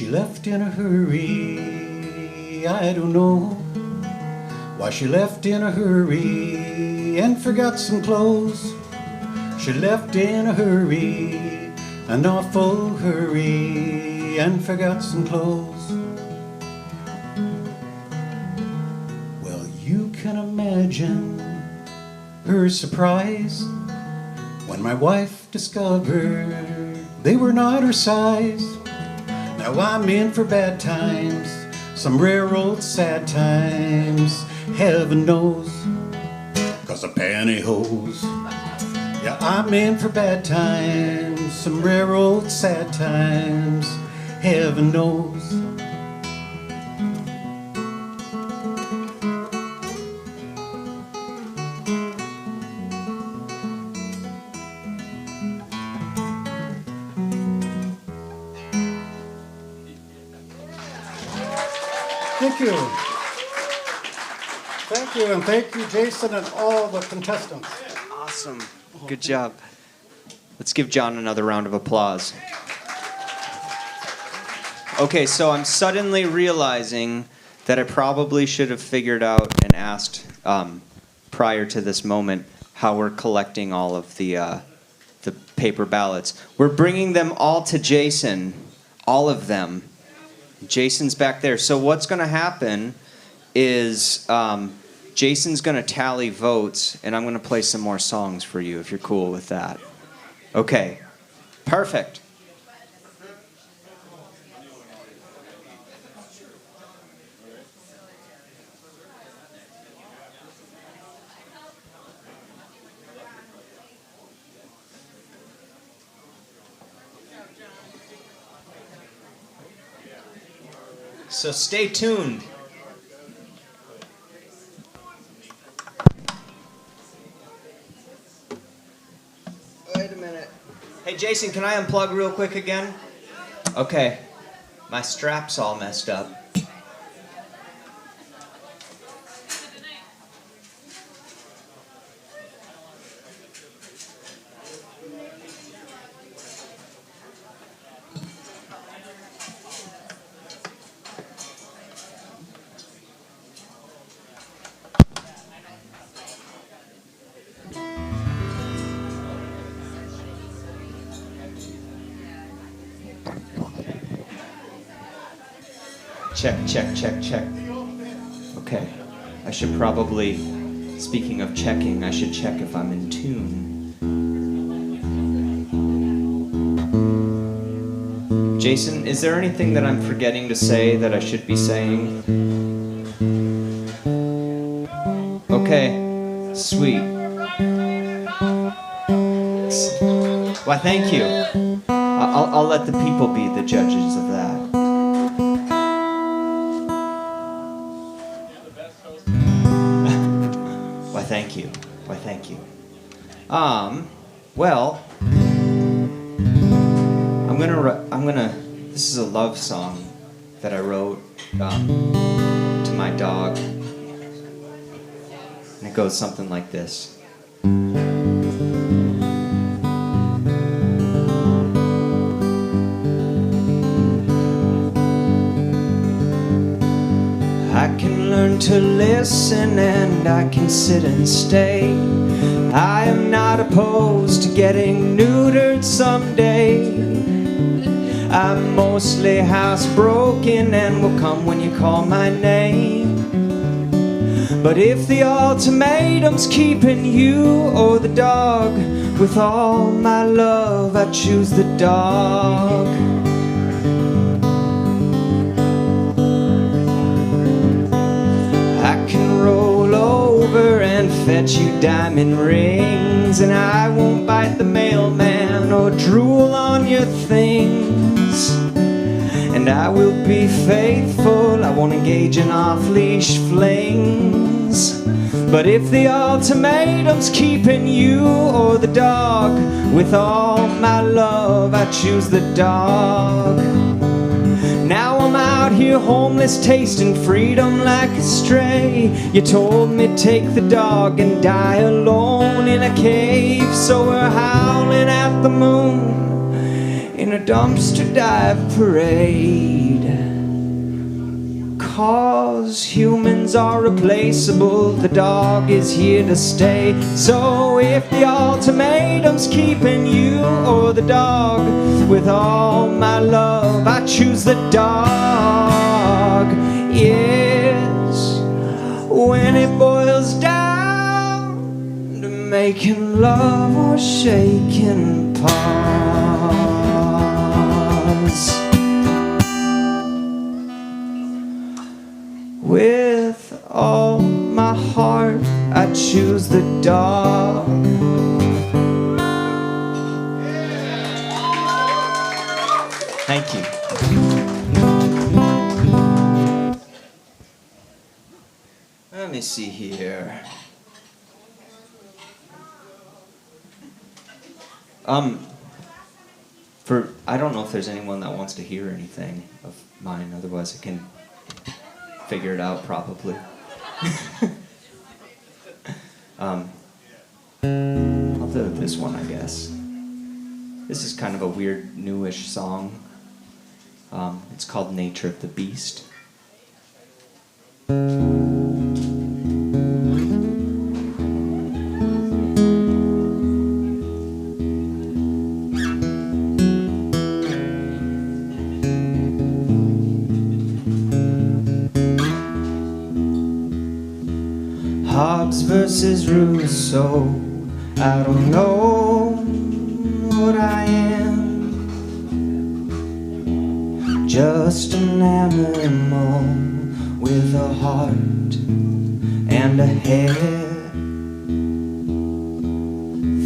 she left in a hurry. I don't know why she left in a hurry and forgot some clothes. She left in a hurry, an awful hurry, and forgot some clothes. Well, you can imagine her surprise when my wife discovered they were not her size. Now I'm in for bad times, some rare old sad times, heaven knows, 'cause of pantyhose. Yeah, I'm in for bad times, some rare old sad times, heaven knows. Thank you. Thank you, and thank you, Jason, and all the contestants. Awesome. Good job. Let's give John another round of applause. Okay, so I'm suddenly realizing that I probably should have figured out and asked prior to this moment how we're collecting all of the paper ballots. We're bringing them all to Jason, all of them. Jason's back there. So what's going to happen is Jason's going to tally votes, and I'm going to play some more songs for you, if you're cool with that. Okay. Perfect. So stay tuned. Wait a minute. Hey, Jason, can I unplug real quick again? Okay. My strap's all messed up. Check. Okay. I should probably, speaking of checking, I should check if I'm in tune. Jason, is there anything that I'm forgetting to say that I should be saying? Okay. Sweet. Why, thank you. I'll let the people be the judges of that. Thank you. Why, thank you. Well, this is a love song that I wrote to my dog. And it goes something like this. I can learn to listen and I can sit and stay. I am not opposed to getting neutered someday. I'm mostly housebroken and will come when you call my name. But if the ultimatum's keeping you or the dog, with all my love I choose the dog. Roll over and fetch you diamond rings, and I won't bite the mailman or drool on your things. And I will be faithful, I won't engage in off-leash flings. But if the ultimatum's keeping you or the dog, with all my love I choose the dog. Now I'm out here homeless, tasting freedom like a stray. You told me take the dog and die alone in a cave. So we're howling at the moon in a dumpster dive parade. 'Cause humans are replaceable, the dog is here to stay. So if the ultimatum's keeping you or the dog, with all my love I choose the dog. Yes, when it boils down to making love or shaking paws, with all my heart I choose the dog. Thank you. Let me see here. I don't know if there's anyone that wants to hear anything of mine, otherwise I can figure it out probably. I'll do this one, I guess. This is kind of a weird, newish song. It's called Nature of the Beast. Hobbes versus Wussow, I don't know what I am. Just an animal with a heart and a head.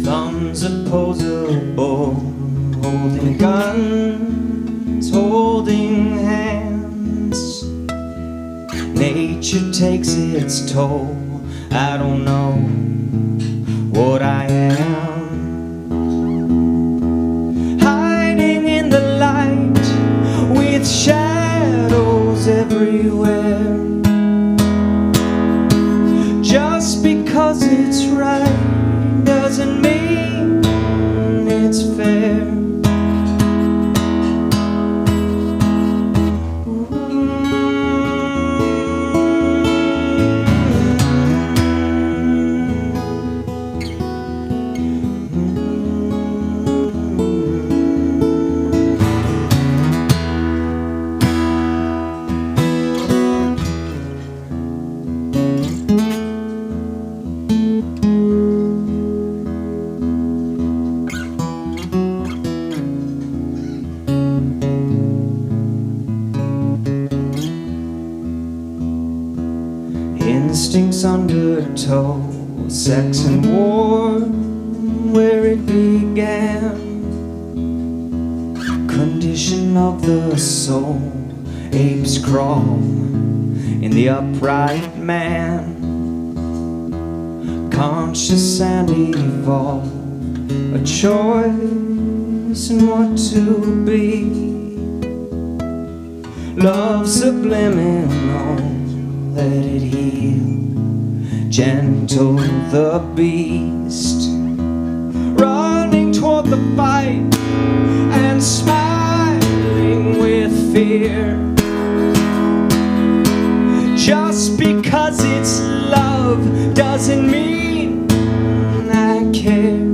Thumbs opposable, holding guns, holding hands. Nature takes its toll, I don't know what I am. Hiding in the light with shadows everywhere. Just because it's right doesn't mean it's fair. Instincts undertow, sex and war, where it began. Condition of the soul, apes crawl in the upright man. Conscious and evolve, a choice in what to be. Love subliminal, let it heal, gentle the beast, running toward the fight and smiling with fear. Just because it's love doesn't mean I care.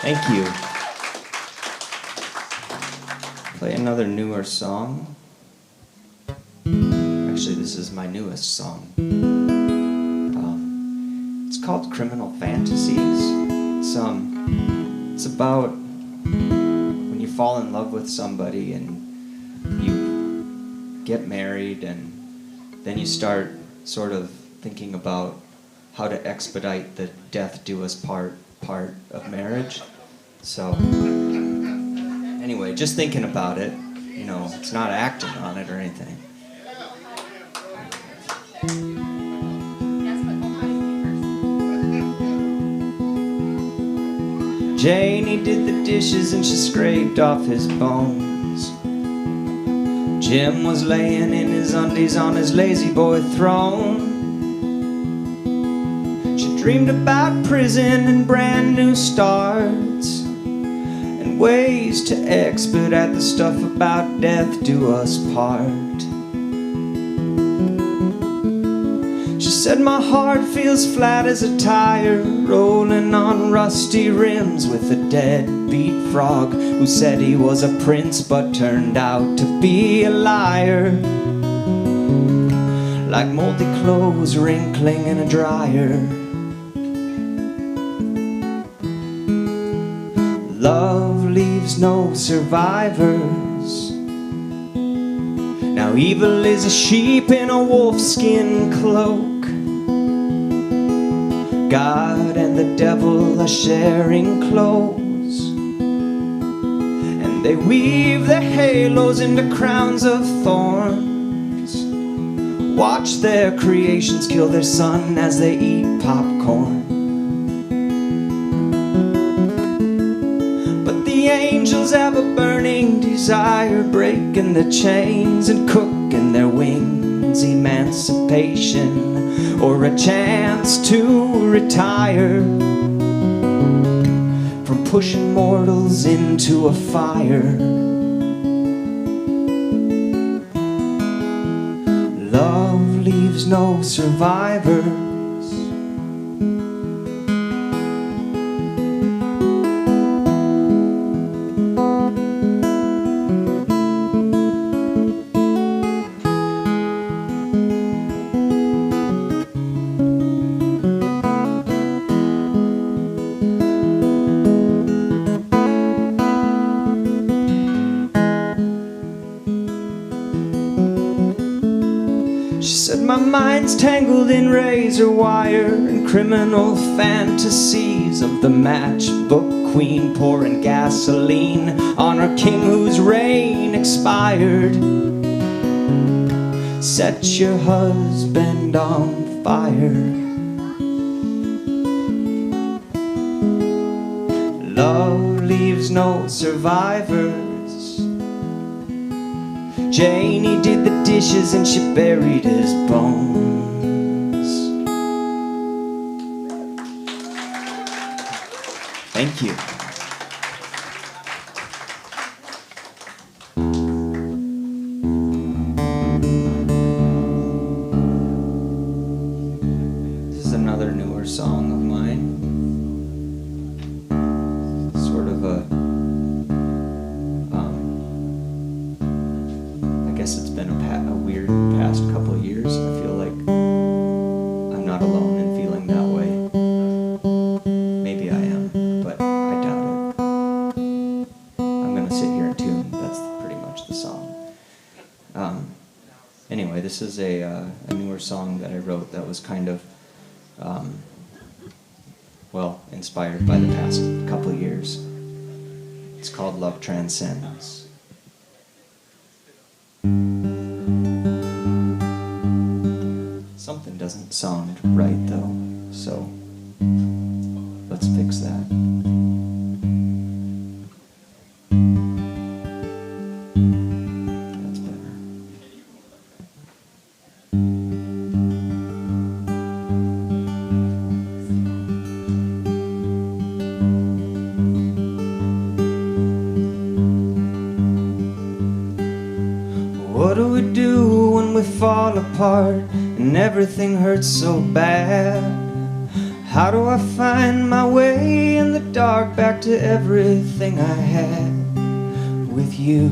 Thank you. play another newer song. Actually, this is my newest song. It's called Criminal Fantasies. It's about when you fall in love with somebody and you get married, and then you start sort of thinking about how to expedite the death do us part of marriage. So anyway, just thinking about it, you know, it's not acting on it or anything. Janie did the dishes and she scraped off his bones. Jim was laying in his undies on his lazy boy throne. She dreamed about prison and brand new starts, and ways to expedite the stuff about death do us part. She said my heart feels flat as a tire, rolling on rusty rims with a deadbeat frog who said he was a prince but turned out to be a liar. Like moldy clothes wrinkling in a dryer. Love leaves no survivors. Now evil is a sheep in a wolfskin cloak. God and the devil are sharing clothes, and they weave their halos into crowns of thorns. Watch their creations kill their son as they eat popcorn. But the angels have a burning desire, breaking the chains and cooking their wings. Emancipation or a chance to retire from pushing mortals into a fire. Love leaves no survivors. My mind's tangled in razor wire and criminal fantasies of the matchbook queen pouring gasoline on her king whose reign expired. Set your husband on fire. Love leaves no survivors. Janie did the dishes and she buried his bones. Thank you. This is another newer song of mine. Sort of a I guess it's been a weird past couple of years. I feel like I'm not alone in feeling that way. Maybe I am, but I doubt it. I'm gonna sit here and tune. That's pretty much the song. Anyway, this is a newer song that I wrote that was kind of, well, inspired by the past couple of years. It's called Love Transcends. Something doesn't sound right though, so let's fix that. That's better. What do we do when we fall apart and everything hurts so bad? How do I find my way in the dark back to everything I had with you?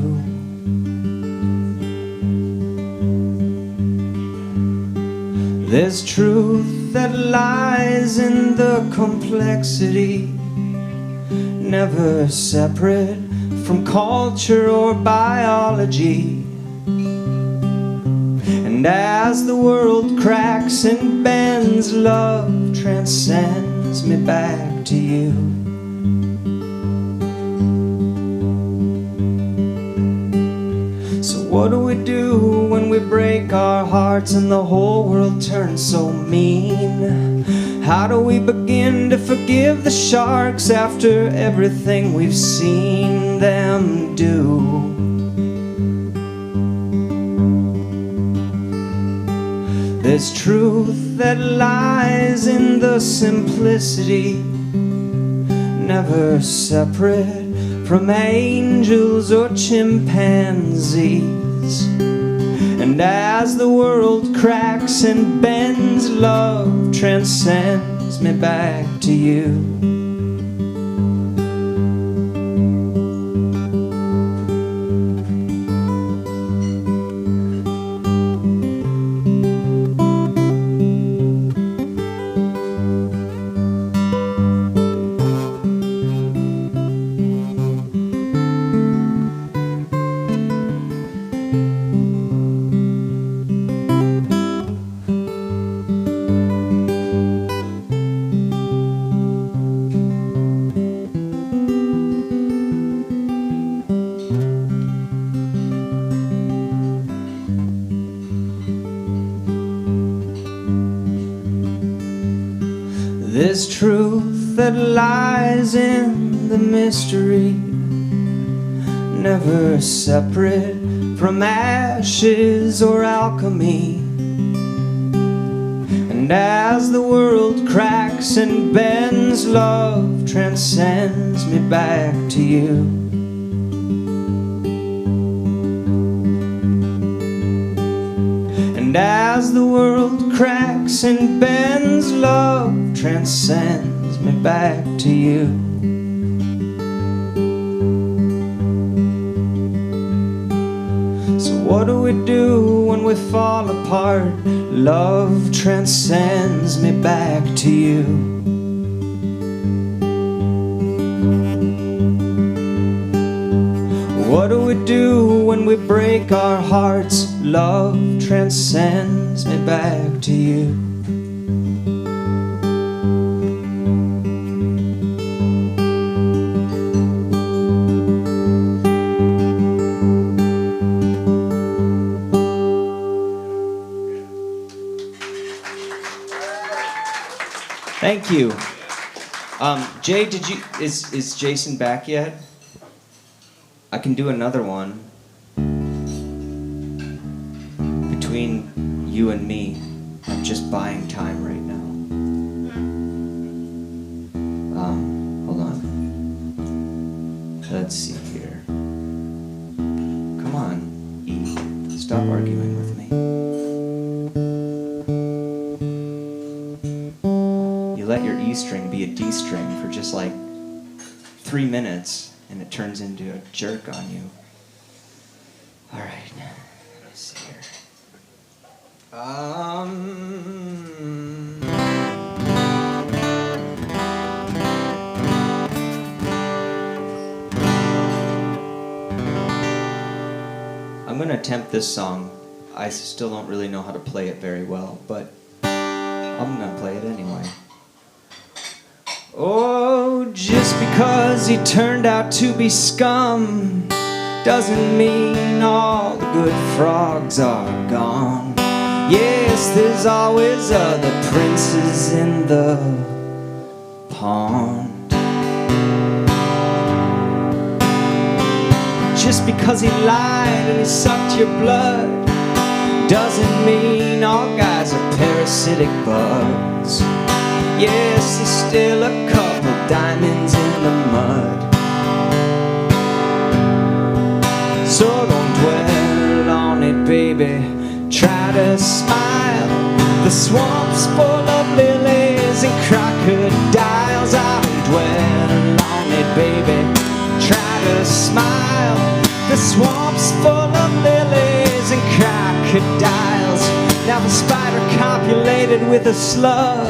There's truth that lies in the complexity, never separate from culture or biology. And as the world cracks and bends, love transcends me back to you. So what do we do when we break our hearts and the whole world turns so mean? How do we begin to forgive the sharks after everything we've seen them do? There's truth that lies in the simplicity, never separate from angels or chimpanzees. And as the world cracks and bends, love transcends me back to you. There's truth that lies in the mystery, never separate from ashes or alchemy. And as the world cracks and bends, love transcends me back to you. And as the world cracks and bends, love transcends me back to you. So what do we do when we fall apart? Love transcends me back to you. What do we do when we break our hearts? Love transcends me back to you. Thank you. Jay, is Jason back yet? I can do another one between you and me. I'm just buying time right now. Hold on. Let's see here. Come on, E. Stop arguing with me. You let your E string be a D string for just like 3 minutes, and it turns into a jerk on you. All right, let's see here. I'm gonna attempt this song. I still don't really know how to play it very well, but I'm gonna play it anyway. Oh, just because he turned out to be scum doesn't mean all the good frogs are gone. Yes, there's always other princes in the pond. Just because he lied and he sucked your blood doesn't mean all guys are parasitic bugs. Yes, there's still a couple diamonds in the mud. So don't dwell on it, baby. Try to smile. The swamp's full of lilies and crocodiles. I don't dwell on it, baby. Try to smile. The swamp's full of lilies and crocodiles. Now the spider copulated with a slug,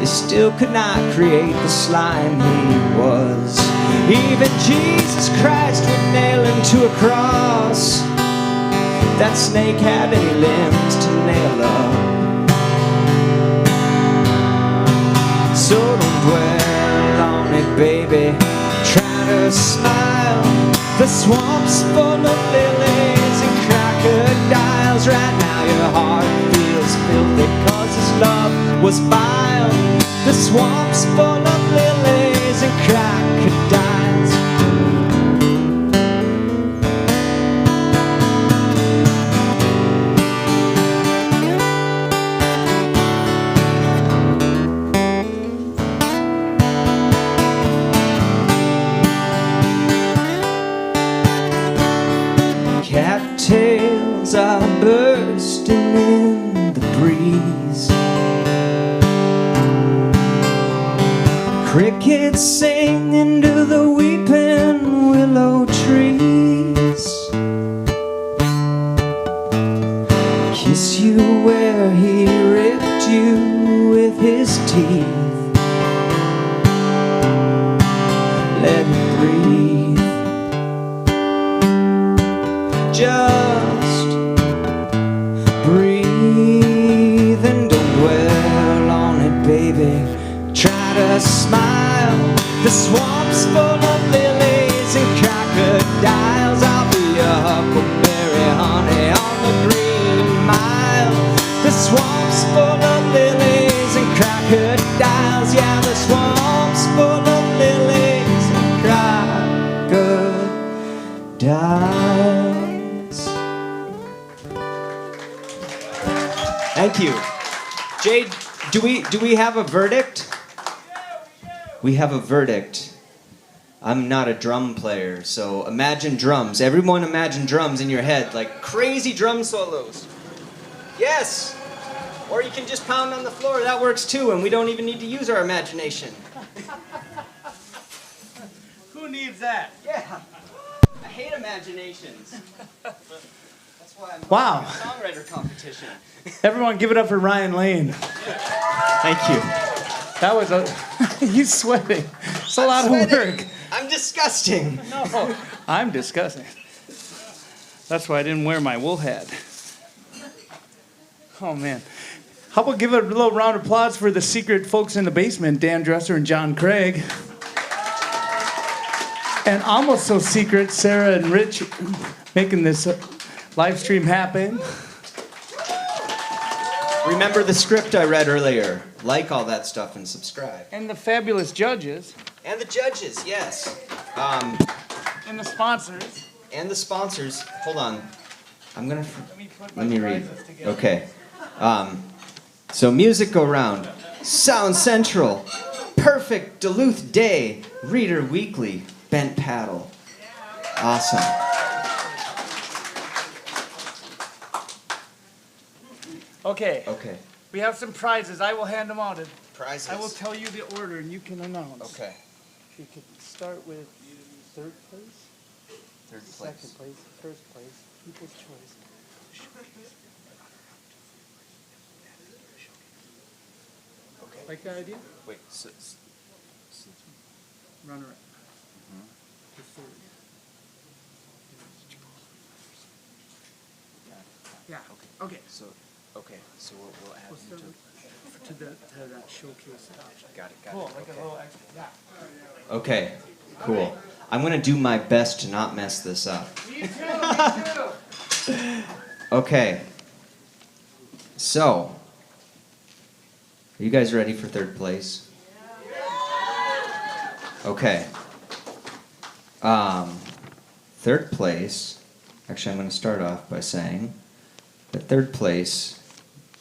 they still could not create the slime he was. Even Jesus Christ would nail him to a cross. That snake had any limbs to nail up. So don't dwell on it, baby. Try to smile. The swamp's full of lilies and crocodiles. Right now your heart feels filthy 'cause his love was vile. The swamp's full of lilies and crocodiles. Cattails are bursting in the breeze. Crickets sing into the weeping willow trees. Kiss you where he ripped you with his teeth. Let him breathe. Just breathe and don't dwell on it, baby. Try to smile. The swamp's full of lilies and crocodiles. I'll be a huckleberry, honey, on the Green Mile. The swamp's full of lilies and crocodiles. Yeah, the swamp's full of lilies and crocodiles. Thank you. Jade, do we have a verdict? We have a verdict. I'm not a drum player, so imagine drums. Everyone imagine drums in your head, like crazy drum solos. Yes! Or you can just pound on the floor, that works too, and we don't even need to use our imagination. Who needs that? Yeah. I hate imaginations. That's why I'm Wow. in a songwriter competition. Everyone give it up for Ryan Lane. Thank you. That was a... He's sweating. It's a lot of work. I'm disgusting. No, I'm disgusting. That's why I didn't wear my wool hat. Oh, man. How about give a little round of applause for the secret folks in the basement, Dan Dresser and John Craig. And almost so secret, Sarah and Rich making this live stream happen. Remember the script I read earlier. Like all that stuff and subscribe. And the fabulous judges. And the judges, yes. And the sponsors. And the sponsors. Hold on. I'm gonna. Let me read. Okay. So music go round. Sound Central. Perfect Duluth Day. Reader Weekly. Bent Paddle. Awesome. Okay. Okay. We have some prizes. I will hand them out. Prizes. I will tell you the order, and you can announce. Okay. You could start with third place. Third place. Second place. First place. People's choice. Okay. Like that idea? Wait. Runner up. The third. Yeah. Okay. So we'll add We'll them start to. to that showcase. Got it. Cool. It. Like Okay. a little extra. Yeah. Okay. Cool. I'm gonna do my best to not mess this up. Me too. Okay. So, are you guys ready for third place? Okay. Third place. Actually, I'm going to start off by saying that third place,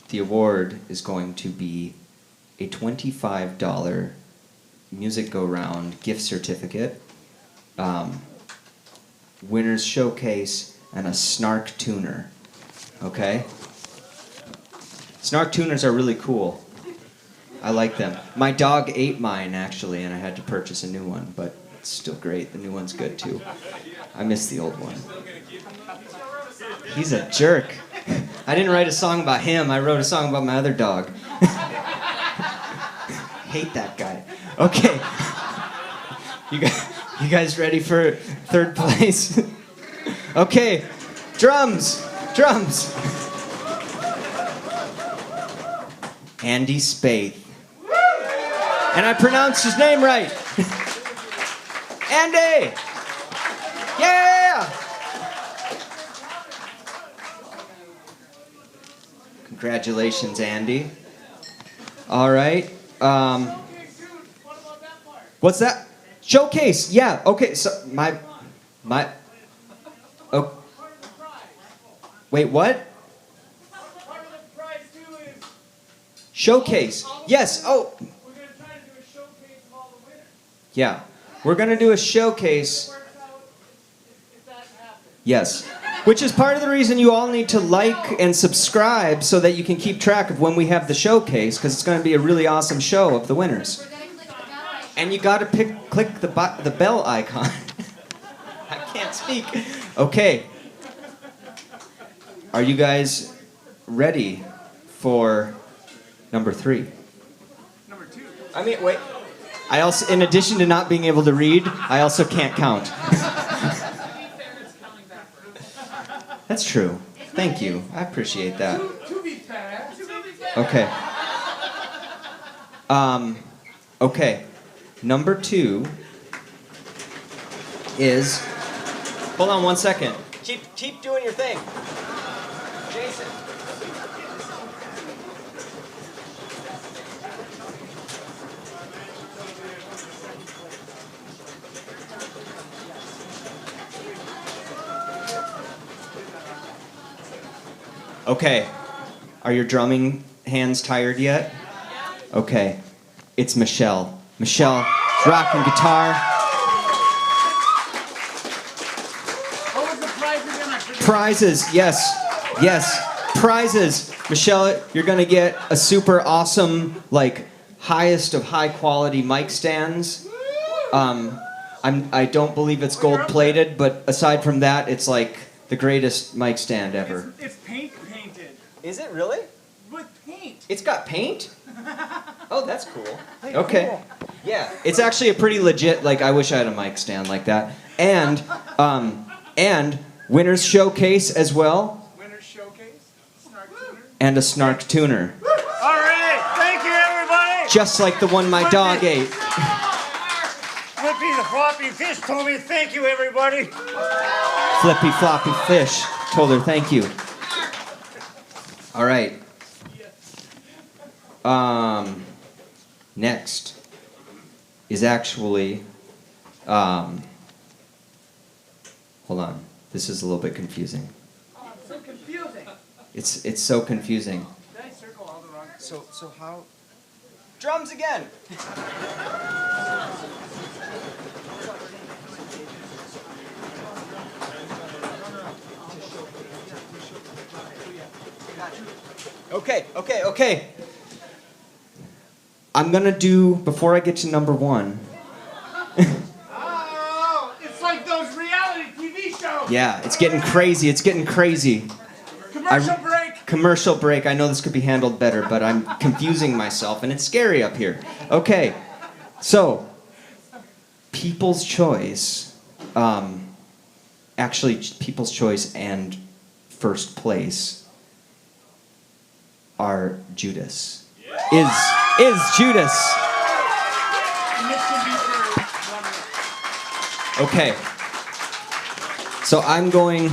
the award is going to be a $25 Music Go Round gift certificate, winner's showcase, and a snark tuner. Okay? Snark tuners are really cool. I like them. My dog ate mine, actually, and I had to purchase a new one, but it's still great. The new one's good, too. I miss the old one. He's a jerk. I didn't write a song about him. I wrote a song about my other dog. Hate that guy. Okay. You guys ready for third place? Okay. Drums. Andy Spaeth. And I pronounced his name right. Andy! Yeah! Congratulations, Andy. All right. What's that? Showcase. Yeah. Okay. So my. Oh. Wait. What? Showcase. Yes. Oh. Yeah. We're gonna do a showcase. Yes. Which is part of the reason you all need to like and subscribe so that you can keep track of when we have the showcase, because it's going to be a really awesome show of the winners. And you got to click the bell icon. I can't speak. Okay. Are you guys ready for number 3? Number 2. I mean, wait. I also, in addition to not being able to read, I also can't count. That's true. Thank you. I appreciate that. Okay. Okay. Number 2 is. Hold on 1 second. Keep doing your thing. Jason. Okay. Are your drumming hands tired yet? Okay. It's Michelle. Michelle, rockin' guitar. What was the prize again? Prizes, yes. Prizes. Michelle, you're gonna get a super awesome, like, highest of high quality mic stands. I don't believe it's gold plated, but aside from that, it's like the greatest mic stand ever. It's painted. Is it really? With paint. It's got paint? Oh, that's cool. Hey, Okay. cool. Yeah, it's actually a pretty legit, like, I wish I had a mic stand like that. And winner's showcase as well. Winner's showcase. Snark tuner. And a snark tuner. All right, thank you, everybody. Just like the one my dog ate. Flippy the floppy fish told me thank you, everybody. Flippy floppy fish told her thank you. All right. Next is actually, hold on. This is a little bit confusing. Oh, it's so confusing. It's so confusing. Did I circle all the wrong? So how? Drums again. Okay. I'm gonna do, before I get to number 1. Oh, it's like those reality TV shows. Yeah, it's getting crazy. Commercial break. Commercial break. I know this could be handled better, but I'm confusing myself, and it's scary up here. Okay, so, People's Choice. Actually, People's Choice and first place are Judas. Is Judas. Okay. So I'm going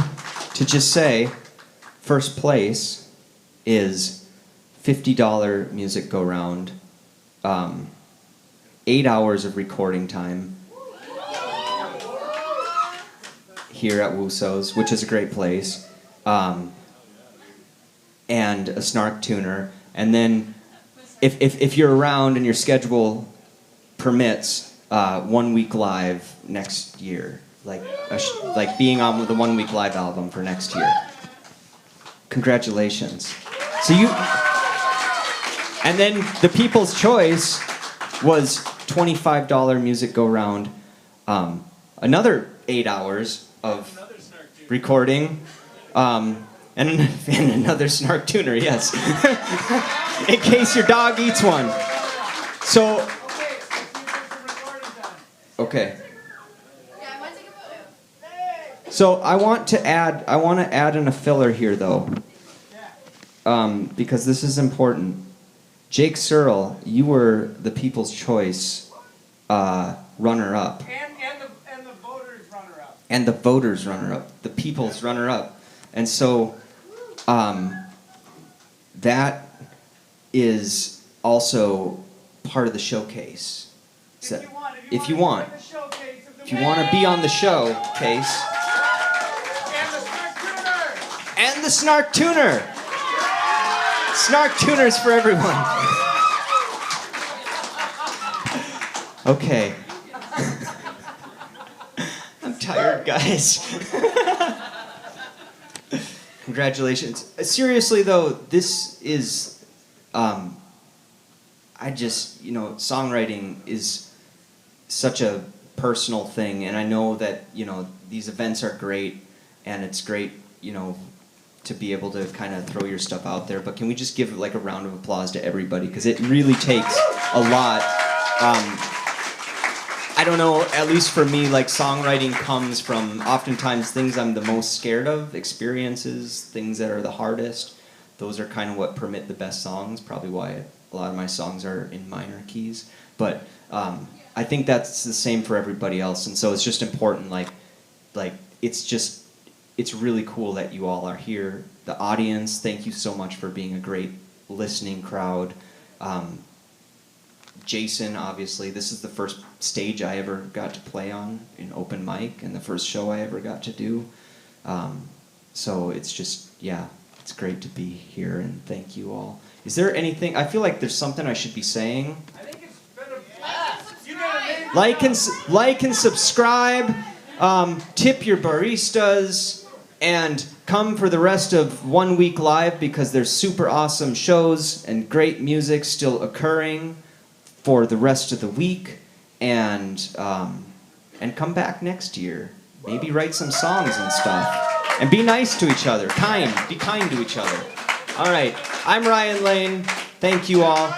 to just say first place is $50 music go round, 8 hours of recording time here at Wussow's, which is a great place, and a snark tuner. And then if you're around and your schedule permits, 1 week live next year, like being on the 1 week live album for next year. Congratulations. So and then the People's Choice was $25 music go round, another 8 hours of recording, and And another snark tuner, yes. In case your dog eats one. So, okay. So I want to add in a filler here though, because this is important. Jake Searl, you were the People's Choice runner-up. And the voters runner-up. And the voters runner-up, the People's runner-up. And so that is also part of the showcase. So, if you want to be on the showcase. And the snark tuner. Snark tuners for everyone. Okay. I'm tired, guys. Congratulations. Seriously though, this is, songwriting is such a personal thing, and I know that, these events are great, and it's great, to be able to kind of throw your stuff out there, but can we just give like a round of applause to everybody, because it really takes a lot. I don't know, at least for me, like songwriting comes from oftentimes things I'm the most scared of, experiences, things that are the hardest. Those are kind of what permit the best songs, probably why a lot of my songs are in minor keys. But I think that's the same for everybody else, and so it's just important, it's really cool that you all are here. The audience, thank you so much for being a great listening crowd. Jason, obviously, this is the first stage I ever got to play on in open mic, and the first show I ever got to do. So it's just, it's great to be here, and thank you all. Is there anything, I feel like there's something I should be saying. I think it's been a blast. Like and subscribe, tip your baristas, and come for the rest of 1 week live, because there's super awesome shows and great music still occurring for the rest of the week, and come back next year. Maybe write some songs and stuff, and be nice to each other. Be kind to each other. All right, I'm Ryan Lane. Thank you all.